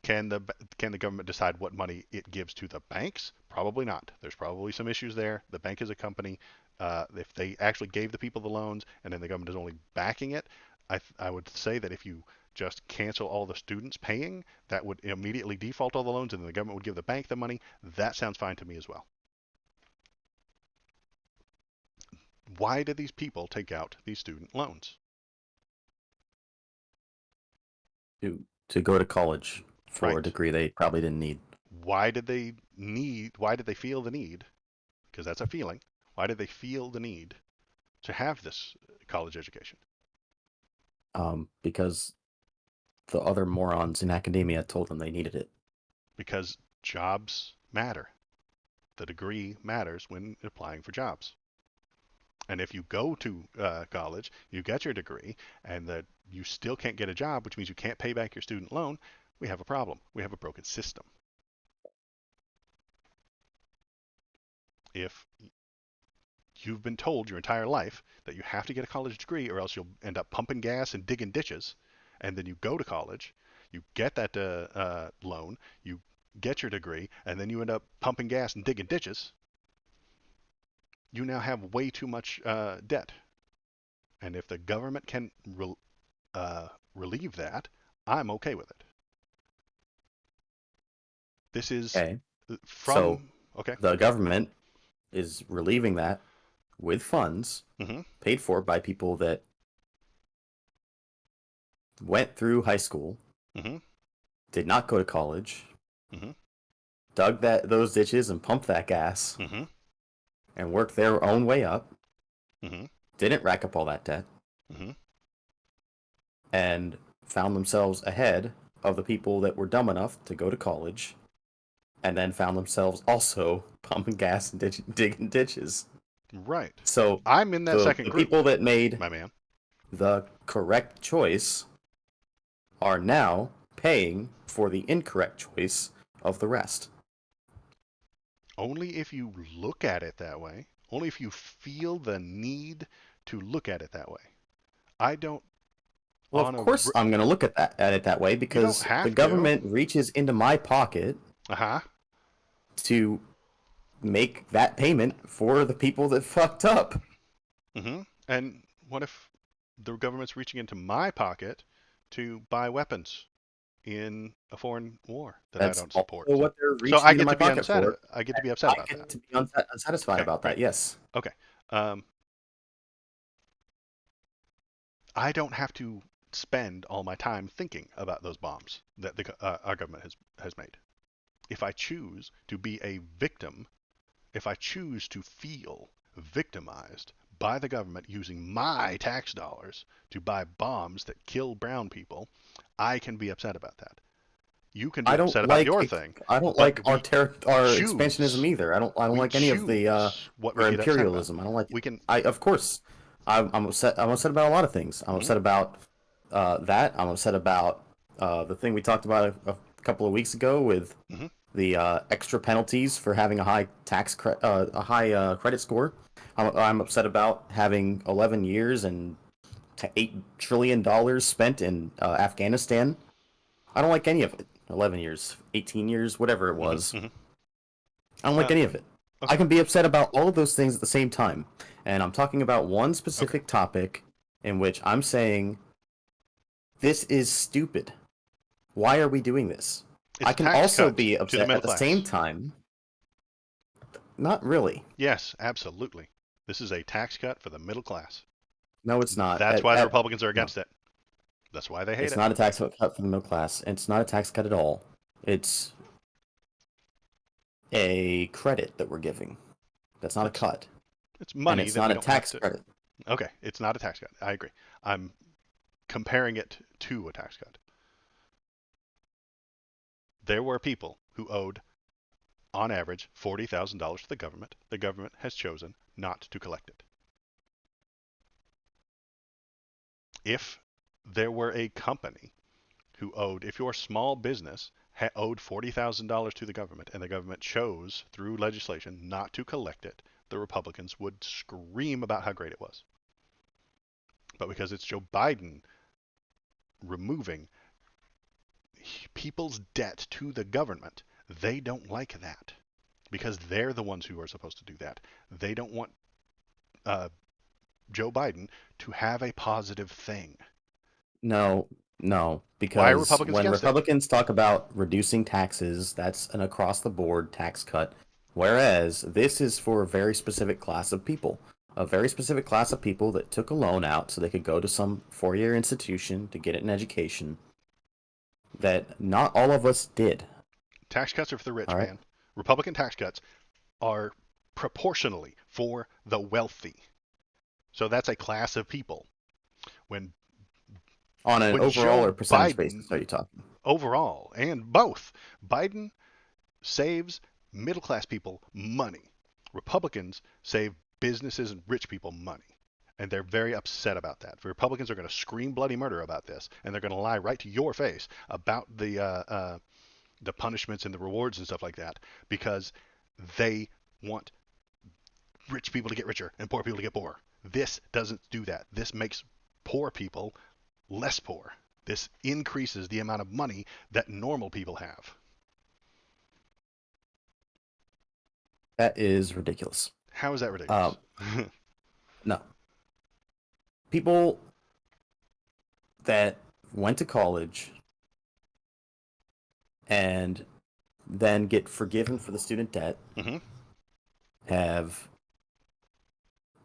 Speaker 1: Can the government decide what money it gives to the banks? Probably not. There's probably some issues there. The bank is a company. If they actually gave the people the loans and then the government is only backing it, I would say that if you just cancel all the students paying, that would immediately default all the loans and then the government would give the bank the money. That sounds fine to me as well. Why did these people take out these student loans?
Speaker 2: To go to college for a
Speaker 1: Right.
Speaker 2: degree they probably didn't need.
Speaker 1: Why did they feel the need? Because that's a feeling. Why did they feel the need to have this college education?
Speaker 2: Because the other morons in academia told them they needed it.
Speaker 1: Because jobs matter. The degree matters when applying for jobs. And if you go to college, you get your degree, and that you still can't get a job, which means you can't pay back your student loan, we have a problem. We have a broken system. If you've been told your entire life that you have to get a college degree or else you'll end up pumping gas and digging ditches, and then you go to college, you get that loan, you get your degree, and then you end up pumping gas and digging ditches, you now have way too much debt. And if the government can relieve that, I'm okay with it. This is
Speaker 2: Okay. So
Speaker 1: from okay.
Speaker 2: the government is relieving that with funds
Speaker 1: Mm-hmm.
Speaker 2: paid for by people that went through high school,
Speaker 1: Mm-hmm.
Speaker 2: did not go to college,
Speaker 1: Mm-hmm.
Speaker 2: dug those ditches and pumped that gas
Speaker 1: Mm-hmm.
Speaker 2: and worked their own way up.
Speaker 1: Mm-hmm.
Speaker 2: didn't rack up all that debt,
Speaker 1: Mm-hmm.
Speaker 2: and found themselves ahead of the people that were dumb enough to go to college, and then found themselves also pumping gas and digging ditches.
Speaker 1: Right.
Speaker 2: So
Speaker 1: I'm in that second
Speaker 2: the
Speaker 1: group,
Speaker 2: people that made
Speaker 1: my man.
Speaker 2: the correct choice are now paying for the incorrect choice of the rest.
Speaker 1: Only if you look at it that way. Only if you feel the need to look at it that way. I don't
Speaker 2: Well,
Speaker 1: on
Speaker 2: of
Speaker 1: a
Speaker 2: course I'm going to look at it that way
Speaker 1: you don't
Speaker 2: because the
Speaker 1: have to.
Speaker 2: government reaches into my pocket
Speaker 1: Uh-huh.
Speaker 2: to make that payment for the people that fucked up.
Speaker 1: Mm-hmm. And what if the government's reaching into my pocket to buy weapons in a foreign war that I
Speaker 2: That's
Speaker 1: don't support?
Speaker 2: also what they're
Speaker 1: So
Speaker 2: reaching
Speaker 1: I
Speaker 2: into
Speaker 1: get
Speaker 2: my
Speaker 1: to be
Speaker 2: pocket
Speaker 1: upset.
Speaker 2: for.
Speaker 1: I get to be upset
Speaker 2: I
Speaker 1: about that.
Speaker 2: get to be unsatisfied
Speaker 1: Okay,
Speaker 2: about
Speaker 1: great.
Speaker 2: that. Yes.
Speaker 1: Okay. Um, I don't have to spend all my time thinking about those bombs that our government has made. If I choose to be a victim, if I choose to feel victimized by the government using my tax dollars to buy bombs that kill brown people, I can be upset about that. You can be
Speaker 2: I don't
Speaker 1: upset about
Speaker 2: like
Speaker 1: your
Speaker 2: ex-
Speaker 1: thing,
Speaker 2: I don't
Speaker 1: but
Speaker 2: like our expansionism
Speaker 1: choose.
Speaker 2: either. I don't
Speaker 1: We
Speaker 2: like any of the
Speaker 1: choose what we
Speaker 2: or
Speaker 1: get upset about.
Speaker 2: imperialism. I don't like
Speaker 1: We can.
Speaker 2: I of course I'm upset. I'm upset about a lot of things. I'm
Speaker 1: Mhm,
Speaker 2: upset about that. I'm upset about the thing we talked about a couple of weeks ago with
Speaker 1: mhm,
Speaker 2: the extra penalties for having a high a high credit score. I'm upset about having 11 years and $8 trillion spent in Afghanistan. I don't like any of it. 11 years, 18 years, whatever it
Speaker 1: mhm,
Speaker 2: was.
Speaker 1: mhm.
Speaker 2: I don't like any of it. I
Speaker 1: Okay.
Speaker 2: can be upset about all of those things at the same time. And I'm talking about one
Speaker 1: Okay.
Speaker 2: specific topic in which I'm saying this is stupid. Why are we doing this?
Speaker 1: It's
Speaker 2: I
Speaker 1: a
Speaker 2: can
Speaker 1: tax
Speaker 2: also
Speaker 1: cut
Speaker 2: be
Speaker 1: to the
Speaker 2: upset
Speaker 1: middle
Speaker 2: at the same
Speaker 1: class.
Speaker 2: time. Not really.
Speaker 1: Yes, absolutely. This is a tax cut for the middle class.
Speaker 2: No, it's not.
Speaker 1: That's why the Republicans are
Speaker 2: No,
Speaker 1: against it. That's why they hate
Speaker 2: it's
Speaker 1: it.
Speaker 2: not a tax cut for the middle class. It's not a tax cut at all. It's a credit that we're giving. That's not a
Speaker 1: It's
Speaker 2: cut.
Speaker 1: it's
Speaker 2: And
Speaker 1: money
Speaker 2: it's
Speaker 1: that
Speaker 2: not
Speaker 1: we
Speaker 2: a
Speaker 1: don't have
Speaker 2: tax
Speaker 1: to.
Speaker 2: credit.
Speaker 1: Okay, it's not a tax cut. I agree. I'm comparing it to a tax cut. There were people who owed, on average, $40,000 to the government. The government has chosen not to collect it. If there were a company who owed, if your small business owed $40,000 to the government and the government chose through legislation not to collect it, the Republicans would scream about how great it was. But because it's Joe Biden removing people's debt to the government, they don't like that because they're the ones who are supposed to do that. They don't want uh, Joe Biden to have a positive thing.
Speaker 2: No, no,
Speaker 1: Why are
Speaker 2: because
Speaker 1: Republicans
Speaker 2: when
Speaker 1: against it?
Speaker 2: Republicans talk about reducing taxes, that's an across the board tax cut. Whereas this is for a very specific class of people. A very specific class of people that took a loan out so they could go to some 4-year institution to get an education that not all of us did.
Speaker 1: Tax cuts are for the rich,
Speaker 2: All right?
Speaker 1: man. Republican tax cuts are proportionally for the wealthy. So that's a class of people. When
Speaker 2: On an
Speaker 1: when
Speaker 2: overall
Speaker 1: Joe
Speaker 2: or percentage
Speaker 1: Biden
Speaker 2: basis, are you talking?
Speaker 1: overall and both Biden saves middle class people money. Republicans save businesses and rich people money. And they're very upset about that. The Republicans are going to scream bloody murder about this, and they're going to lie right to your face about the punishments and the rewards and stuff like that because they want rich people to get richer and poor people to get poorer. This doesn't do that. This makes poor people less poor. This increases the amount of money that normal people have.
Speaker 2: That is ridiculous.
Speaker 1: How is that ridiculous?
Speaker 2: Um, no. People that went to college and then get forgiven for the student debt
Speaker 1: hmm
Speaker 2: have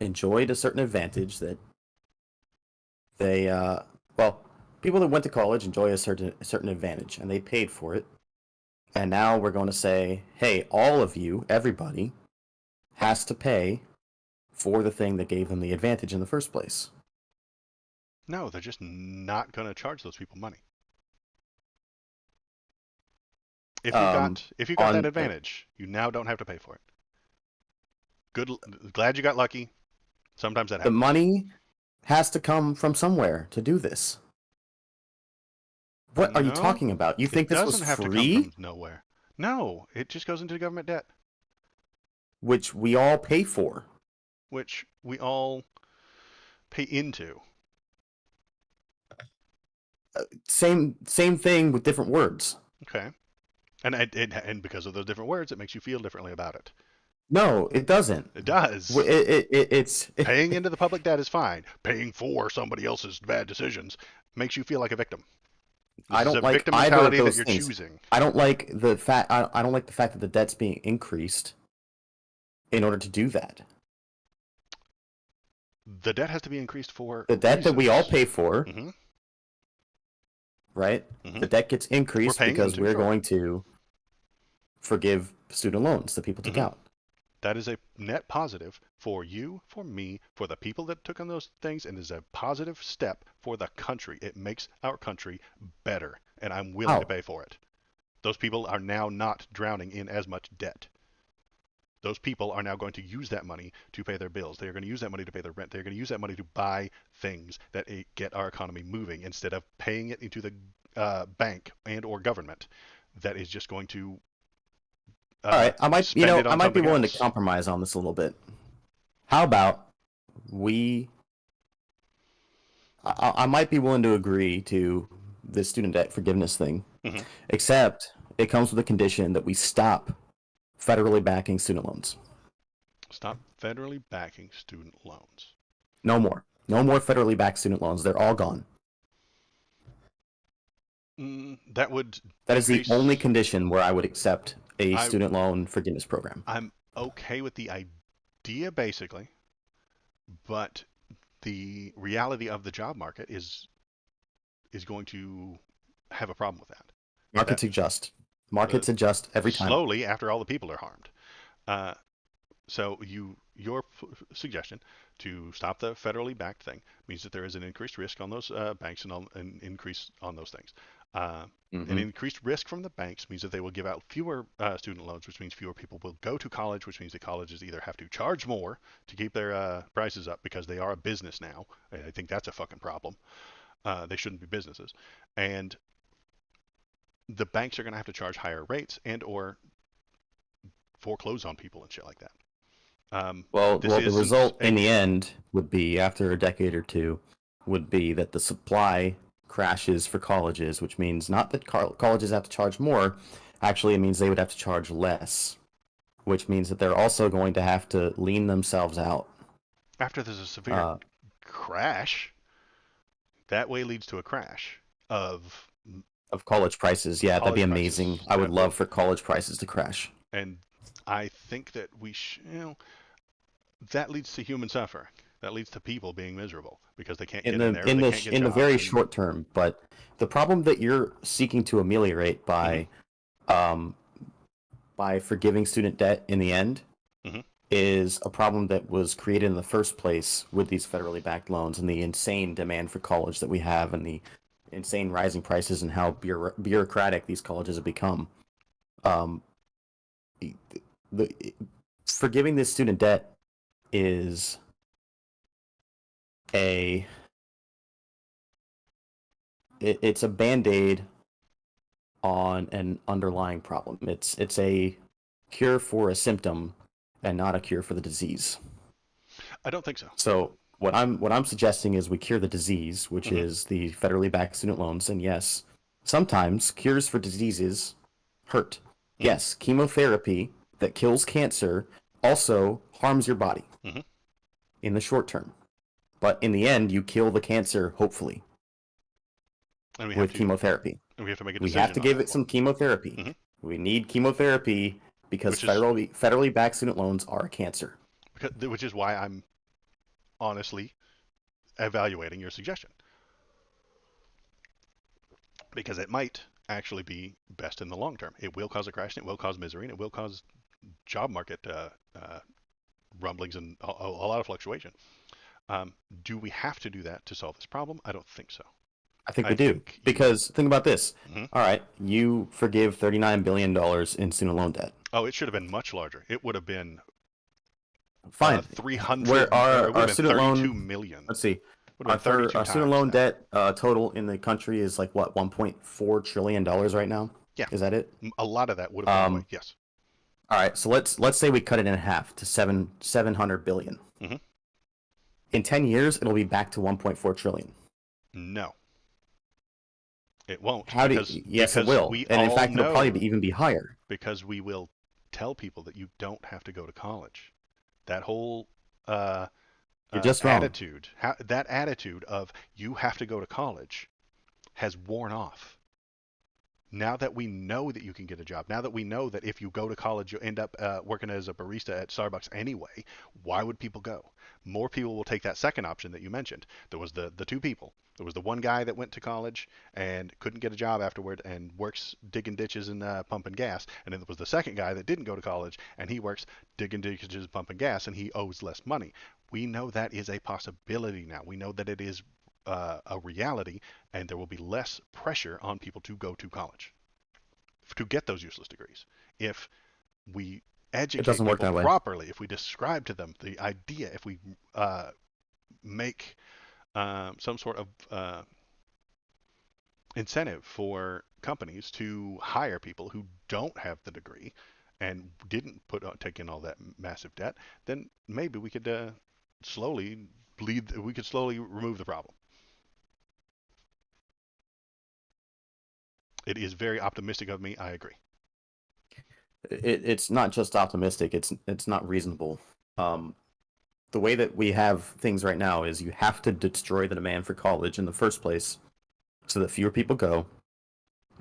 Speaker 2: enjoyed a certain advantage that they well people that went to college enjoy a certain advantage and they paid for it, and now we're going to say, hey, all of you, everybody has to pay for the thing that gave them the advantage in the first place.
Speaker 1: No, they're just not going to charge those people money.
Speaker 2: Um,
Speaker 1: If you got that
Speaker 2: on
Speaker 1: advantage, you now don't have to pay for it. Glad you got lucky. Sometimes that
Speaker 2: the
Speaker 1: happens.
Speaker 2: money has to come from somewhere to do this. What are you
Speaker 1: No,
Speaker 2: talking about? You think
Speaker 1: it
Speaker 2: this was
Speaker 1: doesn't have to come
Speaker 2: free,
Speaker 1: from nowhere. No, it just goes into government debt,
Speaker 2: which we all pay for?
Speaker 1: which we all pay into.
Speaker 2: Same thing with different words.
Speaker 1: Okay, and because of those different words, it makes you feel differently about it.
Speaker 2: No, it doesn't.
Speaker 1: It does.
Speaker 2: It's
Speaker 1: Paying into the public debt is fine. Paying for somebody else's bad decisions makes you feel like a victim. This
Speaker 2: I
Speaker 1: is a
Speaker 2: don't like
Speaker 1: victim
Speaker 2: either of
Speaker 1: mentality that
Speaker 2: those
Speaker 1: you're
Speaker 2: things.
Speaker 1: choosing.
Speaker 2: I don't like the fact. I don't like the fact that the debt's being increased in order to do that.
Speaker 1: The debt has to be increased for
Speaker 2: The debt that we all
Speaker 1: reasons.
Speaker 2: pay for,
Speaker 1: hmm
Speaker 2: right?
Speaker 1: hmm
Speaker 2: The debt gets
Speaker 1: We're
Speaker 2: increased
Speaker 1: paying
Speaker 2: because
Speaker 1: into,
Speaker 2: we're
Speaker 1: sure.
Speaker 2: going to forgive student loans that people took
Speaker 1: hmm
Speaker 2: out.
Speaker 1: That is a net positive for you, for me, for the people that took on those things, and is a positive step for the country. It makes our country better, and I'm willing to
Speaker 2: How?
Speaker 1: pay for it. Those people are now not drowning in as much debt. Those people are now going to use that money to pay their bills. They are going to use that money to pay their rent. They're going to use that money to buy things that get our economy moving instead of paying it into the bank and or government that is just going to
Speaker 2: All right,
Speaker 1: spend it
Speaker 2: I
Speaker 1: on
Speaker 2: might be
Speaker 1: something
Speaker 2: willing to
Speaker 1: else.
Speaker 2: compromise on this a little bit. How about we? I might be willing to agree to the student debt forgiveness thing,
Speaker 1: hmm
Speaker 2: except it comes with a condition that we stop federally backing student loans.
Speaker 1: Stop federally backing student loans.
Speaker 2: No more. No more federally backed student loans. They're all gone.
Speaker 1: That would
Speaker 2: That is the only
Speaker 1: decrease.
Speaker 2: condition where I would accept a
Speaker 1: I
Speaker 2: student loan forgiveness program.
Speaker 1: I'm okay with the idea basically, but the reality of the job market is going to have a problem with that. That
Speaker 2: Markets adjust.
Speaker 1: uh,
Speaker 2: Markets adjust every time.
Speaker 1: slowly after all the people are harmed. Uh, so your suggestion to stop the federally backed thing means that there is an increased risk on those banks and an increase on those things. Uh, an
Speaker 2: Hmm.
Speaker 1: increased risk from the banks means that they will give out fewer student loans, which means fewer people will go to college, which means the colleges either have to charge more to keep their prices up because they are a business now. I think that's a fucking problem. They shouldn't be businesses. And the banks are going to have to charge higher rates and or foreclose on people and shit like that. This
Speaker 2: Well, the
Speaker 1: isn't
Speaker 2: result
Speaker 1: a
Speaker 2: in the end would be after a decade or two, would be that the supply crashes for colleges, which means not that colleges have to charge more. Actually, it means they would have to charge less, which means that they're also going to have to lean themselves out.
Speaker 1: after there's a severe
Speaker 2: Uh,
Speaker 1: crash, that way leads to a crash of
Speaker 2: of college prices. Yeah, that'd be
Speaker 1: college
Speaker 2: amazing.
Speaker 1: prices
Speaker 2: I would
Speaker 1: that
Speaker 2: love
Speaker 1: will,
Speaker 2: for college prices to crash.
Speaker 1: and I think that that leads to human suffering. That leads to people being miserable because they can't get in there, they can't get
Speaker 2: In the
Speaker 1: jobs,
Speaker 2: very
Speaker 1: and
Speaker 2: short term. But the problem that you're seeking to ameliorate
Speaker 1: hmm
Speaker 2: um, by forgiving student debt in the end
Speaker 1: hmm
Speaker 2: is a problem that was created in the first place with these federally backed loans and the insane demand for college that we have and the insane rising prices and how bureaucratic these colleges have become. Um, the forgiving this student debt is a it's a band-aid on an underlying problem. It's a cure for a symptom and not a cure for the disease.
Speaker 1: I don't think so.
Speaker 2: So what I'm suggesting is we cure the disease, which
Speaker 1: hmm
Speaker 2: is the federally backed student loans. And yes, sometimes cures for diseases hurt.
Speaker 1: hmm
Speaker 2: Yes, chemotherapy that kills cancer also harms your body
Speaker 1: hmm
Speaker 2: in the short term. But in the end, you kill the cancer, hopefully,
Speaker 1: and
Speaker 2: with chemotherapy.
Speaker 1: we have to make a
Speaker 2: We have
Speaker 1: decision
Speaker 2: to
Speaker 1: on
Speaker 2: give
Speaker 1: that
Speaker 2: it
Speaker 1: one,
Speaker 2: some chemotherapy.
Speaker 1: hmm
Speaker 2: We need chemotherapy because
Speaker 1: which is
Speaker 2: federally backed student loans are a cancer.
Speaker 1: which is why I'm honestly evaluating your suggestion because it might actually be best in the long term. It will cause a crash, and it will cause misery, and it will cause job market rumblings and a lot of fluctuation. Um, do we have to do that to solve this problem? I don't think so.
Speaker 2: I think
Speaker 1: I
Speaker 2: we do.
Speaker 1: think you.
Speaker 2: Because think about this.
Speaker 1: Mhm.
Speaker 2: All right, you forgive $39 billion in student loan debt.
Speaker 1: Oh, it should have been much larger. It would have been
Speaker 2: Fine.
Speaker 1: 300,
Speaker 2: Where
Speaker 1: or it would
Speaker 2: our
Speaker 1: have been
Speaker 2: student
Speaker 1: 32
Speaker 2: loan,
Speaker 1: million.
Speaker 2: let's see,
Speaker 1: Would have been 32
Speaker 2: our student
Speaker 1: times
Speaker 2: loan
Speaker 1: that.
Speaker 2: debt total in the country is like what, $1.4 trillion right now?
Speaker 1: Yeah,
Speaker 2: Is that it?
Speaker 1: a lot of that would have gone away.
Speaker 2: Um,
Speaker 1: Yes.
Speaker 2: all right, so let's say we cut it in half to 700 billion.
Speaker 1: Hmm.
Speaker 2: In 10 years, it'll be back to 1.4 trillion.
Speaker 1: No, it won't
Speaker 2: How do yes, it will.
Speaker 1: we
Speaker 2: And in
Speaker 1: all
Speaker 2: fact, it'll probably
Speaker 1: know,
Speaker 2: even be higher.
Speaker 1: because we will tell people that you don't have to go to college. That whole uh,
Speaker 2: You're just wrong.
Speaker 1: attitude, that attitude of you have to go to college, has worn off. Now that we know that you can get a job, now that we know that if you go to college, you'll end up working as a barista at Starbucks anyway, why would people go? More people will take that second option that you mentioned. There was the two people. There was the one guy that went to college and couldn't get a job afterward and works digging ditches and pumping gas. And then there was the second guy that didn't go to college and he works digging ditches, pumping gas, and he owes less money. We know that is a possibility now. We know that it is a reality, and there will be less pressure on people to go to college to get those useless degrees. If we
Speaker 2: It
Speaker 1: educate
Speaker 2: doesn't work
Speaker 1: people
Speaker 2: that way.
Speaker 1: properly, if we describe to them the idea, if we make some sort of incentive for companies to hire people who don't have the degree and didn't take in all that massive debt, then maybe we could slowly we could slowly remove the problem. It is very optimistic of me. I agree.
Speaker 2: It's not just optimistic. It's not reasonable. Um, the way that we have things right now is you have to destroy the demand for college in the first place so that fewer people go.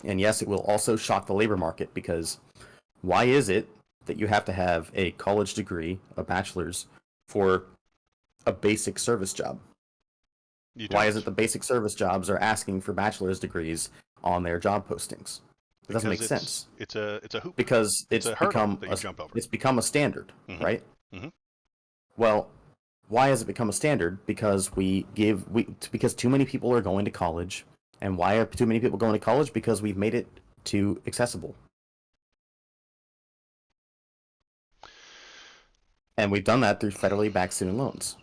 Speaker 2: And yes, it will also shock the labor market because why is it that you have to have a college degree, a bachelor's, for a basic service job?
Speaker 1: You
Speaker 2: Why is it
Speaker 1: don't,
Speaker 2: the basic service jobs are asking for bachelor's degrees on their job postings? It doesn't
Speaker 1: because
Speaker 2: make sense
Speaker 1: it's a hoop.
Speaker 2: because
Speaker 1: It's a hurdle that you jump over.
Speaker 2: it's become a standard,
Speaker 1: Hmm.
Speaker 2: right?
Speaker 1: Hmm.
Speaker 2: Well, why has it become a standard? Because because too many people are going to college. And why are too many people going to college? Because we've made it too accessible. And we've done that through federally backed student loans.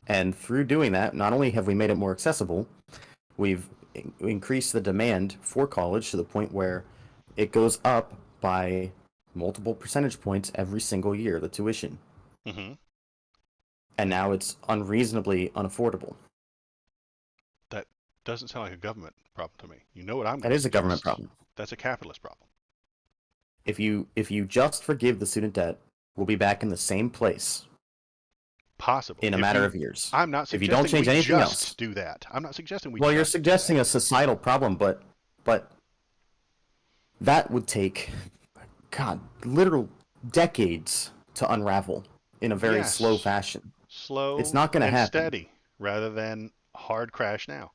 Speaker 2: And through doing that, not only have we made it more accessible, we've increased the demand for college to the point where it goes up by multiple percentage points every single year, the tuition.
Speaker 1: Hmm.
Speaker 2: And now it's unreasonably unaffordable.
Speaker 1: That doesn't sound like a government problem to me. You know what I'm going
Speaker 2: That
Speaker 1: to
Speaker 2: is a government
Speaker 1: suggest?
Speaker 2: problem.
Speaker 1: That's a capitalist problem.
Speaker 2: If you just forgive the student debt, we'll be back in the same place
Speaker 1: Possibly.
Speaker 2: in a matter of years.
Speaker 1: I'm not
Speaker 2: If you don't
Speaker 1: suggesting
Speaker 2: change
Speaker 1: we
Speaker 2: anything
Speaker 1: just
Speaker 2: else.
Speaker 1: do that. I'm not suggesting we
Speaker 2: Well, you're
Speaker 1: just do that.
Speaker 2: suggesting a societal problem, but that would take, God, literal decades to unravel in a very slow
Speaker 1: Yes,
Speaker 2: fashion. It's
Speaker 1: slow
Speaker 2: not going to
Speaker 1: and
Speaker 2: happen.
Speaker 1: steady rather than hard crash now.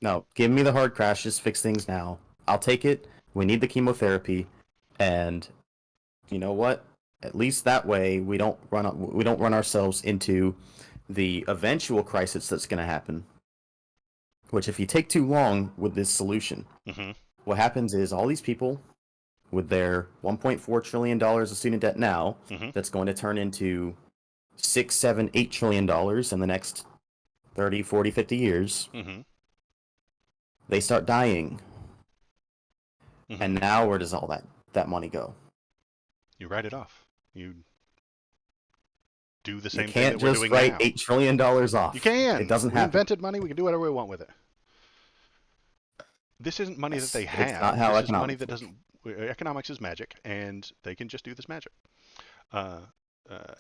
Speaker 2: No, give me the hard crashes, fix things now. I'll take it. We need the chemotherapy, and you know what? At least that way we don't run ourselves into the eventual crisis that's going to happen. Which, if you take too long with this solution,
Speaker 1: Hmm.
Speaker 2: what happens is all these people with their $1.4 trillion of student debt now,
Speaker 1: Hmm.
Speaker 2: that's going to turn into 6, 7, $8 trillion in the next 30, 40, 50 years.
Speaker 1: Hmm.
Speaker 2: They start dying,
Speaker 1: Hmm.
Speaker 2: and now where does all that money go?
Speaker 1: You write it off. You do the
Speaker 2: You
Speaker 1: same thing
Speaker 2: can't
Speaker 1: that we're
Speaker 2: just
Speaker 1: doing
Speaker 2: write
Speaker 1: now.
Speaker 2: $8 trillion off.
Speaker 1: You
Speaker 2: It
Speaker 1: can.
Speaker 2: doesn't
Speaker 1: We
Speaker 2: happen.
Speaker 1: invented money. We can do whatever we want with it. This isn't money that they
Speaker 2: It's not
Speaker 1: have.
Speaker 2: how
Speaker 1: This is money
Speaker 2: economics
Speaker 1: that
Speaker 2: work.
Speaker 1: doesn't. Economics is magic, and they can just do this magic. Uh,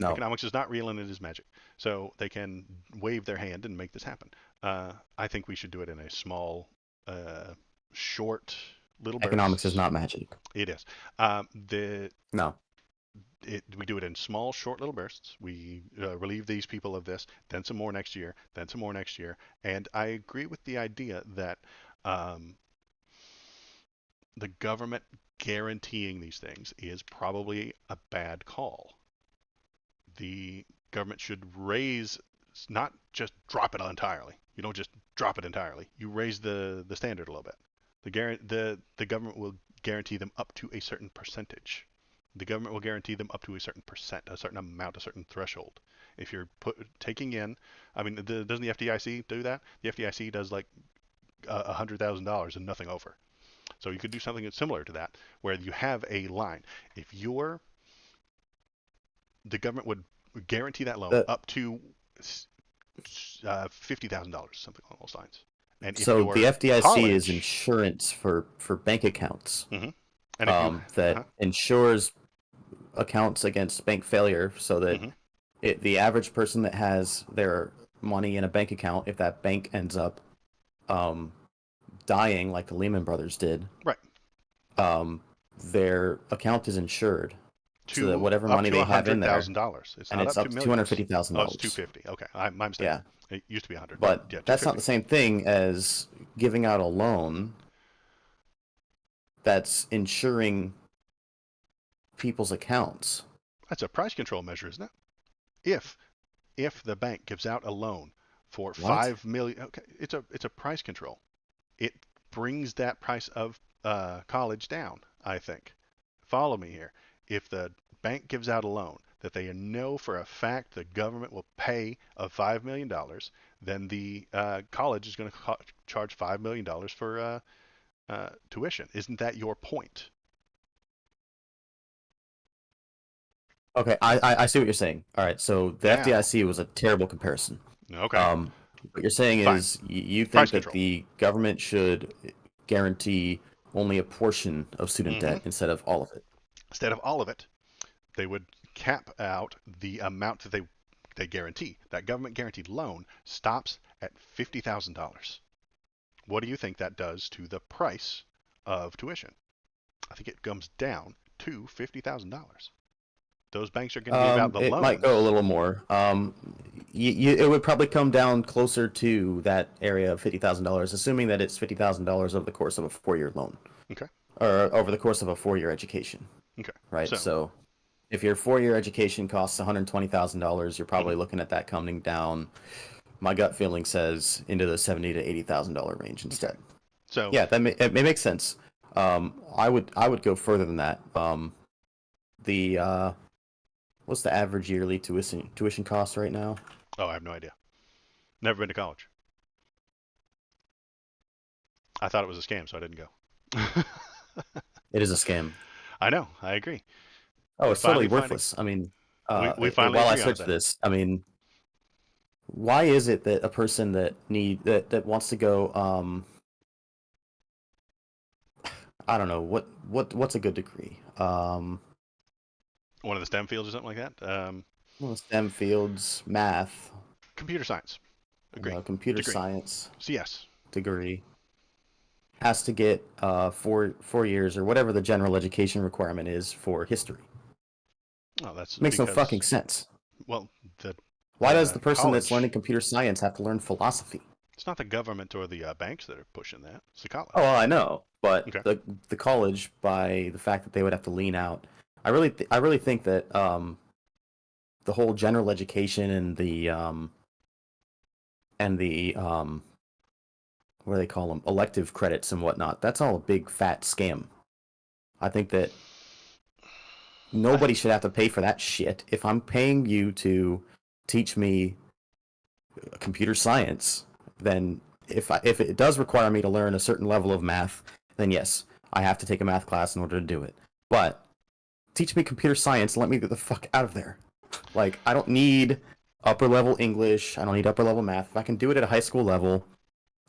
Speaker 2: No,
Speaker 1: Economics is not real, and it is magic. So they can wave their hand and make this happen. I think we should do it in a small, uh, short, little
Speaker 2: economics is
Speaker 1: bursts.
Speaker 2: not magic.
Speaker 1: It is. The
Speaker 2: No,
Speaker 1: we do it in small, short little bursts. We relieve these people of this, then some more next year, then some more next year. And I agree with the idea that um, the government guaranteeing these things is probably a bad call. the government should raise, not just drop it entirely. You don't just drop it entirely. You raise the standard a little bit. The government will guarantee them up to a certain percentage. The government will guarantee them up to a certain percent, a certain amount, a certain threshold. If you're taking in, I mean, doesn't the FDIC do that? The FDIC does like $100,000 and nothing over. So you could do something that's similar to that, where you have a line. If you're The government would guarantee that loan
Speaker 2: The,
Speaker 1: up to $50,000, something along those lines. And if
Speaker 2: so the
Speaker 1: your
Speaker 2: FDIC is
Speaker 1: college,
Speaker 2: insurance for bank accounts,
Speaker 1: mhm, and if you,
Speaker 2: that insures accounts against bank failure, so that
Speaker 1: mhm,
Speaker 2: the average person that has their money in a bank account, if that bank ends up um, dying like the Lehman Brothers did,
Speaker 1: right,
Speaker 2: um, their account is insured, so that
Speaker 1: to
Speaker 2: whatever
Speaker 1: up
Speaker 2: money
Speaker 1: to
Speaker 2: they
Speaker 1: a
Speaker 2: have in
Speaker 1: hundred
Speaker 2: there,
Speaker 1: thousand dollars. It's
Speaker 2: and
Speaker 1: not
Speaker 2: it's
Speaker 1: up to
Speaker 2: up to two hundred
Speaker 1: millions.
Speaker 2: fifty thousand
Speaker 1: Oh, it's two
Speaker 2: dollars.
Speaker 1: fifty. Okay, my mistake.
Speaker 2: Yeah,
Speaker 1: It used to be 100, but
Speaker 2: but
Speaker 1: yeah, two
Speaker 2: that's not the
Speaker 1: fifty.
Speaker 2: same thing as giving out a loan that's insuring people's accounts.
Speaker 1: That's a price control measure, isn't it? If if the bank gives out a loan for
Speaker 2: What?
Speaker 1: 5 million, okay, it's a price control. It brings that price of college down, I think. Follow me here. If the bank gives out a loan that they know for a fact the government will pay of $5 million, then the college is going to charge $5 million for tuition. Isn't that your point?
Speaker 2: Okay, I see what you're saying. All right, so the
Speaker 1: Now,
Speaker 2: FDIC was a terrible comparison.
Speaker 1: okay,
Speaker 2: Um, what you're saying
Speaker 1: fine.
Speaker 2: is you
Speaker 1: Price
Speaker 2: think that
Speaker 1: control.
Speaker 2: the government should guarantee only a portion of student
Speaker 1: Hmm.
Speaker 2: debt instead of all of it.
Speaker 1: Instead of all of it, they would cap out the amount that they guarantee. That government guaranteed loan stops at $50,000. What do you think that does to the price of tuition? I think it comes down to $50,000. Those banks are going to give out the
Speaker 2: It might go a
Speaker 1: loans.
Speaker 2: little more. It would probably come down closer to that area of $50,000, assuming that it's $50,000 over the course of a 4-year loan,
Speaker 1: Okay.
Speaker 2: or over the course of a 4-year education,
Speaker 1: Okay.
Speaker 2: right?
Speaker 1: So,
Speaker 2: So if your 4-year education costs $120,000, you're
Speaker 1: mhm.
Speaker 2: probably looking at that coming down. My gut feeling says into the $70,000 to $80,000 range
Speaker 1: Okay.
Speaker 2: instead.
Speaker 1: So,
Speaker 2: Yeah, it may make sense. I would go further than that. The what's the average yearly tuition cost right now?
Speaker 1: oh, I have no idea. Never been to college. I thought it was a scam, so I didn't go.
Speaker 2: It is a scam.
Speaker 1: I know. I agree.
Speaker 2: Oh,
Speaker 1: We
Speaker 2: it's totally
Speaker 1: finally finding.
Speaker 2: worthless. I mean,
Speaker 1: We finally
Speaker 2: while I
Speaker 1: agree on it
Speaker 2: search
Speaker 1: then.
Speaker 2: this, I mean, why is it that a person that wants to go, I don't know, what's a good degree?
Speaker 1: One of the STEM fields or something like that.
Speaker 2: Well, STEM fields, math,
Speaker 1: Computer science. Agree.
Speaker 2: computer
Speaker 1: Degree.
Speaker 2: science
Speaker 1: CS.
Speaker 2: degree has to get 4 years or whatever the general education requirement is for history.
Speaker 1: Oh, that's
Speaker 2: Makes no fucking
Speaker 1: because,
Speaker 2: sense.
Speaker 1: well, the
Speaker 2: Why does the person that's learning
Speaker 1: college.
Speaker 2: computer science have to learn philosophy?
Speaker 1: It's not the government or the banks that are pushing that. It's the
Speaker 2: Oh,
Speaker 1: college.
Speaker 2: well, I know, but
Speaker 1: Okay.
Speaker 2: the college, by the fact that they would have to lean out, I really think that the whole general education and the what do they call them, elective credits and whatnot, that's all a big fat scam. I think that
Speaker 1: I,
Speaker 2: nobody should have to pay for that shit. If I'm paying you to teach me computer science, then if it does require me to learn a certain level of math, then yes, I have to take a math class in order to do it. But teach me computer science and let me get the fuck out of there. Like, I don't need upper level English. I don't need upper level math. If I can do it at a high school level,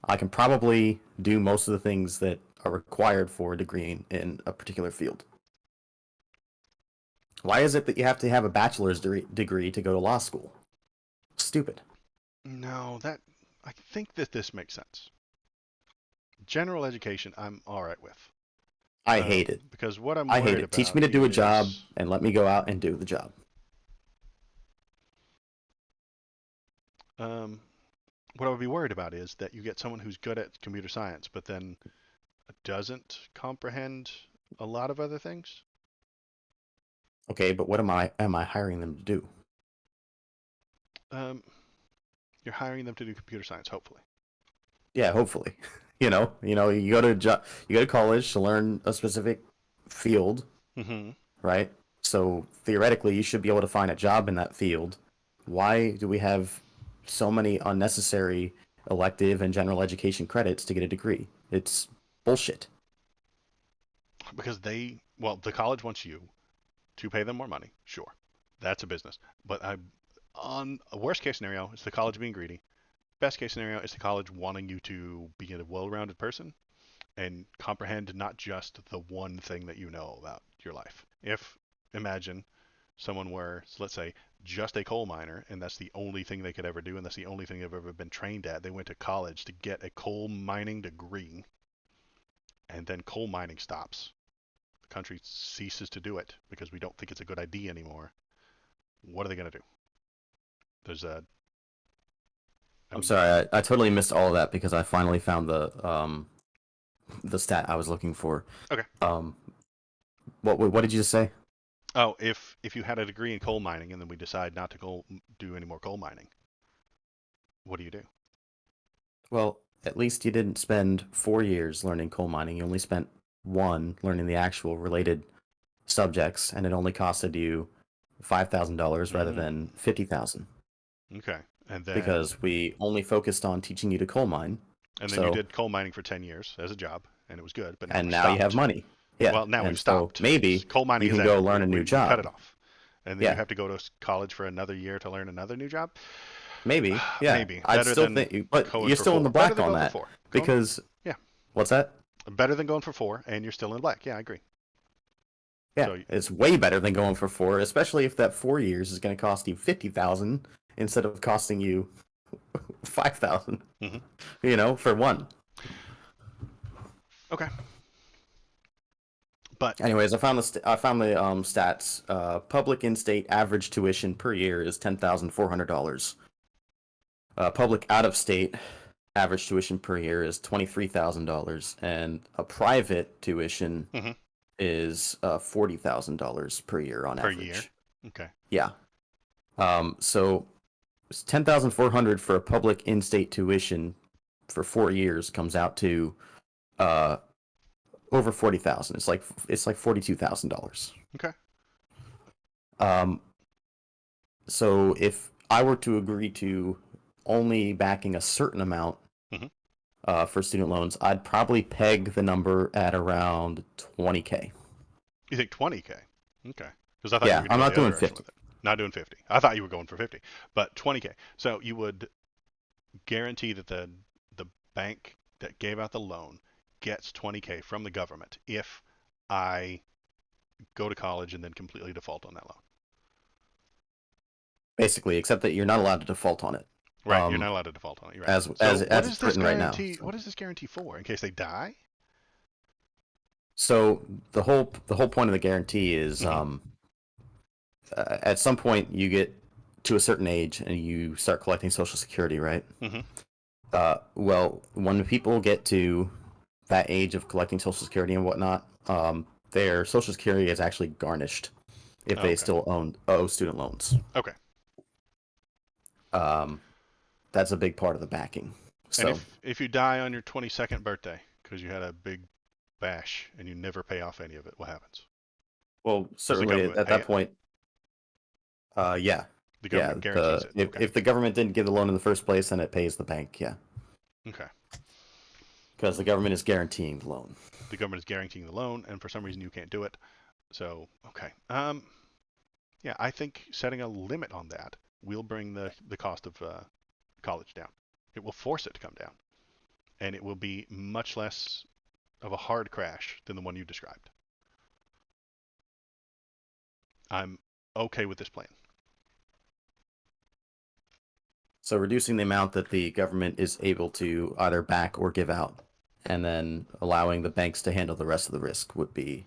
Speaker 2: I can probably do most of the things that are required for a degree in a particular field. Why is it that you have to have a bachelor's degree to go to law school? Stupid.
Speaker 1: no, that I think that this makes sense. General education, I'm all right with.
Speaker 2: I hate it.
Speaker 1: Because what I'm
Speaker 2: I hate
Speaker 1: worried
Speaker 2: it. Teach me
Speaker 1: about
Speaker 2: to do a job
Speaker 1: is,
Speaker 2: and let me go out and do the job.
Speaker 1: um, what I would be worried about is that you get someone who's good at computer science, but then doesn't comprehend a lot of other things.
Speaker 2: Okay, but what am I hiring them to do?
Speaker 1: Um, you're hiring them to do computer science, hopefully.
Speaker 2: Yeah, hopefully. You go to college to learn a specific field,
Speaker 1: Mm-hmm.
Speaker 2: right? So theoretically, you should be able to find a job in that field. Why do we have so many unnecessary elective and general education credits to get a degree? It's bullshit.
Speaker 1: Because the college wants you to pay them more money. Sure, that's a business. But on a worst case scenario, it's the college being greedy. Best case scenario is the college wanting you to be a well-rounded person and comprehend not just the one thing that you know about your life. If imagine someone were, let's say, just a coal miner, and that's the only thing they could ever do, and that's the only thing they've ever been trained at. They went to college to get a coal mining degree, and then coal mining stops. The country ceases to do it because we don't think it's a good idea anymore. What are they going to do? There's a, I
Speaker 2: I'm
Speaker 1: mean,
Speaker 2: sorry, I totally missed all of that because I finally found the stat I was looking for.
Speaker 1: okay.
Speaker 2: Um, what did you just say?
Speaker 1: Oh, if you had a degree in coal mining and then we decide not to do any more coal mining, what do you do?
Speaker 2: Well, at least you didn't spend 4 years learning coal mining. You only spent one learning the actual related subjects, and it only costed you $5,000 rather
Speaker 1: Mm,
Speaker 2: than 50,000
Speaker 1: okay. And then
Speaker 2: because we only focused on teaching you to coal mine.
Speaker 1: and then you
Speaker 2: So,
Speaker 1: did coal mining for 10 years as a job, and it was good, but now
Speaker 2: and
Speaker 1: we've
Speaker 2: now you have
Speaker 1: stopped.
Speaker 2: money. Yeah,
Speaker 1: Well, now we've
Speaker 2: and so
Speaker 1: stopped.
Speaker 2: maybe
Speaker 1: Coal mining
Speaker 2: you
Speaker 1: has
Speaker 2: can go
Speaker 1: ended.
Speaker 2: learn a new
Speaker 1: We cut it
Speaker 2: job.
Speaker 1: off. And then you
Speaker 2: Yeah,
Speaker 1: have to go to college for another year to learn another new job.
Speaker 2: maybe. Yeah,
Speaker 1: Maybe
Speaker 2: I'd
Speaker 1: better
Speaker 2: still
Speaker 1: than
Speaker 2: think, but
Speaker 1: going
Speaker 2: you're
Speaker 1: for
Speaker 2: still in the
Speaker 1: four. Better
Speaker 2: black
Speaker 1: than
Speaker 2: on
Speaker 1: going for
Speaker 2: that
Speaker 1: four.
Speaker 2: because
Speaker 1: Yeah,
Speaker 2: what's that?
Speaker 1: better than going for four, and you're still in the black. Yeah, I agree.
Speaker 2: Yeah,
Speaker 1: So
Speaker 2: it's way better than going for four, especially if that 4 years is going to cost you 50,000 instead of costing you 5,000.
Speaker 1: mhm.
Speaker 2: For one.
Speaker 1: Okay, but
Speaker 2: Anyways, I found the stats. Public in-state average tuition per year is $10,400. Public out-of-state average tuition per year is $23,000, and a private tuition
Speaker 1: mhm,
Speaker 2: is $40,000 per year on
Speaker 1: per year.
Speaker 2: average.
Speaker 1: Okay.
Speaker 2: Yeah. So 10,400 for a public in-state tuition for 4 years comes out to uh over 40,000. It's like $42,000.
Speaker 1: Okay.
Speaker 2: Um, so if I were to agree to only backing a certain amount
Speaker 1: Mhm.
Speaker 2: for student loans, I'd probably peg the number at around 20K.
Speaker 1: You think 20K? Okay. Because I thought you were
Speaker 2: Yeah,
Speaker 1: going to
Speaker 2: I'm
Speaker 1: go
Speaker 2: not
Speaker 1: the other
Speaker 2: doing
Speaker 1: direction
Speaker 2: 50.
Speaker 1: with it. Not doing 50. I thought you were going for 50, but 20K. So you would guarantee that the bank that gave out the loan gets 20K from the government if I go to college and then completely default on that loan.
Speaker 2: Basically, except that you're not allowed to default on it.
Speaker 1: Right. You're
Speaker 2: Um,
Speaker 1: not allowed to default on it. You're right.
Speaker 2: as
Speaker 1: So
Speaker 2: as
Speaker 1: what
Speaker 2: as
Speaker 1: is
Speaker 2: it's
Speaker 1: this
Speaker 2: written right now.
Speaker 1: guarantee? What is this guarantee for? In case they die?
Speaker 2: So the whole point of the guarantee is
Speaker 1: Mm-hmm.
Speaker 2: at some point you get to a certain age and you start collecting Social Security, right?
Speaker 1: Mm-hmm.
Speaker 2: Well, when people get to that age of collecting Social Security and whatnot, their Social Security is actually garnished if they
Speaker 1: Okay.
Speaker 2: still owe student loans.
Speaker 1: Okay.
Speaker 2: Um, that's a big part of the backing.
Speaker 1: And
Speaker 2: So,
Speaker 1: if you die on your 22nd birthday because you had a big bash and you never pay off any of it, what happens?
Speaker 2: well,
Speaker 1: Does the
Speaker 2: certainly
Speaker 1: government
Speaker 2: at
Speaker 1: pay
Speaker 2: that
Speaker 1: it?
Speaker 2: point, yeah,
Speaker 1: The
Speaker 2: yeah.
Speaker 1: government guarantees
Speaker 2: The
Speaker 1: it.
Speaker 2: if
Speaker 1: Okay.
Speaker 2: if the government didn't give the loan in the first place, then it pays the bank, yeah,
Speaker 1: Okay.
Speaker 2: because the government is guaranteeing the loan.
Speaker 1: The government is guaranteeing the loan, and for some reason you can't do it. So okay. Yeah, I think setting a limit on that will bring the cost of college down. It will force it to come down, and it will be much less of a hard crash than the one you described. I'm okay with this plan.
Speaker 2: So reducing the amount that the government is able to either back or give out, and then allowing the banks to handle the rest of the risk would be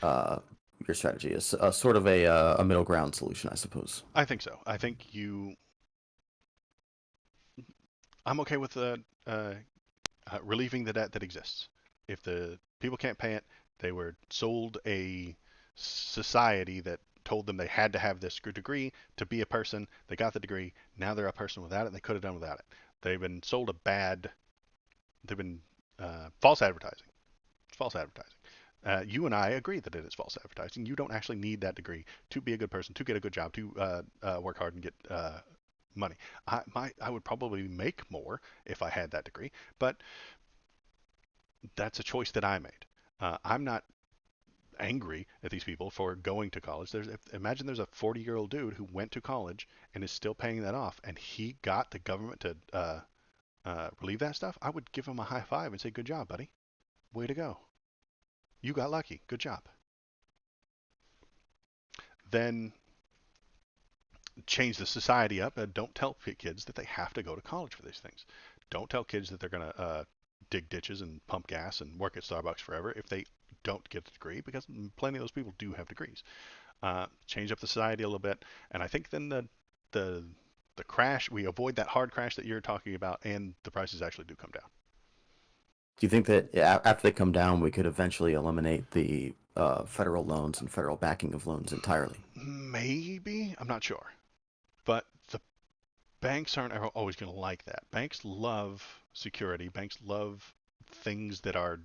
Speaker 2: uh, your strategy. Is sort of a middle ground solution, I suppose.
Speaker 1: I think so. I think you. I'm okay with relieving the debt that exists. If the people can't pay it, they were sold a society that told them they had to have this degree to be a person. They got the degree. Now they're a person without it. And they could have done without it. They've been sold a bad. They've been false advertising. It's false advertising. You and I agree that it is false advertising. You don't actually need that degree to be a good person, to get a good job, to work hard and get money. I would probably make more if I had that degree, but that's a choice that I made. I'm not angry at these people for going to college. Imagine there's a 40-year-old dude who went to college and is still paying that off, and he got the government to relieve that stuff. I would give him a high five and say, "Good job, buddy. Way to go. You got lucky. Good job." Then change the society up. Don't tell kids that they have to go to college for these things. Don't tell kids that they're going to dig ditches and pump gas and work at Starbucks forever if they don't get a degree, because plenty of those people do have degrees. Change up the society a little bit, and I think then the the crash, we avoid that hard crash that you're talking about, and the prices actually do come down.
Speaker 2: Do you think that after they come down, we could eventually eliminate the federal loans and federal backing of loans entirely?
Speaker 1: Maybe, I'm not sure, but the banks aren't always going to like that. Banks love security. Banks love things that are,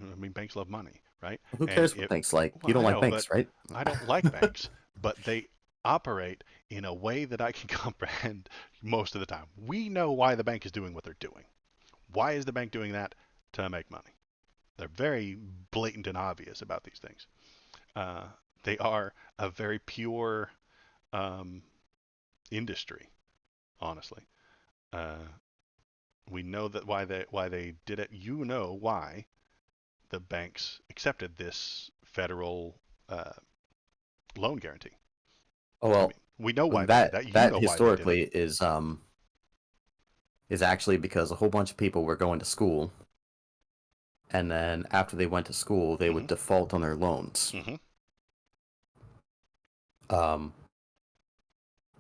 Speaker 1: I mean, banks love money, right?
Speaker 2: Who
Speaker 1: And
Speaker 2: cares what banks like?
Speaker 1: well,
Speaker 2: You don't
Speaker 1: I
Speaker 2: like
Speaker 1: know, but
Speaker 2: banks, right?
Speaker 1: I don't like banks, but they operate in a way that I can comprehend most of the time. We know why the bank is doing what they're doing. Why is the bank doing that? To make money. They're very blatant and obvious about these things. Uh, they are a very pure um, industry, honestly. Uh, we know that why they did it. You know why the banks accepted this federal uh, loan guarantee.
Speaker 2: Oh
Speaker 1: I mean,
Speaker 2: well,
Speaker 1: we know why they did
Speaker 2: that
Speaker 1: that. You
Speaker 2: that
Speaker 1: know why they did it.
Speaker 2: historically is actually because a whole bunch of people were going to school, and then after they went to school, they would
Speaker 1: Hmm.
Speaker 2: default on their loans.
Speaker 1: Hmm.
Speaker 2: Um,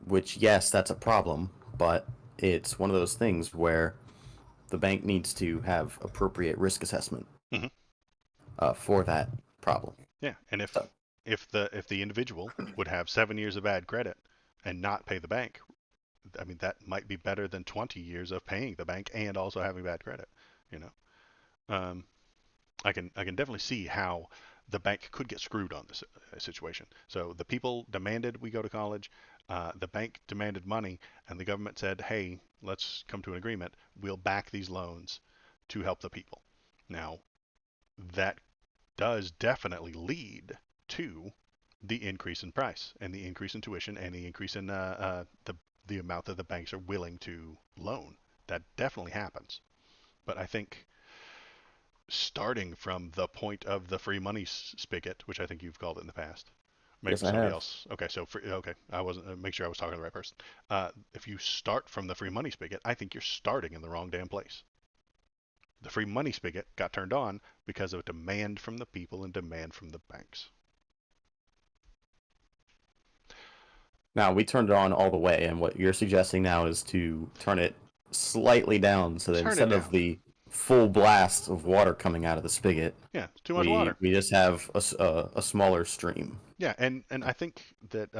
Speaker 2: which yes, that's a problem, but it's one of those things where the bank needs to have appropriate risk assessment
Speaker 1: Hmm.
Speaker 2: for that problem.
Speaker 1: Yeah, and
Speaker 2: So,
Speaker 1: if the individual would have 7 years of bad credit and not pay the bank, I mean that might be better than 20 years of paying the bank and also having bad credit. You know, um, I can definitely see how the bank could get screwed on this situation. So the people demanded we go to college. The bank demanded money, and the government said, "Hey, let's come to an agreement. We'll back these loans to help the people." Now that does definitely lead to the increase in price and the increase in tuition and the increase in the amount that the banks are willing to loan. That definitely happens. But I think starting from the point of the free money spigot, which I think you've called it in the past, maybe
Speaker 2: yes, I
Speaker 1: somebody
Speaker 2: have.
Speaker 1: else. Okay, so okay, I wasn't make sure I was talking to the right person. If you start from the free money spigot, I think you're starting in the wrong damn place. The free money spigot got turned on because of demand from the people and demand from the banks.
Speaker 2: Now we turned it on all the way, and what you're suggesting now is to turn it slightly down, so that
Speaker 1: Turn it
Speaker 2: instead of
Speaker 1: down.
Speaker 2: the full blast of water coming out of the spigot,
Speaker 1: Yeah, it's too much
Speaker 2: we
Speaker 1: water.
Speaker 2: we just have a smaller stream.
Speaker 1: Yeah, and I think that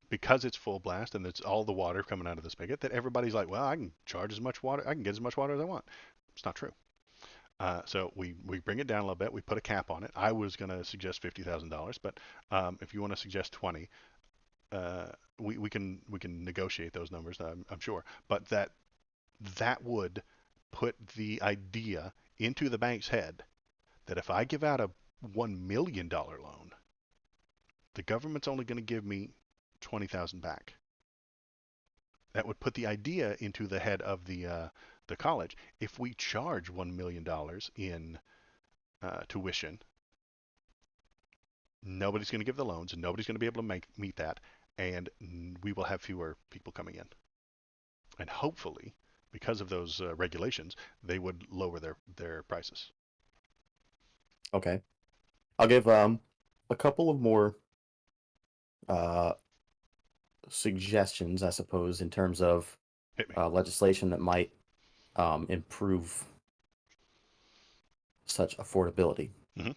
Speaker 1: because it's full blast and it's all the water coming out of the spigot, that everybody's like, well, I can charge as much water, I can get as much water as I want. It's not true. So we bring it down a little bit. We put a cap on it. I was going to suggest $50,000, but if you want to suggest 20, uh, we can negotiate those numbers. I'm sure, but that would put the idea into the bank's head that if I give out a $1 million loan, the government's only going to give me 20,000 back. That would put the idea into the head of the college. If we charge $1 million in tuition, nobody's going to give the loans, and nobody's going to be able to meet that, and we will have fewer people coming in. And hopefully, because of those regulations, they would lower their prices.
Speaker 2: Okay, I'll give a couple of more uh suggestions, I suppose, in terms of
Speaker 1: Hit me.
Speaker 2: legislation that might improve such affordability.
Speaker 1: Hmm.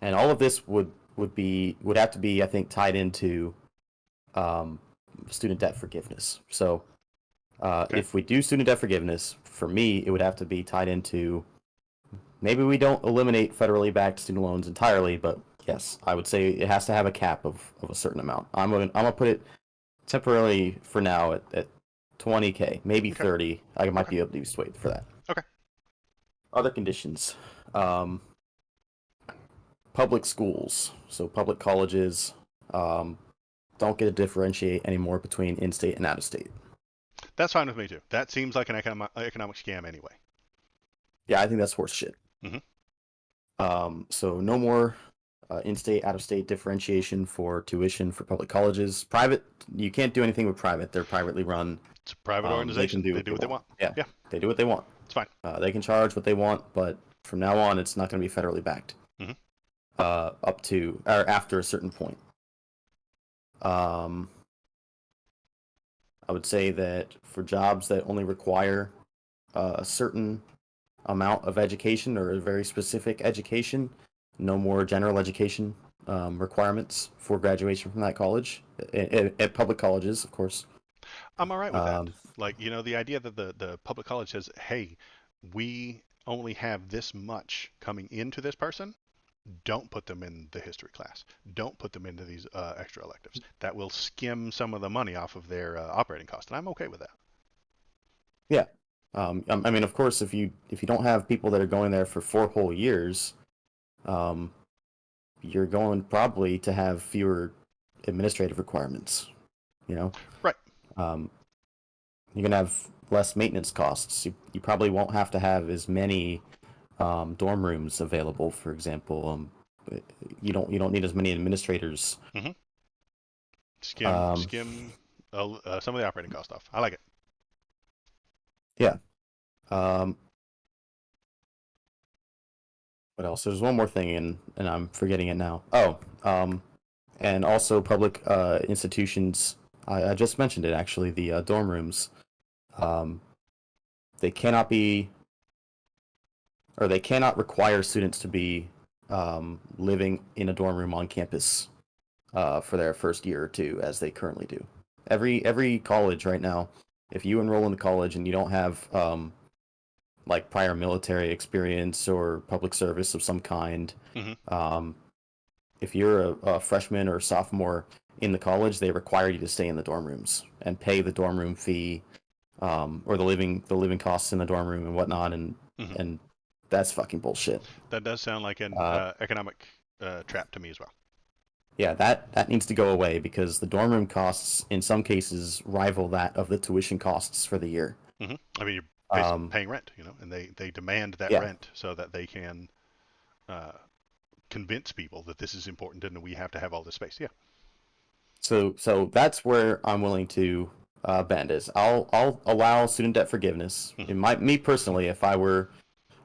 Speaker 2: And all of this would would have to be, I think, tied into um, student debt forgiveness. So
Speaker 1: Okay.
Speaker 2: if we do student debt forgiveness, for me, it would have to be tied into, maybe we don't eliminate federally backed student loans entirely, but yes, I would say it has to have a cap of a certain amount. I'm gonna put it temporarily for now at 20K, maybe
Speaker 1: Okay.
Speaker 2: 30. I might
Speaker 1: Okay.
Speaker 2: be able to be swayed for that.
Speaker 1: Okay.
Speaker 2: Other conditions. Um, Public schools, so public colleges, um, don't get to differentiate anymore between in-state and out-of-state.
Speaker 1: That's fine with me too. That seems like an economic scam anyway.
Speaker 2: Yeah, I think that's horse shit.
Speaker 1: Mhm.
Speaker 2: So no more in-state, out-of-state differentiation for tuition for public colleges. Private, you can't do anything with private. They're privately run.
Speaker 1: It's a private
Speaker 2: They can
Speaker 1: organization.
Speaker 2: do
Speaker 1: They
Speaker 2: what
Speaker 1: do
Speaker 2: they
Speaker 1: what they
Speaker 2: want.
Speaker 1: want.
Speaker 2: Yeah,
Speaker 1: Yeah,
Speaker 2: they do what they want.
Speaker 1: it's fine.
Speaker 2: They can charge what they want, but from now on, it's not going to be federally backed.
Speaker 1: Mhm.
Speaker 2: Up to or after a certain point. Um, I would say that for jobs that only require a certain amount of education or a very specific education, no more general education requirements for graduation from that college. At public colleges, of course.
Speaker 1: I'm all right with that.
Speaker 2: Um,
Speaker 1: Like, the idea that the public college says, hey, we only have this much coming into this person. Don't put them in the history class. Don't put them into these extra electives. That will skim some of the money off of their operating cost, and I'm okay with that.
Speaker 2: yeah. I mean, of course, if you don't have people that are going there for 4 whole years, um, you're going probably to have fewer administrative requirements. You know,
Speaker 1: Right.
Speaker 2: um, you're gonna have less maintenance costs. You probably won't have to have as many dorm rooms available, for example. You don't need as many administrators.
Speaker 1: hmm Skim
Speaker 2: Um,
Speaker 1: skim some of the operating cost off. I like it.
Speaker 2: yeah. Um, what else? There's one more thing, and I'm forgetting it now. Oh, and also public institutions. I just mentioned it actually. The dorm rooms. Um, they cannot be, or they cannot require students to be living in a dorm room on campus for their first year or two, as they currently do. Every college right now, if you enroll in the college and you don't have like prior military experience or public service of some kind,
Speaker 1: hmm
Speaker 2: um, if you're a freshman or sophomore in the college, they require you to stay in the dorm rooms and pay the dorm room fee, or the living costs in the dorm room and whatnot,
Speaker 1: hmm
Speaker 2: and that's fucking bullshit.
Speaker 1: That does sound like an
Speaker 2: Uh,
Speaker 1: economic trap to me as well.
Speaker 2: Yeah, that needs to go away because the dorm room costs in some cases rival that of the tuition costs for the year.
Speaker 1: I mean, you're basically
Speaker 2: Um,
Speaker 1: paying rent, and they demand that
Speaker 2: yeah,
Speaker 1: rent so that they can uh, convince people that this is important and we have to have all this space. Yeah.
Speaker 2: so that's where I'm willing to bend is I'll allow student debt forgiveness.
Speaker 1: hmm
Speaker 2: In me personally, if I were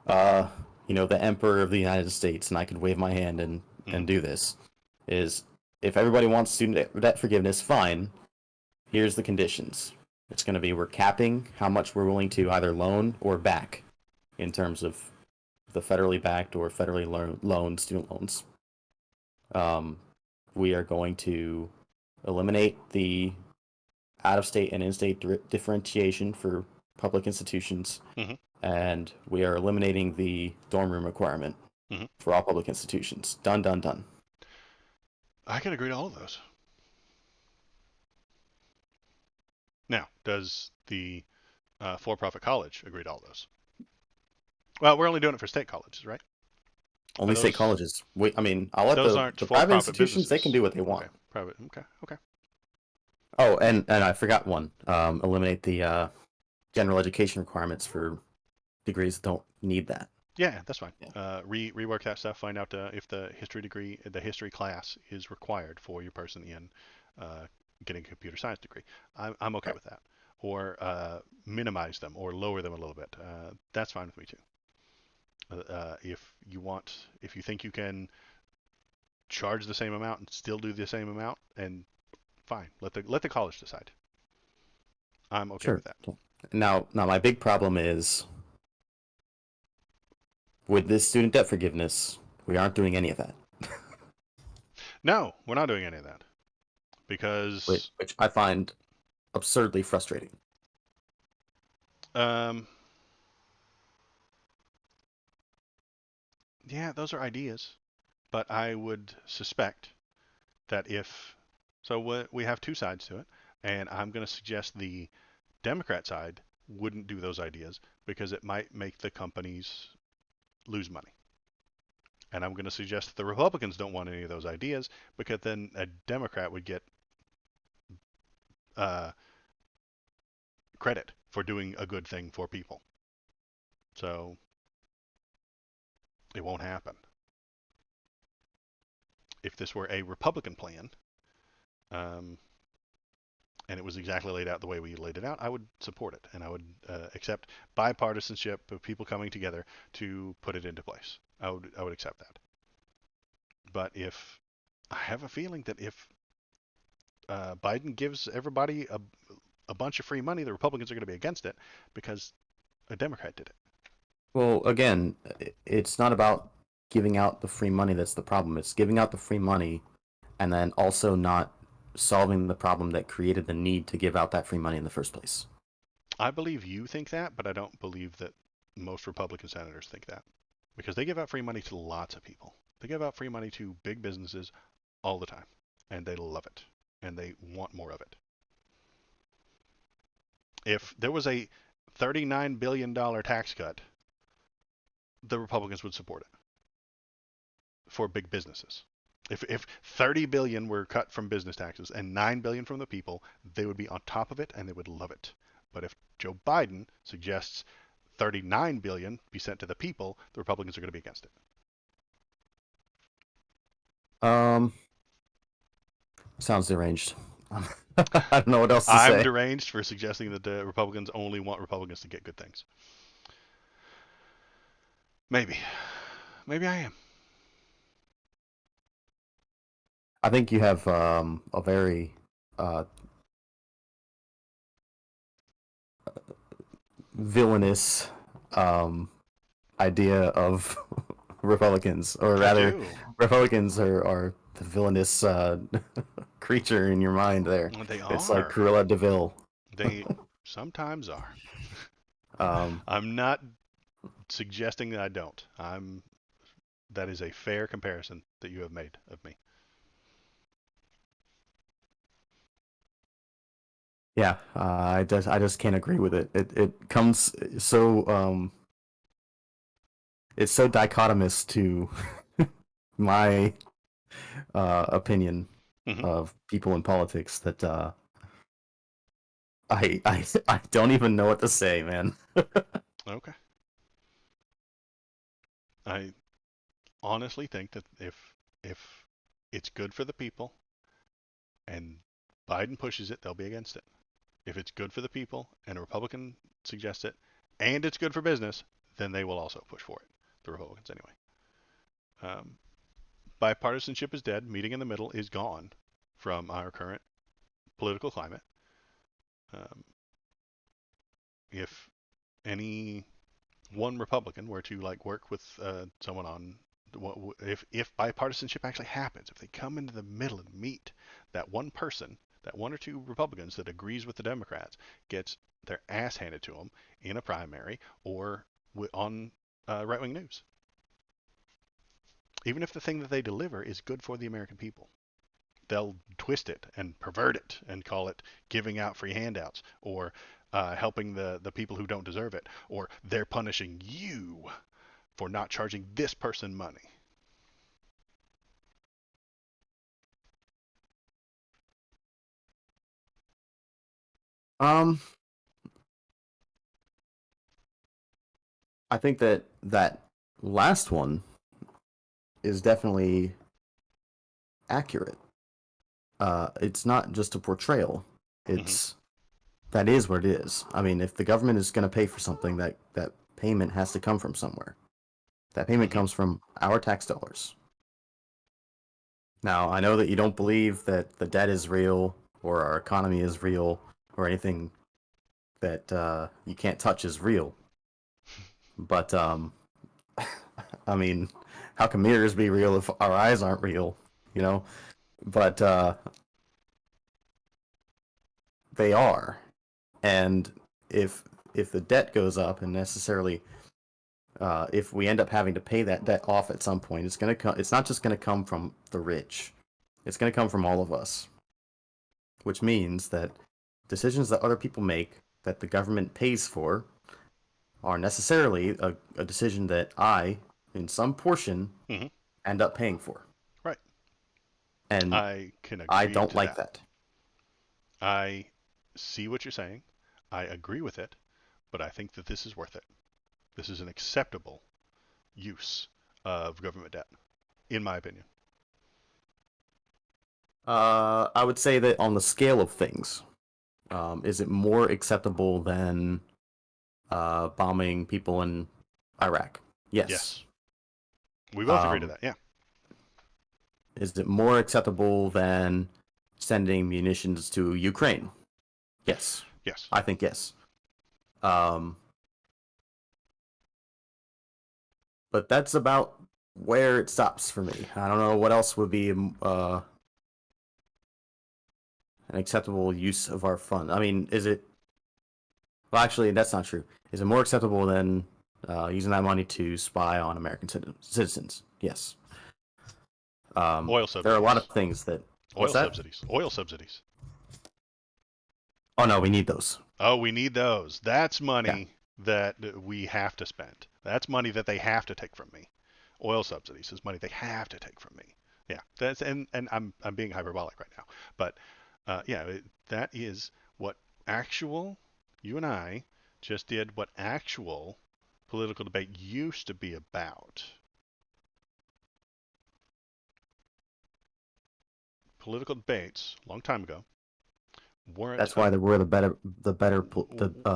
Speaker 2: uh, the emperor of the United States and I could wave my hand
Speaker 1: hmm
Speaker 2: and do this, is if everybody wants student debt forgiveness, fine. Here's the conditions. It's going to be we're capping how much we're willing to either loan or back in terms of the federally backed or federally loaned student loans. Um, we are going to eliminate the out of state and in state differentiation for public institutions,
Speaker 1: hmm
Speaker 2: and we are eliminating the dorm room requirement
Speaker 1: hmm
Speaker 2: for all public institutions. Done, done, done.
Speaker 1: I can agree to all of those. Now, does the for-profit college agree to all those? Well, we're only doing it for state colleges, right? Are
Speaker 2: Only state
Speaker 1: those
Speaker 2: colleges. I mean, I'll let
Speaker 1: those
Speaker 2: the,
Speaker 1: aren't
Speaker 2: the private
Speaker 1: for-profit
Speaker 2: institutions, they can
Speaker 1: businesses?
Speaker 2: do what they
Speaker 1: Okay,
Speaker 2: want.
Speaker 1: private. Okay, okay.
Speaker 2: Oh, and I forgot one. Eliminate the general education requirements for degrees that don't need that.
Speaker 1: Yeah, that's fine.
Speaker 2: Yeah.
Speaker 1: Rework that stuff. Find out if the the history class is required for your person in uh, getting a computer science degree. I'm okay
Speaker 2: Right.
Speaker 1: with that. Or minimize them or lower them a little bit. That's fine with me too. If you think you can charge the same amount and still do the same amount, and fine, let the college decide. I'm okay
Speaker 2: Sure.
Speaker 1: with that.
Speaker 2: Now my big problem is with this student debt forgiveness, we aren't doing any of that.
Speaker 1: No, we're not doing any of that because
Speaker 2: which I find absurdly frustrating.
Speaker 1: um, yeah, those are ideas, but I would suspect that if so, we have two sides to it, and I'm going to suggest the Democrat side wouldn't do those ideas because it might make the companies lose money. And I'm going to suggest that the Republicans don't want any of those ideas because then a Democrat would get uh, credit for doing a good thing for people. So it won't happen. If this were a Republican plan, um, and it was exactly laid out the way we laid it out, I would support it, and I would accept bipartisanship of people coming together to put it into place. I would accept that. But if I have a feeling that if Biden gives everybody a bunch of free money, the Republicans are going to be against it because a Democrat did it.
Speaker 2: Well, again, it's not about giving out the free money that's the problem. It's giving out the free money and then also not solving the problem that created the need to give out that free money in the first place.
Speaker 1: I believe you think that, but I don't believe that most Republican senators think that because they give out free money to lots of people. They give out free money to big businesses all the time, and they love it, and they want more of it. If there was a $39 billion tax cut, the Republicans would support it for big businesses. If 30 billion were cut from business taxes and 9 billion from the people, they would be on top of it and they would love it. But if Joe Biden suggests 39 billion be sent to the people, the Republicans are going to be against it.
Speaker 2: Um, Sounds deranged. I don't know what else to
Speaker 1: I'm
Speaker 2: say.
Speaker 1: deranged for suggesting that the Republicans only want Republicans to get good things. Maybe. Maybe I am.
Speaker 2: I think you have a very villainous um, idea of Republicans, or
Speaker 1: I
Speaker 2: rather,
Speaker 1: do.
Speaker 2: Republicans are the villainous creature in your mind there.
Speaker 1: They
Speaker 2: It's like
Speaker 1: are.
Speaker 2: Cruella de Vil.
Speaker 1: They sometimes are.
Speaker 2: Um,
Speaker 1: I'm not suggesting that I don't. That is a fair comparison that you have made of me.
Speaker 2: yeah, I just can't agree with it. It comes so it's so dichotomous to my opinion
Speaker 1: Hmm.
Speaker 2: of people in politics that I don't even know what to say, man.
Speaker 1: Okay. I honestly think that if it's good for the people and Biden pushes it, they'll be against it. If it's good for the people and a Republican suggests it and it's good for business, then they will also push for it. The Republicans, anyway. Um, Bipartisanship is dead. Meeting in the middle is gone from our current political climate. Um, if any one Republican were to like work with someone on if bipartisanship actually happens, if they come into the middle and meet, that one person, that one or two Republicans that agrees with the Democrats, gets their ass handed to them in a primary or on right wing news, even if the thing that they deliver is good for the American people. They'll twist it and pervert it and call it giving out free handouts or helping the people who don't deserve it, or they're punishing you for not charging this person money.
Speaker 2: Um, I think that last one is definitely accurate. It's not just a portrayal.
Speaker 1: Mm-hmm.
Speaker 2: It's that is what it is. I mean, if the government is going to pay for something, that payment has to come from somewhere. That payment
Speaker 1: Mm-hmm.
Speaker 2: comes from our tax dollars. Now, I know that you don't believe that the debt is real or our economy is real or anything that you can't touch is real. But I mean, how can mirrors be real if our eyes aren't real? You know. but they are. And if if the debt goes up and necessarily if we end up having to pay that debt off at some point, it's gonna come. It's not just gonna come from the rich. It's gonna come from all of us, which means that decisions that other people make that the government pays for are necessarily a decision that I, in some portion,
Speaker 1: Hmm.
Speaker 2: end up paying for,
Speaker 1: Right.
Speaker 2: and
Speaker 1: I can
Speaker 2: I
Speaker 1: agree
Speaker 2: don't
Speaker 1: to
Speaker 2: like
Speaker 1: that.
Speaker 2: that.
Speaker 1: I see what you're saying. I agree with it, but I think that this is worth it. This is an acceptable use of government debt, in my opinion.
Speaker 2: I would say that on the scale of things, is it more acceptable than bombing people in Iraq? Yes.
Speaker 1: Yes. We both agree to
Speaker 2: Um,
Speaker 1: that. Yeah.
Speaker 2: is it more acceptable than sending munitions to Ukraine? Yes.
Speaker 1: Yes.
Speaker 2: I think yes. Um, but that's about where it stops for me. I don't know what else would be an acceptable use of our fund. I mean, is it? Well, actually, that's not true. Is it more acceptable than using that money to spy on American citizens? Yes.
Speaker 1: Oil
Speaker 2: There are a lot of
Speaker 1: subsidies.
Speaker 2: things that. What's
Speaker 1: Oil
Speaker 2: that?
Speaker 1: subsidies. Oil subsidies.
Speaker 2: Oh no, we need those.
Speaker 1: Oh, we need those. That's
Speaker 2: Yeah,
Speaker 1: money that we have to spend. That's money that they have to take from me. Oil subsidies is money they have to take from me. Yeah, that's and I'm being hyperbolic right now, but yeah, that is what actual you and I just did. What actual political debate used to be about. Political debates a long time ago weren't.
Speaker 2: that's why we're the better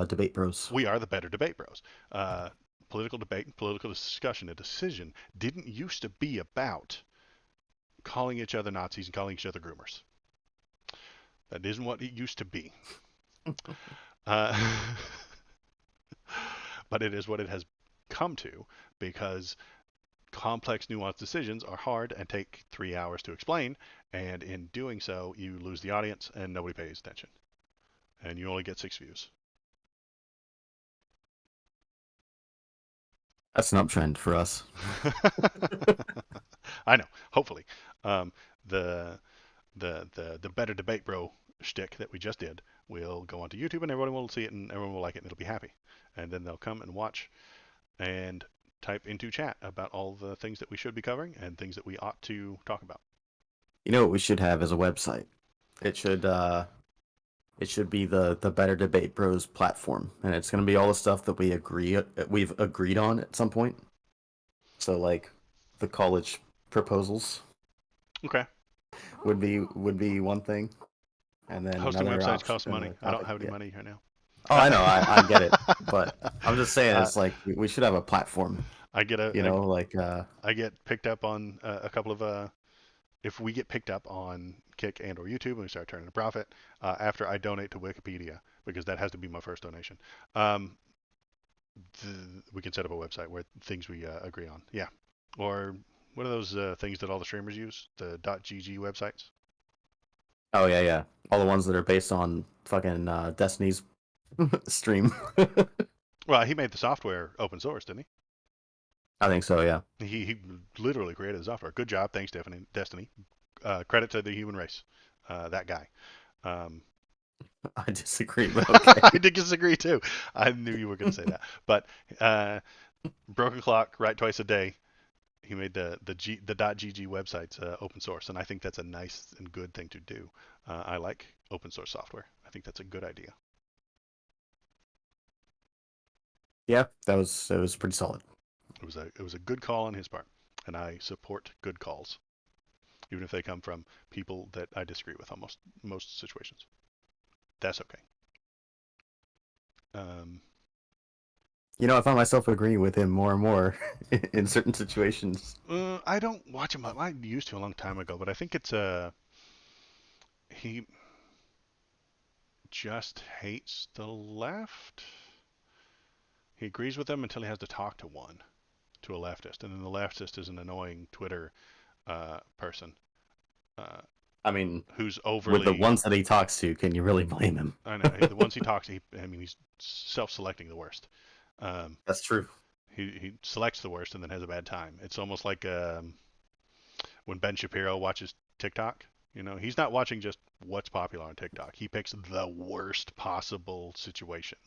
Speaker 2: debate bros.
Speaker 1: We are the better debate bros. Uh, Political debate and political discussion, a decision, didn't used to be about calling each other Nazis and calling each other groomers. That isn't what it used to be. Uh, but it is what it has come to because complex, nuanced decisions are hard and take 3 hours to explain. And in doing so, you lose the audience and nobody pays attention. And you only get 6 views.
Speaker 2: That's an uptrend for us.
Speaker 1: I know. Hopefully, um, the the better debate bro shtick that we just did will go onto YouTube and everyone will see it and everyone will like it and it'll be happy. And then they'll come and watch and type into chat about all the things that we should be covering and things that we ought to talk about.
Speaker 2: You know what we should have as a website? It should it should be the Better Debate Bros platform, and it's gonna be all the stuff that we've agreed on at some point. So like the college proposals
Speaker 1: Okay.
Speaker 2: would be one thing, and then
Speaker 1: Hosting
Speaker 2: another
Speaker 1: websites
Speaker 2: option,
Speaker 1: costs money.
Speaker 2: another
Speaker 1: I don't
Speaker 2: topic.
Speaker 1: have any
Speaker 2: Yeah.
Speaker 1: money right now.
Speaker 2: Oh, I know, I get it, but I'm just saying
Speaker 1: uh,
Speaker 2: it's like we should have a platform.
Speaker 1: I get
Speaker 2: You know, like
Speaker 1: I get picked up on a couple of if we get picked up on Kick and or YouTube and we start turning a profit after I donate to Wikipedia because that has to be my first donation. Um, we can set up a website where things we agree on. Yeah. Or what are those things that all the streamers use? The .gg websites.
Speaker 2: oh yeah, yeah, all the ones that are based on fucking Destiny's stream.
Speaker 1: Well, he made the software open source, didn't
Speaker 2: I think so, yeah.
Speaker 1: he? He literally created the software. Good job, thanks, Destiny. Credit to the human race. That guy. Um,
Speaker 2: I disagree, but okay.
Speaker 1: I did disagree too. I knew you were going to say that. But uh, Broken Clock, Write Twice a Day. He made the .gg websites open source, and I think that's a nice and good thing to do. I like open source software. I think that's a good idea.
Speaker 2: Yeah, that was pretty solid.
Speaker 1: It was a good call on his part, and I support good calls, even if they come from people that I disagree with on most situations. That's okay. Um,
Speaker 2: You know, I find myself agreeing with him more and more in certain situations.
Speaker 1: I don't watch him. I used to a long time ago, but I think it's he just hates the left. He agrees with them until he has to talk to a leftist, and then the leftist is an annoying Twitter person. Uh,
Speaker 2: I mean,
Speaker 1: who's
Speaker 2: with the
Speaker 1: overly.
Speaker 2: ones that he talks to, can you really blame him?
Speaker 1: I know the ones he talks to. I mean, he's self-selecting the worst. Um,
Speaker 2: That's true.
Speaker 1: he selects the worst and then has a bad time. It's almost like when Ben Shapiro watches TikTok. You know, he's not watching just what's popular on TikTok. He picks the worst possible situation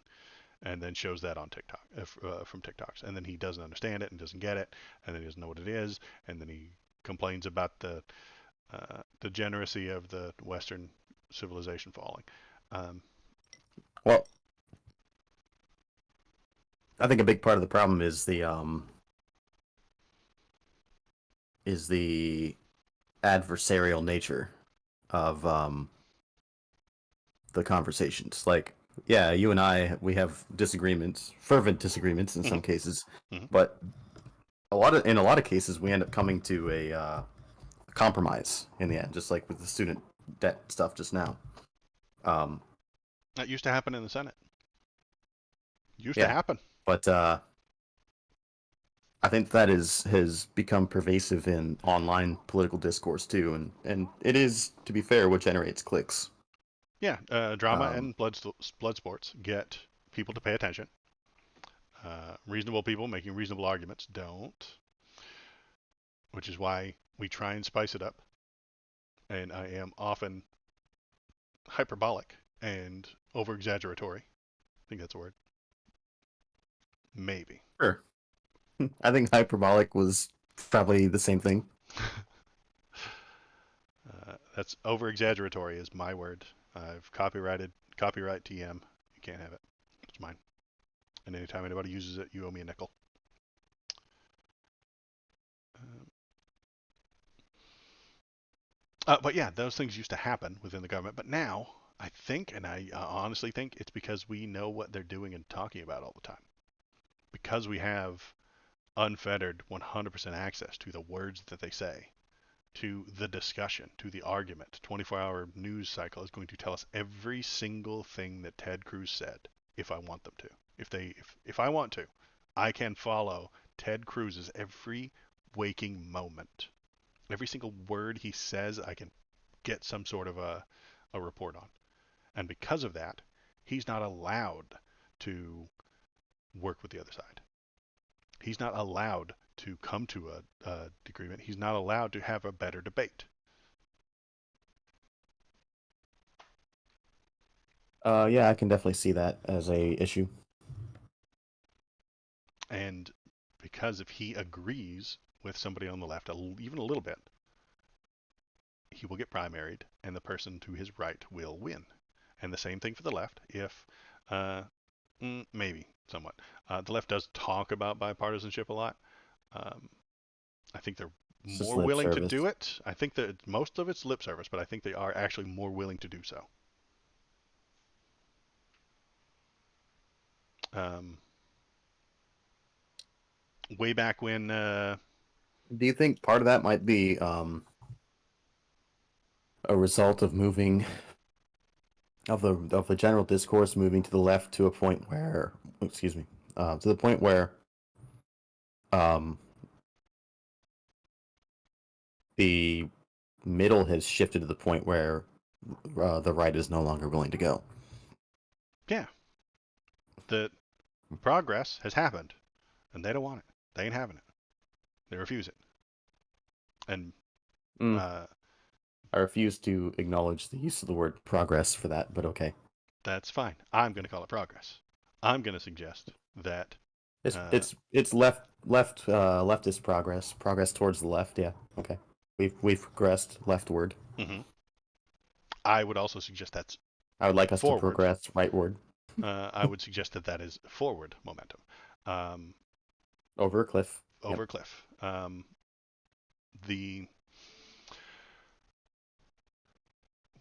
Speaker 1: and then shows that on TikTok from TikToks, and then he doesn't understand it and doesn't get it, and then he doesn't know what it is, and then he complains about the degeneracy of the Western civilization falling. Um,
Speaker 2: Well, I think a big part of the problem is the adversarial nature of the conversations. Like, yeah, you and I, we have disagreements, fervent disagreements in some
Speaker 1: mhm,
Speaker 2: cases,
Speaker 1: mhm.
Speaker 2: but in a lot of cases we end up coming to a compromise in the end, just like with the student debt stuff just now. Um,
Speaker 1: That used to happen in the Senate. Used to
Speaker 2: yeah,
Speaker 1: happen.
Speaker 2: but I think that has become pervasive in online political discourse too, and it is, to be fair, what generates clicks.
Speaker 1: Yeah, drama
Speaker 2: Um,
Speaker 1: and blood sports get people to pay attention. Reasonable people making reasonable arguments don't, which is why we try and spice it up. And I am often hyperbolic and over exaggeratory. I think that's a word. Maybe.
Speaker 2: sure. I think hyperbolic was probably the same thing.
Speaker 1: That's over exaggeratory is my word. I've copyright TM. You can't have it. It's mine. And anytime anybody uses it, you owe me a nickel. But yeah, those things used to happen within the government. But now, I think, and I honestly think, it's because we know what they're doing and talking about all the time. Because we have unfettered 100% access to the words that they say, to the discussion, to the argument. 24-hour news cycle is going to tell us every single thing that Ted Cruz said if I want them to. If I want to, I can follow Ted Cruz's every waking moment. Every single word he says, I can get some sort of a report on. And because of that, he's not allowed to work with the other side. He's not allowed to come to a agreement. He's not allowed to have a better debate.
Speaker 2: Yeah, I can definitely see that as a issue.
Speaker 1: And because if he agrees with somebody on the left, even a little bit, he will get primaried, and the person to his right will win. And the same thing for the left. If uh, maybe somewhat, the left does talk about bipartisanship a lot. Um, I think they're
Speaker 2: It's just
Speaker 1: more
Speaker 2: lip
Speaker 1: willing to do
Speaker 2: service.
Speaker 1: it. I think that most of it's lip service, but I think they are actually more willing to do so. Um, way back when,
Speaker 2: Do you think part of that might be a result of moving of the general discourse moving to the left to a point where, excuse me, to the point where um, the middle has shifted to the point where the right is no longer willing to go.
Speaker 1: yeah, the progress has happened, and they don't want it. They ain't having it. They refuse it. And
Speaker 2: Mm,
Speaker 1: uh,
Speaker 2: I refuse to acknowledge the use of the word progress for that, but okay.
Speaker 1: that's fine. I'm going to call it progress. I'm going to suggest that. Uh,
Speaker 2: It's leftist progress towards the left. Yeah, okay. We've progressed leftward.
Speaker 1: mhm. I would also suggest that's
Speaker 2: I would like us to
Speaker 1: forward.
Speaker 2: progress rightward
Speaker 1: I would suggest that that is forward momentum, um,
Speaker 2: over a cliff. Yep.
Speaker 1: over a cliff. The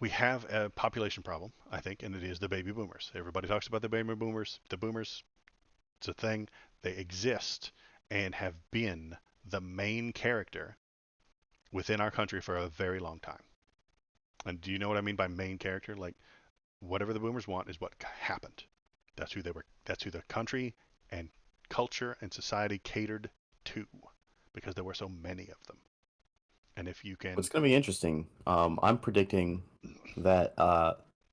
Speaker 1: We have a population problem, I think, and it is the baby boomers. Everybody talks about the baby boomers. The boomers, it's a thing. They exist and have been the main character within our country for a very long time. And do you know what I mean by main character? Like whatever the boomers want is what happened. That's who they were. That's who the country and culture and society catered to because there were so many of them. And if you
Speaker 2: What's
Speaker 1: can,
Speaker 2: going to be interesting, I'm predicting that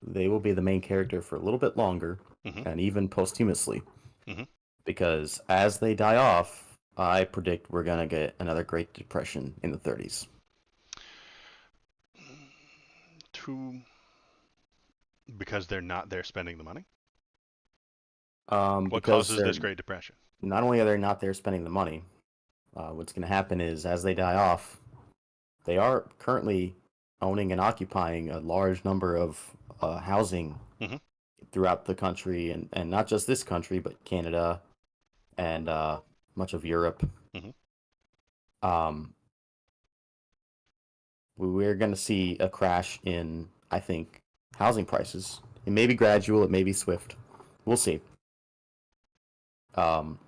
Speaker 2: they will be the main character for a little bit longer,
Speaker 1: hmm
Speaker 2: and even posthumously,
Speaker 1: hmm
Speaker 2: because as they die off, I predict we're going to get another Great Depression in the 30s.
Speaker 1: to because they're not there spending the money. What
Speaker 2: Because
Speaker 1: causes
Speaker 2: they're
Speaker 1: this Great Depression?
Speaker 2: not only are they not there spending the money, what's going to happen is as they die off, they are currently owning and occupying a large number of housing
Speaker 1: hmm
Speaker 2: throughout the country, and not just this country, but Canada and much of Europe.
Speaker 1: hmm
Speaker 2: Um, we're going to see a crash in, I think, housing prices. It may be gradual, it may be swift. We'll see. Um,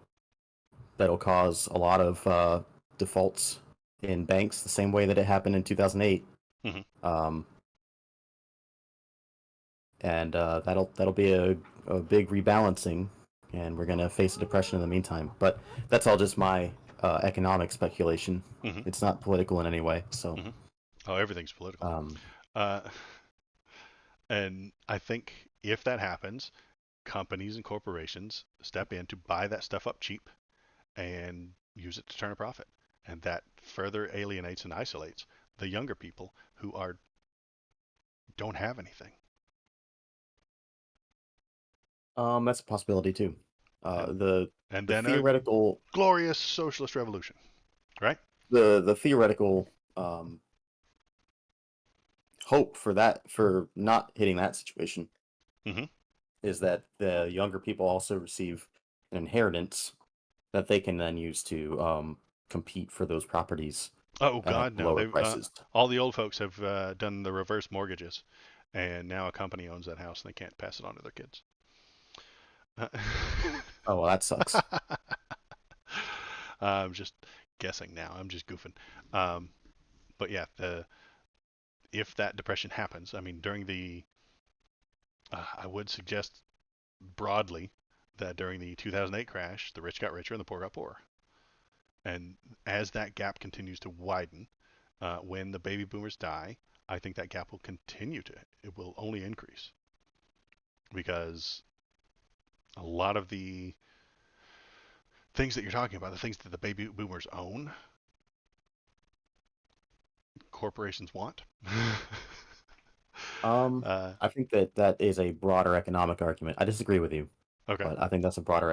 Speaker 2: that'll cause a lot of defaults in banks, the same way that it happened in 2008.
Speaker 1: hmm
Speaker 2: Um, and that'll be a big rebalancing, and we're gonna face a depression in the meantime. But that's all just my economic speculation.
Speaker 1: hmm
Speaker 2: It's not political in any way. So,
Speaker 1: hmm Oh, everything's political.
Speaker 2: um,
Speaker 1: Uh, and I think if that happens, companies and corporations step in to buy that stuff up cheap and use it to turn a profit. And that further alienates and isolates the younger people who are don't have anything.
Speaker 2: that's a possibility too.
Speaker 1: And
Speaker 2: The
Speaker 1: and
Speaker 2: the
Speaker 1: then a
Speaker 2: theoretical
Speaker 1: glorious socialist revolution, right?
Speaker 2: the theoretical hope for that, for not hitting that situation,
Speaker 1: hmm
Speaker 2: is that the younger people also receive an inheritance that they can then use to compete for those properties
Speaker 1: Oh
Speaker 2: at
Speaker 1: God, no!
Speaker 2: lower
Speaker 1: They've
Speaker 2: prices.
Speaker 1: all the old folks have done the reverse mortgages, and now a company owns that house and they can't pass it on to their kids.
Speaker 2: Oh, well, that sucks.
Speaker 1: I'm just guessing now. I'm just goofing. Um, but yeah, if that depression happens, I mean, during the, I would suggest broadly that during the 2008 crash, the rich got richer and the poor got poorer. And as that gap continues to widen, when the baby boomers die, I think that gap will continue to, it will only increase because a lot of the things that you're talking about, the things that the baby boomers own, corporations want.
Speaker 2: Um,
Speaker 1: uh,
Speaker 2: I think that that is a broader economic argument. I disagree with you,
Speaker 1: okay,
Speaker 2: but I think that's a broader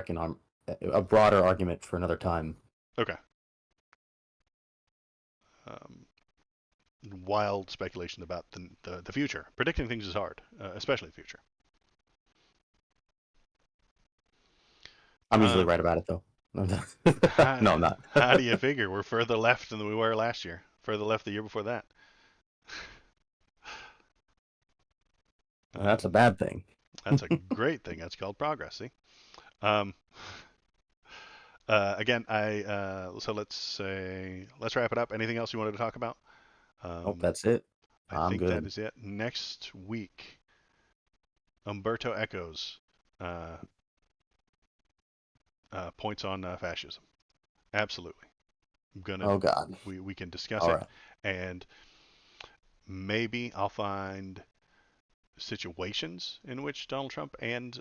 Speaker 2: argument for another time.
Speaker 1: okay. Um, Wild speculation about the future. Predicting things is hard, especially the future.
Speaker 2: I'm usually
Speaker 1: Um,
Speaker 2: right about it though.
Speaker 1: how,
Speaker 2: No, I'm not.
Speaker 1: how do you figure we're further left than we were last year? Further left the year before that.
Speaker 2: That's a
Speaker 1: Um,
Speaker 2: bad thing.
Speaker 1: that's a great thing. That's called progress. See. Um, again, so let's wrap it up. Anything else you wanted to talk about?
Speaker 2: Nope,
Speaker 1: Um,
Speaker 2: that's it.
Speaker 1: I
Speaker 2: I'm
Speaker 1: think that
Speaker 2: good.
Speaker 1: is it. Next week, Umberto Eco's uh, points on fascism. Absolutely. I'm gonna
Speaker 2: Oh God.
Speaker 1: we can discuss
Speaker 2: All
Speaker 1: it,
Speaker 2: right.
Speaker 1: and maybe I'll find situations in which Donald Trump and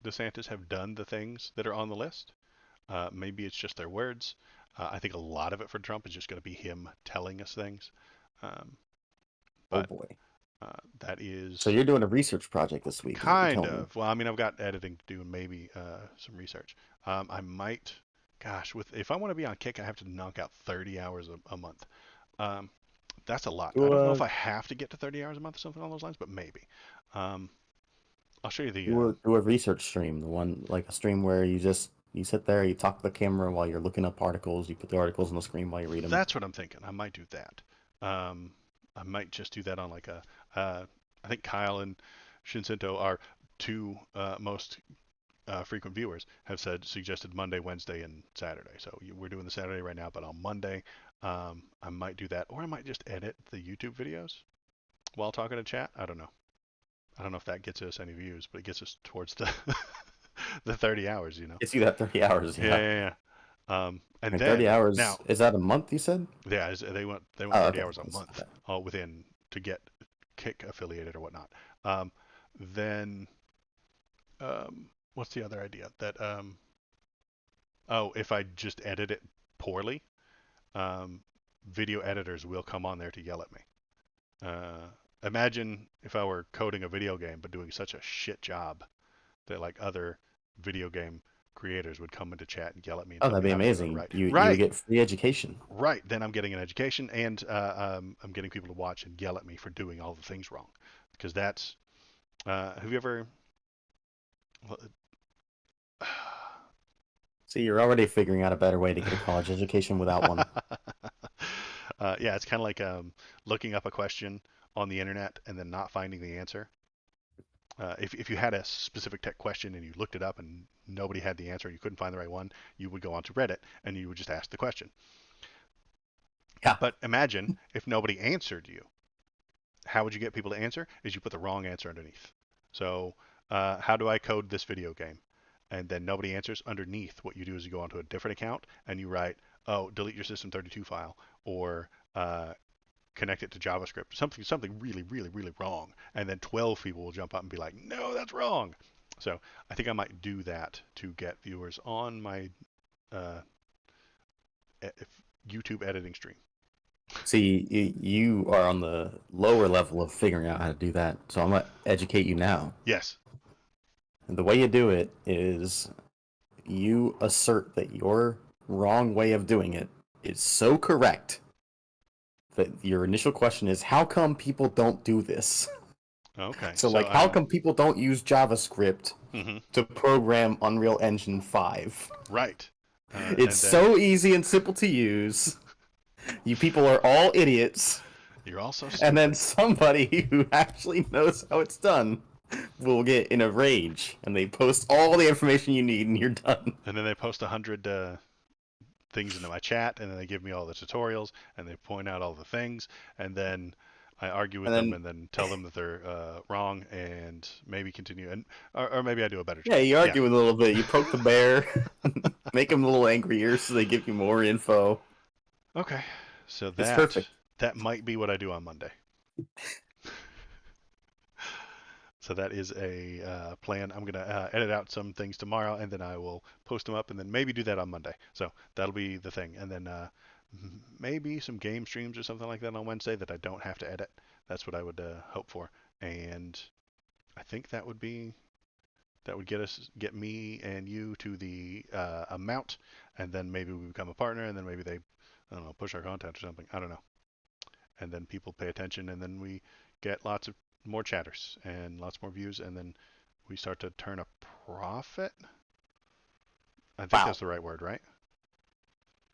Speaker 1: DeSantis have done the things that are on the list. Maybe it's just their words. I think a lot of it for Trump is just going to be him telling us things. Um,
Speaker 2: Oh
Speaker 1: but
Speaker 2: boy.
Speaker 1: that
Speaker 2: So
Speaker 1: is
Speaker 2: you're doing a research project this week, is what you're
Speaker 1: kind
Speaker 2: telling me.
Speaker 1: of. Well, I mean, I've got editing to do and maybe some research. I might, gosh, with if I want to be on kick, I have to knock out 30 hours a month. Um, that's a lot. I
Speaker 2: Do
Speaker 1: don't know
Speaker 2: a
Speaker 1: if I have to get to 30 hours a month or something along those lines, but maybe. Um, I'll show you the.
Speaker 2: do a research stream, the one like a stream where you sit there, you talk to the camera while you're looking up articles, you put the articles on the screen while you read them.
Speaker 1: That's what I'm thinking. I might do that. Um, I might just do that on like a. I think Kyle and Shinsinto are two most frequent viewers have suggested Monday, Wednesday, and Saturday. So we're doing the Saturday right now, but on Monday, I might do that, or I might just edit the YouTube videos while talking to chat. I don't know. I don't know if that gets us any views, but it gets us towards the the 30 hours.
Speaker 2: It's you that 30 hours,
Speaker 1: Yeah,
Speaker 2: yeah.
Speaker 1: yeah, And
Speaker 2: And 30
Speaker 1: then
Speaker 2: hours,
Speaker 1: now,
Speaker 2: is that a month, you said?
Speaker 1: yeah, they want
Speaker 2: Oh,
Speaker 1: 30
Speaker 2: okay.
Speaker 1: hours a
Speaker 2: That's
Speaker 1: month,
Speaker 2: okay.
Speaker 1: all within to get Kick affiliated or whatnot. Um, then what's the other idea? That oh, if I just edit it poorly, um, video editors will come on there to yell at me. Imagine if I were coding a video game but doing such a shit job that like other video game creators would come into chat and yell at me and
Speaker 2: Oh,
Speaker 1: tell
Speaker 2: that'd
Speaker 1: me
Speaker 2: be
Speaker 1: how to do it
Speaker 2: amazing.
Speaker 1: right.
Speaker 2: You would
Speaker 1: Right,
Speaker 2: get free education.
Speaker 1: right. Then I'm getting an education and I'm getting people to watch and yell at me for doing all the things wrong. Because that's have you ever? Well,
Speaker 2: See, you're already figuring out a better way to get a college education without one.
Speaker 1: yeah, it's kind of like looking up a question on the internet and then not finding the answer. If you had a specific tech question and you looked it up and nobody had the answer and you couldn't find the right one, you would go onto Reddit and you would just ask the question.
Speaker 2: Yeah.
Speaker 1: But imagine if nobody answered you. How would you get people to answer? Is you put the wrong answer underneath. So, how do I code this video game? And then nobody answers. Underneath, what you do is you go onto a different account and you write, oh, delete your system32 file, or connect it to JavaScript. Something really, really, really wrong. And then 12 people will jump up and be like, no, that's wrong. So I think I might do that to get viewers on my uh, YouTube editing stream.
Speaker 2: See, you are on the lower level of figuring out how to do that. So I'm gonna educate you now.
Speaker 1: Yes.
Speaker 2: And the way you do it is you assert that your wrong way of doing it is so correct that your initial question is, how come people don't do this?
Speaker 1: Okay.
Speaker 2: So,
Speaker 1: So
Speaker 2: like, how
Speaker 1: I'm
Speaker 2: come people don't use JavaScript
Speaker 1: mhm,
Speaker 2: to program Unreal Engine 5?
Speaker 1: right.
Speaker 2: It's
Speaker 1: And then
Speaker 2: so easy and simple to use. You people are all idiots.
Speaker 1: you're also
Speaker 2: And then
Speaker 1: stupid.
Speaker 2: somebody who actually knows how it's done will get in a rage and they post all the information you need and you're done.
Speaker 1: And then they post 100 things into my chat, and then they give me all the tutorials, and they point out all the things, and then I argue with
Speaker 2: And
Speaker 1: them,
Speaker 2: then,
Speaker 1: and then tell them that they're wrong, and maybe continue, and or maybe I do a better
Speaker 2: yeah,
Speaker 1: job.
Speaker 2: you
Speaker 1: Yeah.
Speaker 2: argue a little bit. You poke the bear, make them a little angrier so they give you more info.
Speaker 1: Okay. So
Speaker 2: It's
Speaker 1: that
Speaker 2: perfect.
Speaker 1: that might be what I do on Monday. So that is a plan. I'm gonna edit out some things tomorrow, and then I will post them up, and then maybe do that on Monday. So that'll be the thing, and then maybe some game streams or something like that on Wednesday that I don't have to edit. That's what I would hope for, and I think that would get me and you to the amount, and then maybe we become a partner, and then maybe they, I don't know, push our content or something. I don't know, and then people pay attention, and then we get lots of more chatters and lots more views, and then we start to turn a profit. I think
Speaker 2: Wow.
Speaker 1: that's the right word, right?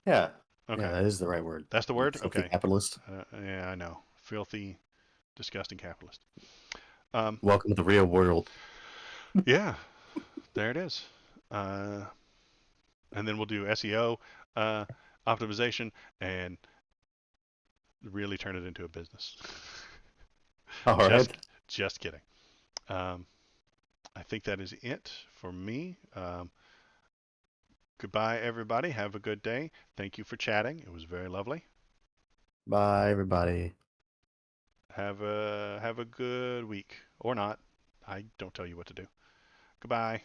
Speaker 2: Yeah. Yeah,
Speaker 1: Okay,
Speaker 2: that is the right word.
Speaker 1: that's the
Speaker 2: You
Speaker 1: word.
Speaker 2: filthy
Speaker 1: Okay,
Speaker 2: capitalist.
Speaker 1: yeah, I know, filthy, disgusting capitalist. Um,
Speaker 2: Welcome to the real world.
Speaker 1: yeah, there it is. Uh, and then we'll do SEO uh, optimization and really turn it into a business.
Speaker 2: All right.
Speaker 1: Just kidding. Um, I think that is it for me. Goodbye, everybody. Have a good day. Thank you for chatting. It was very lovely.
Speaker 2: Bye, everybody.
Speaker 1: Have a good week or not. I don't tell you what to do. Goodbye.